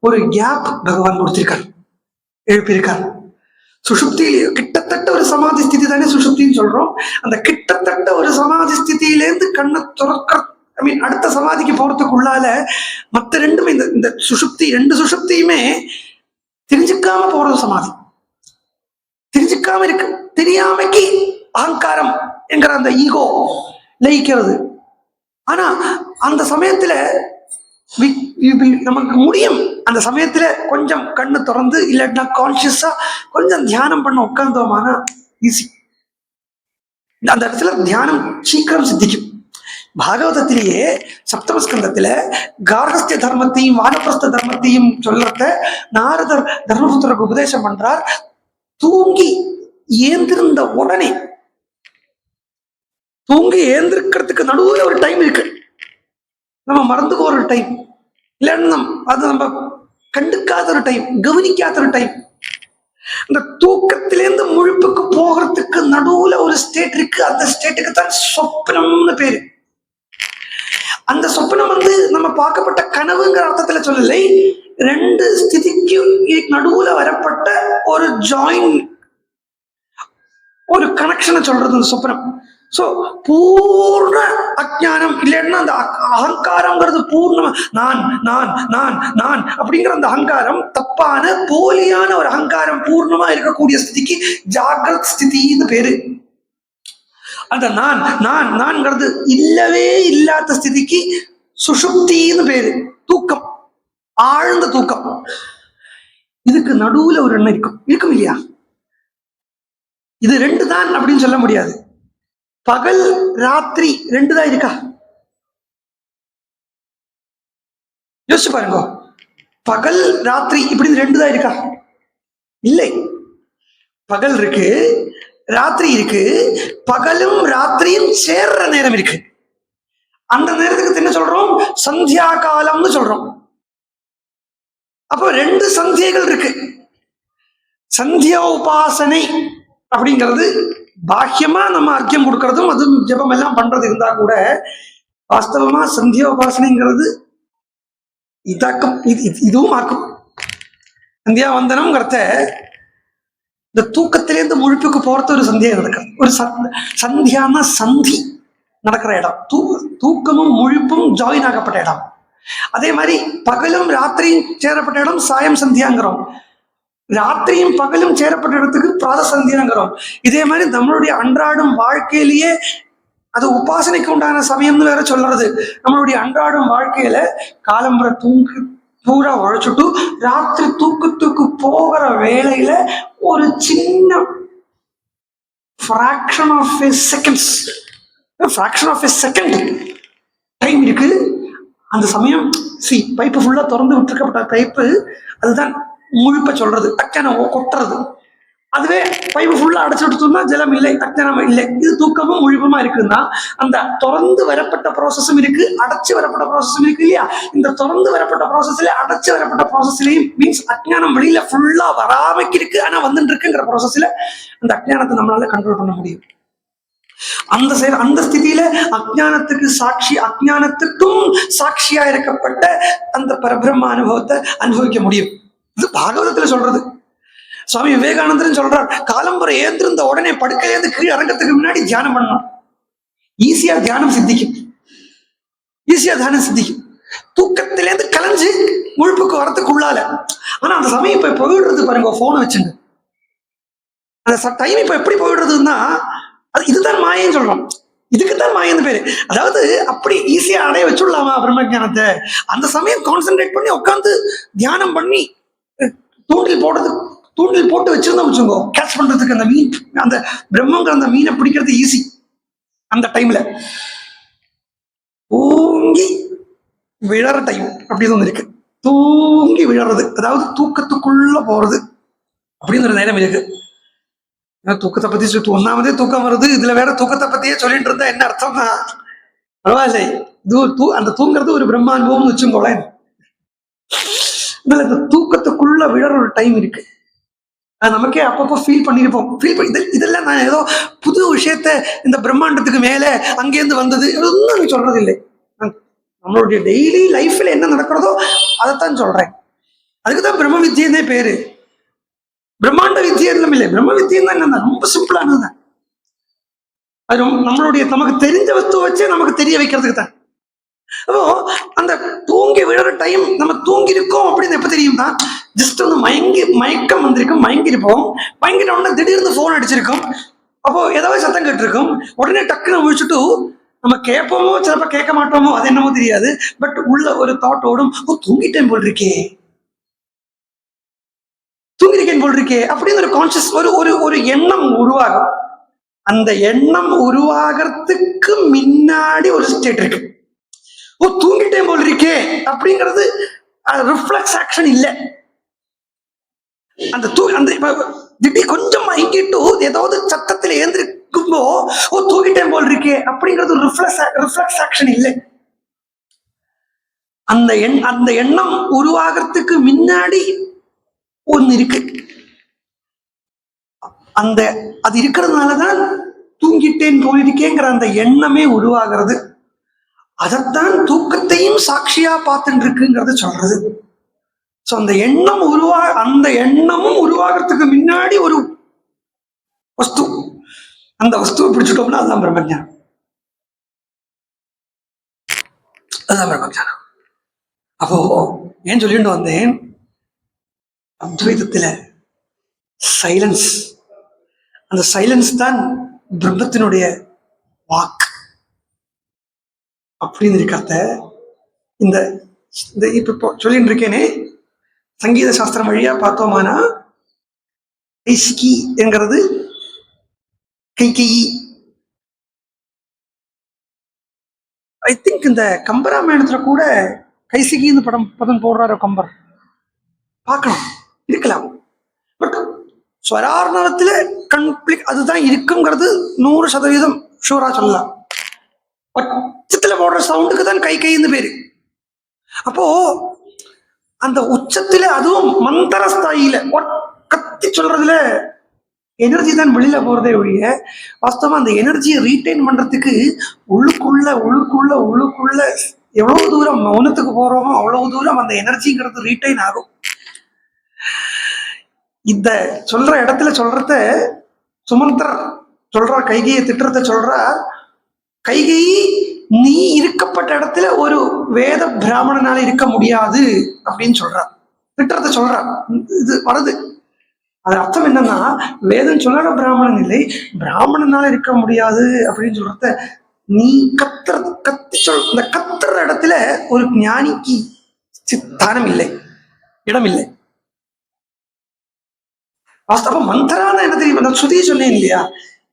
ஒரு கேப் பகவான் கொடுத்திருக்கார், எழுப்பியிருக்கார். சுஷுப்தியில கிட்டத்தட்ட ஒரு சமாதி ஸ்திதி தானே சுஷுப்தின்னு சொல்றோம். அந்த கிட்டத்தட்ட ஒரு சமாதி ஸ்திதியிலேருந்து கண்ணை துறக்க, ஐ மீன் அடுத்த சமாதிக்கு போறதுக்குள்ளால மற்ற ரெண்டுமே, இந்த சுஷுப்தி, ரெண்டு சுஷுப்தியுமே தெரிஞ்சுக்காம போறது சமாதி. தெரிஞ்சுக்காம இருக்கு, தெரியாமைக்கு அகங்காரம் என்கிற அந்த ஈகோ லயிக்கிறது. ஆனா அந்த சமயத்துல நமக்கு முடியும். அந்த சமயத்துல கொஞ்சம் கண்ணு திறந்து இல்லாட்டினா கான்சியஸா கொஞ்சம் தியானம் பண்ண உட்கார்ந்தோமானா ஈஸி. அந்த இடத்துல தியானம் சீக்கிரம் சித்திக்கும். பாகவதத்திலேயே சப்தமஸ்கந்தத்துல கார்கஸ்திய தர்மத்தையும் வானப்பிரஸ்த தர்மத்தையும் சொல்லத்த நாரதர் தர்மபுத்திரருக்கு உபதேசம் பண்றார். தூங்கி ஏந்திருந்த உடனே, தூங்கி ஏந்திருக்கிறதுக்கு நடுவில் ஒரு டைம் இருக்கு, நம்ம மறந்துக்கு ஒரு டைம், இல்லைன்னா அது நம்ம கண்டுக்காத ஒரு டைம், கவனிக்காத ஒரு டைம். அந்த தூக்கத்திலேருந்து முழிப்புக்கு போகிறதுக்கு நடுவுல ஒரு ஸ்டேட் இருக்கு. அந்த ஸ்டேட்டுக்கு தான் சொப்னம்னு பேரு. அந்த சொப்னம் நம்ம பார்க்கப்பட்ட கனவுங்கிற அர்த்தத்துல சொல்லலை, ரெண்டு ஸ்திதிக்கு நடுவுல வரப்பட்ட ஒரு ஜாயின், ஒரு கனெக்ஷனை சொல்றது அந்த சொப்னம். சோ பூர்ண அஜ்ஞானம் இல்லைன்னா அந்த அகங்காரம்ங்கிறது பூர்ணமா நான் நான் நான் நான் அப்படிங்கிற அந்த அகங்காரம் தப்பான போலியான ஒரு அகங்காரம் பூர்ணமா இருக்கக்கூடிய ஸ்திதிக்கு ஜாகிரத் ஸ்திதின்னு பேரு. அந்த நான் நான் நான்ங்கிறது இல்லவே இல்லாத ஸ்திதிக்கு சுஷுப்தின்னு பேரு, தூக்கம், ஆழ்ந்த தூக்கம். இதுக்கு நடுவுல ஒரு எண்ணம் இருக்கும், இருக்கும் இல்லையா? இது ரெண்டு தான் அப்படின்னு சொல்ல முடியாது. பகல் ராத்திரி ரெண்டு தான் இருக்கா? யோசிச்சு பாருங்க. பகல் ராத்திரி இப்படி ரெண்டு தான் இருக்கா? இல்லை. பகல் இருக்கு, ராத்திரி இருக்கு. பகலும் ராத்திரியும் சேர்ற நேரம் இருக்கு. அந்த நேரத்துக்கு என்ன சொல்றோம்? சந்தியா காலம்னு சொல்றோம். அப்போ ரெண்டு சந்தியைகள் இருக்கு. சந்தியா உபாசனை அப்படிங்கிறது பாக்கியமா நம்ம அர்க்கியம் கொடுக்கறதும் அது ஜபம் எல்லாம் பண்றது இருந்தா கூட, வாஸ்தவமா சந்தியா உபாசனைங்கிறது இதாக்கும், இதுவும் ஆக்கும். சந்தியா வந்தனம்ங்கிறத இந்த தூக்கத்திலேருந்து முழிப்புக்கு போறது ஒரு சந்தியா நடக்கிறது. ஒரு சந்தியானா சந்தி நடக்கிற இடம், தூக்கமும் முழிப்பும் ஜாயின் ஆகப்பட்ட இடம். அதே மாதிரி பகலும் ராத்திரியும் சேரப்பட்ட இடம் சாயம் சந்தியாங்கிறோம். ராத்திரியும் பகலும் சேரப்பட்ட இடத்துக்கு பிராத சந்தியாங்கிறோம். இதே மாதிரி நம்மளுடைய அன்றாடும் வாழ்க்கையிலேயே அது உபாசனைக்கு உண்டான சமயம்னு வேற சொல்றது. நம்மளுடைய அன்றாடும் வாழ்க்கையில காலம்புற பூரா உழைச்சுட்டு ராத்திரி தூக்கத்துக்கு போகிற வேலையில ஒரு சின்ன fraction of a second time இருக்கு. அந்த சமயம் பைப்பு ஃபுல்லா திறந்து விட்டுருக்கப்பட்ட பைப்பு, அதுதான் முழிப்ப சொல்றது, அச்சானம் கொட்டுறது. அதுவே பைப்பு ஃபுல்லா அடைச்சு விட்டுனா ஜலம் இல்லை, அச்சானம் இல்லை. இது தூக்கமும் முழிப்புமா இருக்குன்னா அந்த திறந்து வரப்பட்ட ப்ராசஸும் இருக்கு, அடைச்சு வரப்பட்ட ப்ராசஸும் இருக்கு இல்லையா? இந்த திறந்து வரப்பட்ட ப்ராசஸ்ல அடைச்சு வரப்பட்ட ப்ராசஸ்லயும் மீன்ஸ் அஜ்ஞானம் வெளியில ஃபுல்லா வராமைக்கு இருக்கு, ஆனா வந்துட்டு இருக்குங்கிற ப்ராசஸ்ல அந்த அஜ்ஞானத்தை நம்மளால கண்ட்ரோல் பண்ண முடியும். அந்த ஸ்திதியில அஜ்ஞானத்துக்கு சாட்சி, அஜ்ஞானத்துக்கும் சாட்சியா இருக்கப்பட்ட அந்த பரபிரம்ம அனுபவத்தை அனுபவிக்க முடியும். இது பாகவதத்துல சொல்றது. சுவாமி விவேகானந்தர் சொல்றார், காலம்புரை ஏந்திருந்த உடனே படுக்கையிலேருந்து கீழே இறங்கத்துக்கு முன்னாடி தியானம் பண்ணணும். ஈஸியா தியானம் சித்திக்கும். தூக்கத்திலேருந்து கலைஞ்சு முழுப்புக்கு வரத்துக்குள்ளால. ஆனா அந்த சமயம் இப்ப போயிடுறது பாருங்க, போனை வச்சுங்க. அந்த டைம் இப்ப எப்படி போயிடுறதுன்னா, அது இதுதான் மாயன்னு சொல்றோம். இதுக்குத்தான் மாயன்னு பேரு. அதாவது அப்படி ஈஸியா அடைய வச்சுடலாமா பிரம்ம ஜானத்தை? அந்த சமயம் கான்சென்ட்ரேட் பண்ணி உட்காந்து தியானம் பண்ணி தூண்டில் போட்டு வச்சிருந்தோம் வச்சுக்கோ, கேட்ச் பண்றதுக்கு அந்த மீன், அந்த பிரம்மங்கிற அந்த மீனை பிடிக்கிறது ஈஸி. அந்த டைம்ல தூங்கி விழற டைம் அப்படின்னு ஒண்ணு இருக்கு. தூங்கி விழறது, அதாவது தூக்கத்துக்குள்ள போறது அப்படின்னு ஒரு நேரம் இருக்கு. தூக்கத்தை பத்தி ஒன்னாமதே தூக்கம் வருது, இதுல வேற தூக்கத்தை பத்தியே சொல்லிட்டு இருந்தா என்ன அர்த்தம்னா பரவாயில்லை. அந்த தூங்குறது ஒரு பிரம்மானுபவம் வச்சுக்கோளேன். இந்த தூக்கத்துக்குள்ள விழற ஒரு டைம் இருக்கு. அது நமக்கே அப்பப்போ ஃபீல் பண்ணியிருப்போம். இதெல்லாம் நான் ஏதோ புது விஷயத்த இந்த பிரம்மாண்டத்துக்கு மேலே அங்கேருந்து வந்தது ஒன்றும் சொல்றது இல்லை. நம்மளுடைய டெய்லி லைஃப்ல என்ன நடக்கிறதோ அதைத்தான் சொல்றேன். அதுக்குதான் பிரம்ம வித்தியன்னே பேரு. பிரம்மாண்ட வித்தியம் எல்லாம் இல்லை, பிரம்ம வித்தியம் தான். என்ன ரொம்ப சிம்பிளானதுதான். அது நம்மளுடைய நமக்கு தெரிஞ்ச வஸ்துவை வச்சே நமக்கு தெரிய வைக்கிறதுக்கு தான். அப்போ அந்த தூங்கி விழுற டைம் நம்ம தூங்கி இருக்கோம் அப்படின்னு எப்ப தெரியும் தான், ஜஸ்ட் வந்து மயக்கம் வந்திருக்கும், மயங்கிருப்போம். மயங்கிட்ட உடனே திடீர்னு போன் அடிச்சிருக்கும். அப்போ ஏதாவது சத்தம் கேட்டிருக்கும். உடனே டக்குன்னு முழிச்சுட்டு நம்ம கேட்போமோ சிலப்ப கேட்க மாட்டோமோ, அது என்னமோ தெரியாது. பட் உள்ள ஒரு தாட் ஓடும், தூங்கிட்டேன் போல் இருக்கே, தூங்கிருக்கேன் போல் இருக்கே அப்படின்னு ஒரு கான்சியஸ் ஒரு எண்ணம் உருவாகும். அந்த எண்ணம் உருவாகிறதுக்கு முன்னாடி ஒரு ஸ்டேட் இருக்கு. தூங்கிட்டேன் போல் இருக்கே அப்படிங்கிறது ரிஃப்ளெக்ஸ் ஆக்ஷன் இல்லை. அந்த திடீர் கொஞ்சம் மயங்கிட்டு ஏதாவது சத்தத்தில் ஏந்திருக்கும்போ தூங்கிட்டேன் போல் இருக்கே அப்படிங்கிறது ரிஃப்ளெக்ஸ் ஆக்ஷன் இல்லை. அந்த எண்ணம் உருவாகிறதுக்கு முன்னாடி ஒன்னு இருக்கு. அது இருக்கிறதுனாலதான் தூங்கிட்டேன் போயிருக்கேங்கிற அந்த எண்ணமே உருவாகிறது. அதைத்தான் தூக்கத்தையும் சாட்சியா பார்த்துட்டு இருக்குங்கிறது சொல்றது. சோ அந்த எண்ணமும் உருவாகிறதுக்கு முன்னாடி ஒரு வஸ்து, அந்த வஸ்துவை பிடிச்சிட்டோம்னா அதுதான் பிரம்மஞானம். அதுதான் பிரம்மஞானம். அப்போ ஏன் சொல்லிட்டு வந்தேன், அத்வைதத்துல சைலன்ஸ், அந்த சைலன்ஸ் தான் பிரம்மத்தினுடைய வாக்கு அப்படின்னு இருக்காத. இந்த இப்போ சொல்லிட்டு இருக்கேனே, சங்கீத சாஸ்திரம் வழியா பார்த்தோமானா கைசிகி என்கிறது கைகேயி. ஐ திங்க் இந்த கம்பராமாயணத்துல கூட கைசிகின்னு பதம் போடுறாரு கம்பர், பார்க்கலாம், இருக்கலாம். பட் ஸ்வரார்ணவத்துல கம்ப்ளீட் அதுதான் இருக்குங்கிறது 100% ஷூரா சொல்லலாம். உச்சத்துல போடுற சவுண்டுக்கு தான் கைன்னு பேரு. அப்போ அந்த உச்சத்துல, அதுவும் மந்திர ஸ்தாயில கத்தி சொல்றதுல எனர்ஜி தான் வெளியில போறதே ஒழிய, வாஸ்தவமா அந்த எனர்ஜியை ரீட்டைன் பண்றதுக்கு உள்ளுக்குள்ள எவ்வளவு தூரம் மௌனத்துக்கு போறோமோ அவ்வளவு தூரம் அந்த எனர்ஜிங்கிறது ரீட்டைன் ஆகும். இந்த சொல்ற இடத்துல சொல்றத சுமந்திரர் சொல்றார், கைகையை திட்டுறத சொல்றார். கைகை, நீ இருக்கப்பட்ட இடத்துல ஒரு வேத பிராமணனால இருக்க முடியாது அப்படின்னு சொல்றார், திட்டுறத சொல்றார். இது வருது, அது அர்த்தம் என்னன்னா, வேதம் சொல்லாத பிராமணன் இல்லை, பிராமணனால இருக்க முடியாது அப்படின்னு சொல்றத நீ இந்த கத்துற இடத்துல ஒரு ஞானிக்கு ஸ்தானம் இல்லை, இடம் இல்லை. வாஸ்தவம் மந்தரான என்ன தெரியும், நான் சுதி சொன்னேன் இல்லையா,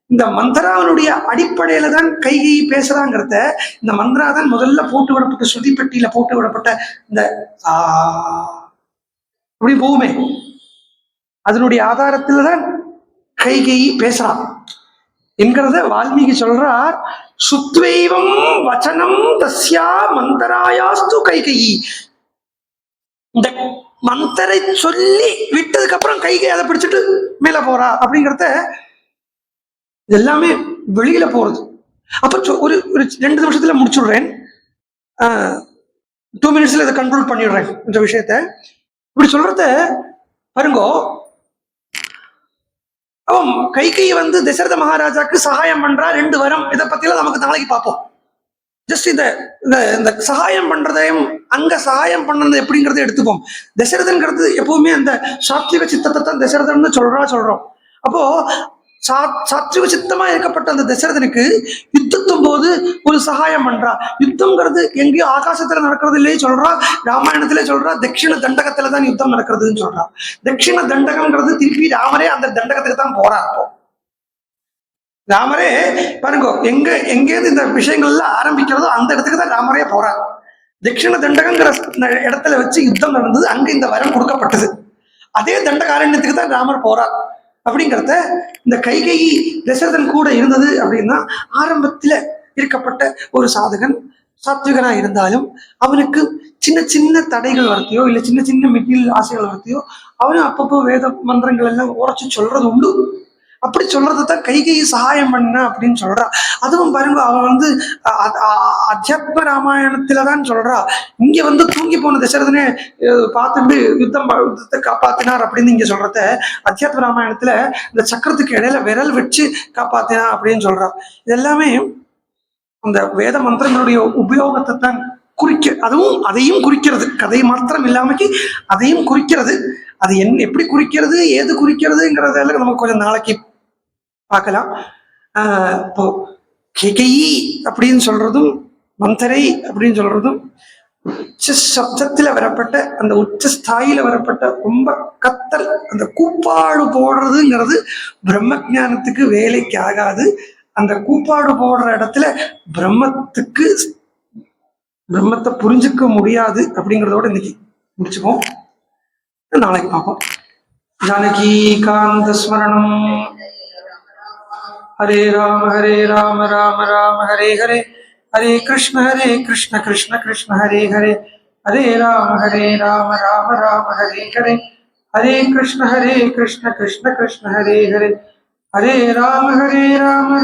இந்த மந்திராவனுடைய அடிப்படையில தான் கைகை பேசுறாங்கிறத, இந்த மந்திரா தான் முதல்ல போட்டு விடப்பட்ட ஸ்ருதி பெட்டியில போட்டு விடப்பட்ட இந்த அப்படி போகுமே, அதனுடைய ஆதாரத்துல தான் கைகை பேசுறான் என்கிறத வால்மீகி சொல்றார். சுத்வைவம் வச்சனம் தஸ்யா மந்தராயாஸ்து கைகை. இந்த மந்தரை சொல்லி விட்டதுக்கு அப்புறம் கைகை அதை பிடிச்சிட்டு மேல போறா அப்படிங்கிறத, எல்லாமே வெளியில போறது. அப்ப ஒரு 2 நிமிஷத்துல முடிச்சுடுறேன், 2 மினிட்ஸ்ல இதை கன்க்ளூட் பண்ணிடுறேன் இந்த விஷயத்த. இப்படி சொல்றத பாருங்கோ, அவன் கைகையை வந்து தசரத மகாராஜாக்கு சகாயம் பண்றா, 2 வரம். இதை பத்திலாம் நமக்கு நாளைக்கு பார்ப்போம். ஜஸ்ட் இந்த சகாயம் பண்றதையும் அங்க சகாயம் பண்ணது எப்படிங்கிறத எடுத்துப்போம். தசரதன்கிறது எப்பவுமே அந்த சாத்விக சித்தத்தை தான் தசரதன் சொல்றோம். அப்போ சாத்விக சித்தமா இருக்கப்பட்ட அந்த தசரதனுக்கு யுத்தத்தும் போது ஒரு சகாயம் பண்றா. யுத்தம்ங்கிறது எங்கேயோ ஆகாசத்துல நடக்கிறதுலே சொல்றா, ராமாயணத்திலே சொல்றா, தட்சிண தண்டகத்துல தான் யுத்தம் நடக்கிறதுன்னு சொல்றா. தட்சிண தண்டகம்ங்கிறது திருப்பி ராமரே அந்த தண்டகத்துக்கு தான் போறா. அப்போ ராமரே பாருங்க, எங்கேருந்து இந்த விஷயங்கள்லாம் ஆரம்பிக்கிறதோ அந்த இடத்துக்கு தான் ராமரே போறார். தட்சிண தண்டகங்கிற இடத்துல வச்சு யுத்தம் நடந்தது, அங்க இந்த வரம் கொடுக்கப்பட்டது. அதே தண்டகாரண்யத்துக்கு தான் ராமர் போறார். அப்படிங்கிறத இந்த கைகை தசரதன் கூட இருந்தது அப்படின்னா, ஆரம்பத்துல இருக்கப்பட்ட ஒரு சாதகன் சாத்விகனா இருந்தாலும் அவனுக்கு சின்ன சின்ன தடைகள் வரத்தையோ இல்லை சின்ன சின்ன மெட்டீரியல் ஆசைகள் வரத்தையோ அவரும் அப்பப்போ வேத மந்திரங்கள் எல்லாம் உரைச்சு சொல்றது உண்டு. அப்படி சொல்றது தான் கைகையை சகாயம் பண்ண அப்படின்னு சொல்றா. அதுவும் பாருங்க, அவன் அத்தியாத்ம ராமாயணத்துலதான் சொல்றா. இங்க தூங்கி போன தசரதனே பார்த்துட்டு யுத்தத்தை காப்பாத்தினார் அப்படின்னு இங்க சொல்றத, அத்தியாத்ம ராமாயணத்துல இந்த சக்கரத்துக்கு இடையில விரல் வச்சு காப்பாத்தினா அப்படின்னு சொல்றா. இதெல்லாமே அந்த வேத மந்திரங்களுடைய உபயோகத்தை தான் அதையும் குறிக்கிறது. கதை மாத்திரம் இல்லாமக்கு அதையும் குறிக்கிறது. அது எப்படி குறிக்கிறது, ஏது குறிக்கிறதுங்கிறதெல்லாம் நமக்கு கொஞ்சம் நாளைக்கு பார்க்கலாம். இப்போ கேகயி அப்படின்னு சொல்றதும் மந்தரை அப்படின்னு சொல்றதும் உச்ச சப்தத்துல வரப்பட்ட அந்த உச்ச ஸ்தாயில வரப்பட்ட ரொம்ப கத்தல், அந்த கூப்பாடு போடுறதுங்கிறது பிரம்ம ஜானத்துக்கு வேலைக்கு ஆகாது. அந்த கூப்பாடு போடுற இடத்துல பிரம்மத்தை புரிஞ்சுக்க முடியாது அப்படிங்கிறதோட இன்னைக்கு முடிச்சுப்போம். நாளைக்கு பார்ப்போம். ஜானகி காந்த ஸ்மரணம். ஹரே ராம ராம ராம ஹரே ஹரே, ஹரே கிருஷ்ண கிருஷ்ண கிருஷ்ண ஹரே ஹரே, ஹரே ராம ராம ராம ஹரே ஹரே, ஹரே கிருஷ்ண கிருஷ்ண கிருஷ்ண ஹரே ஹரே, ஹரே ராம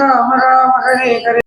ராம ராம ஹரே ஹரே.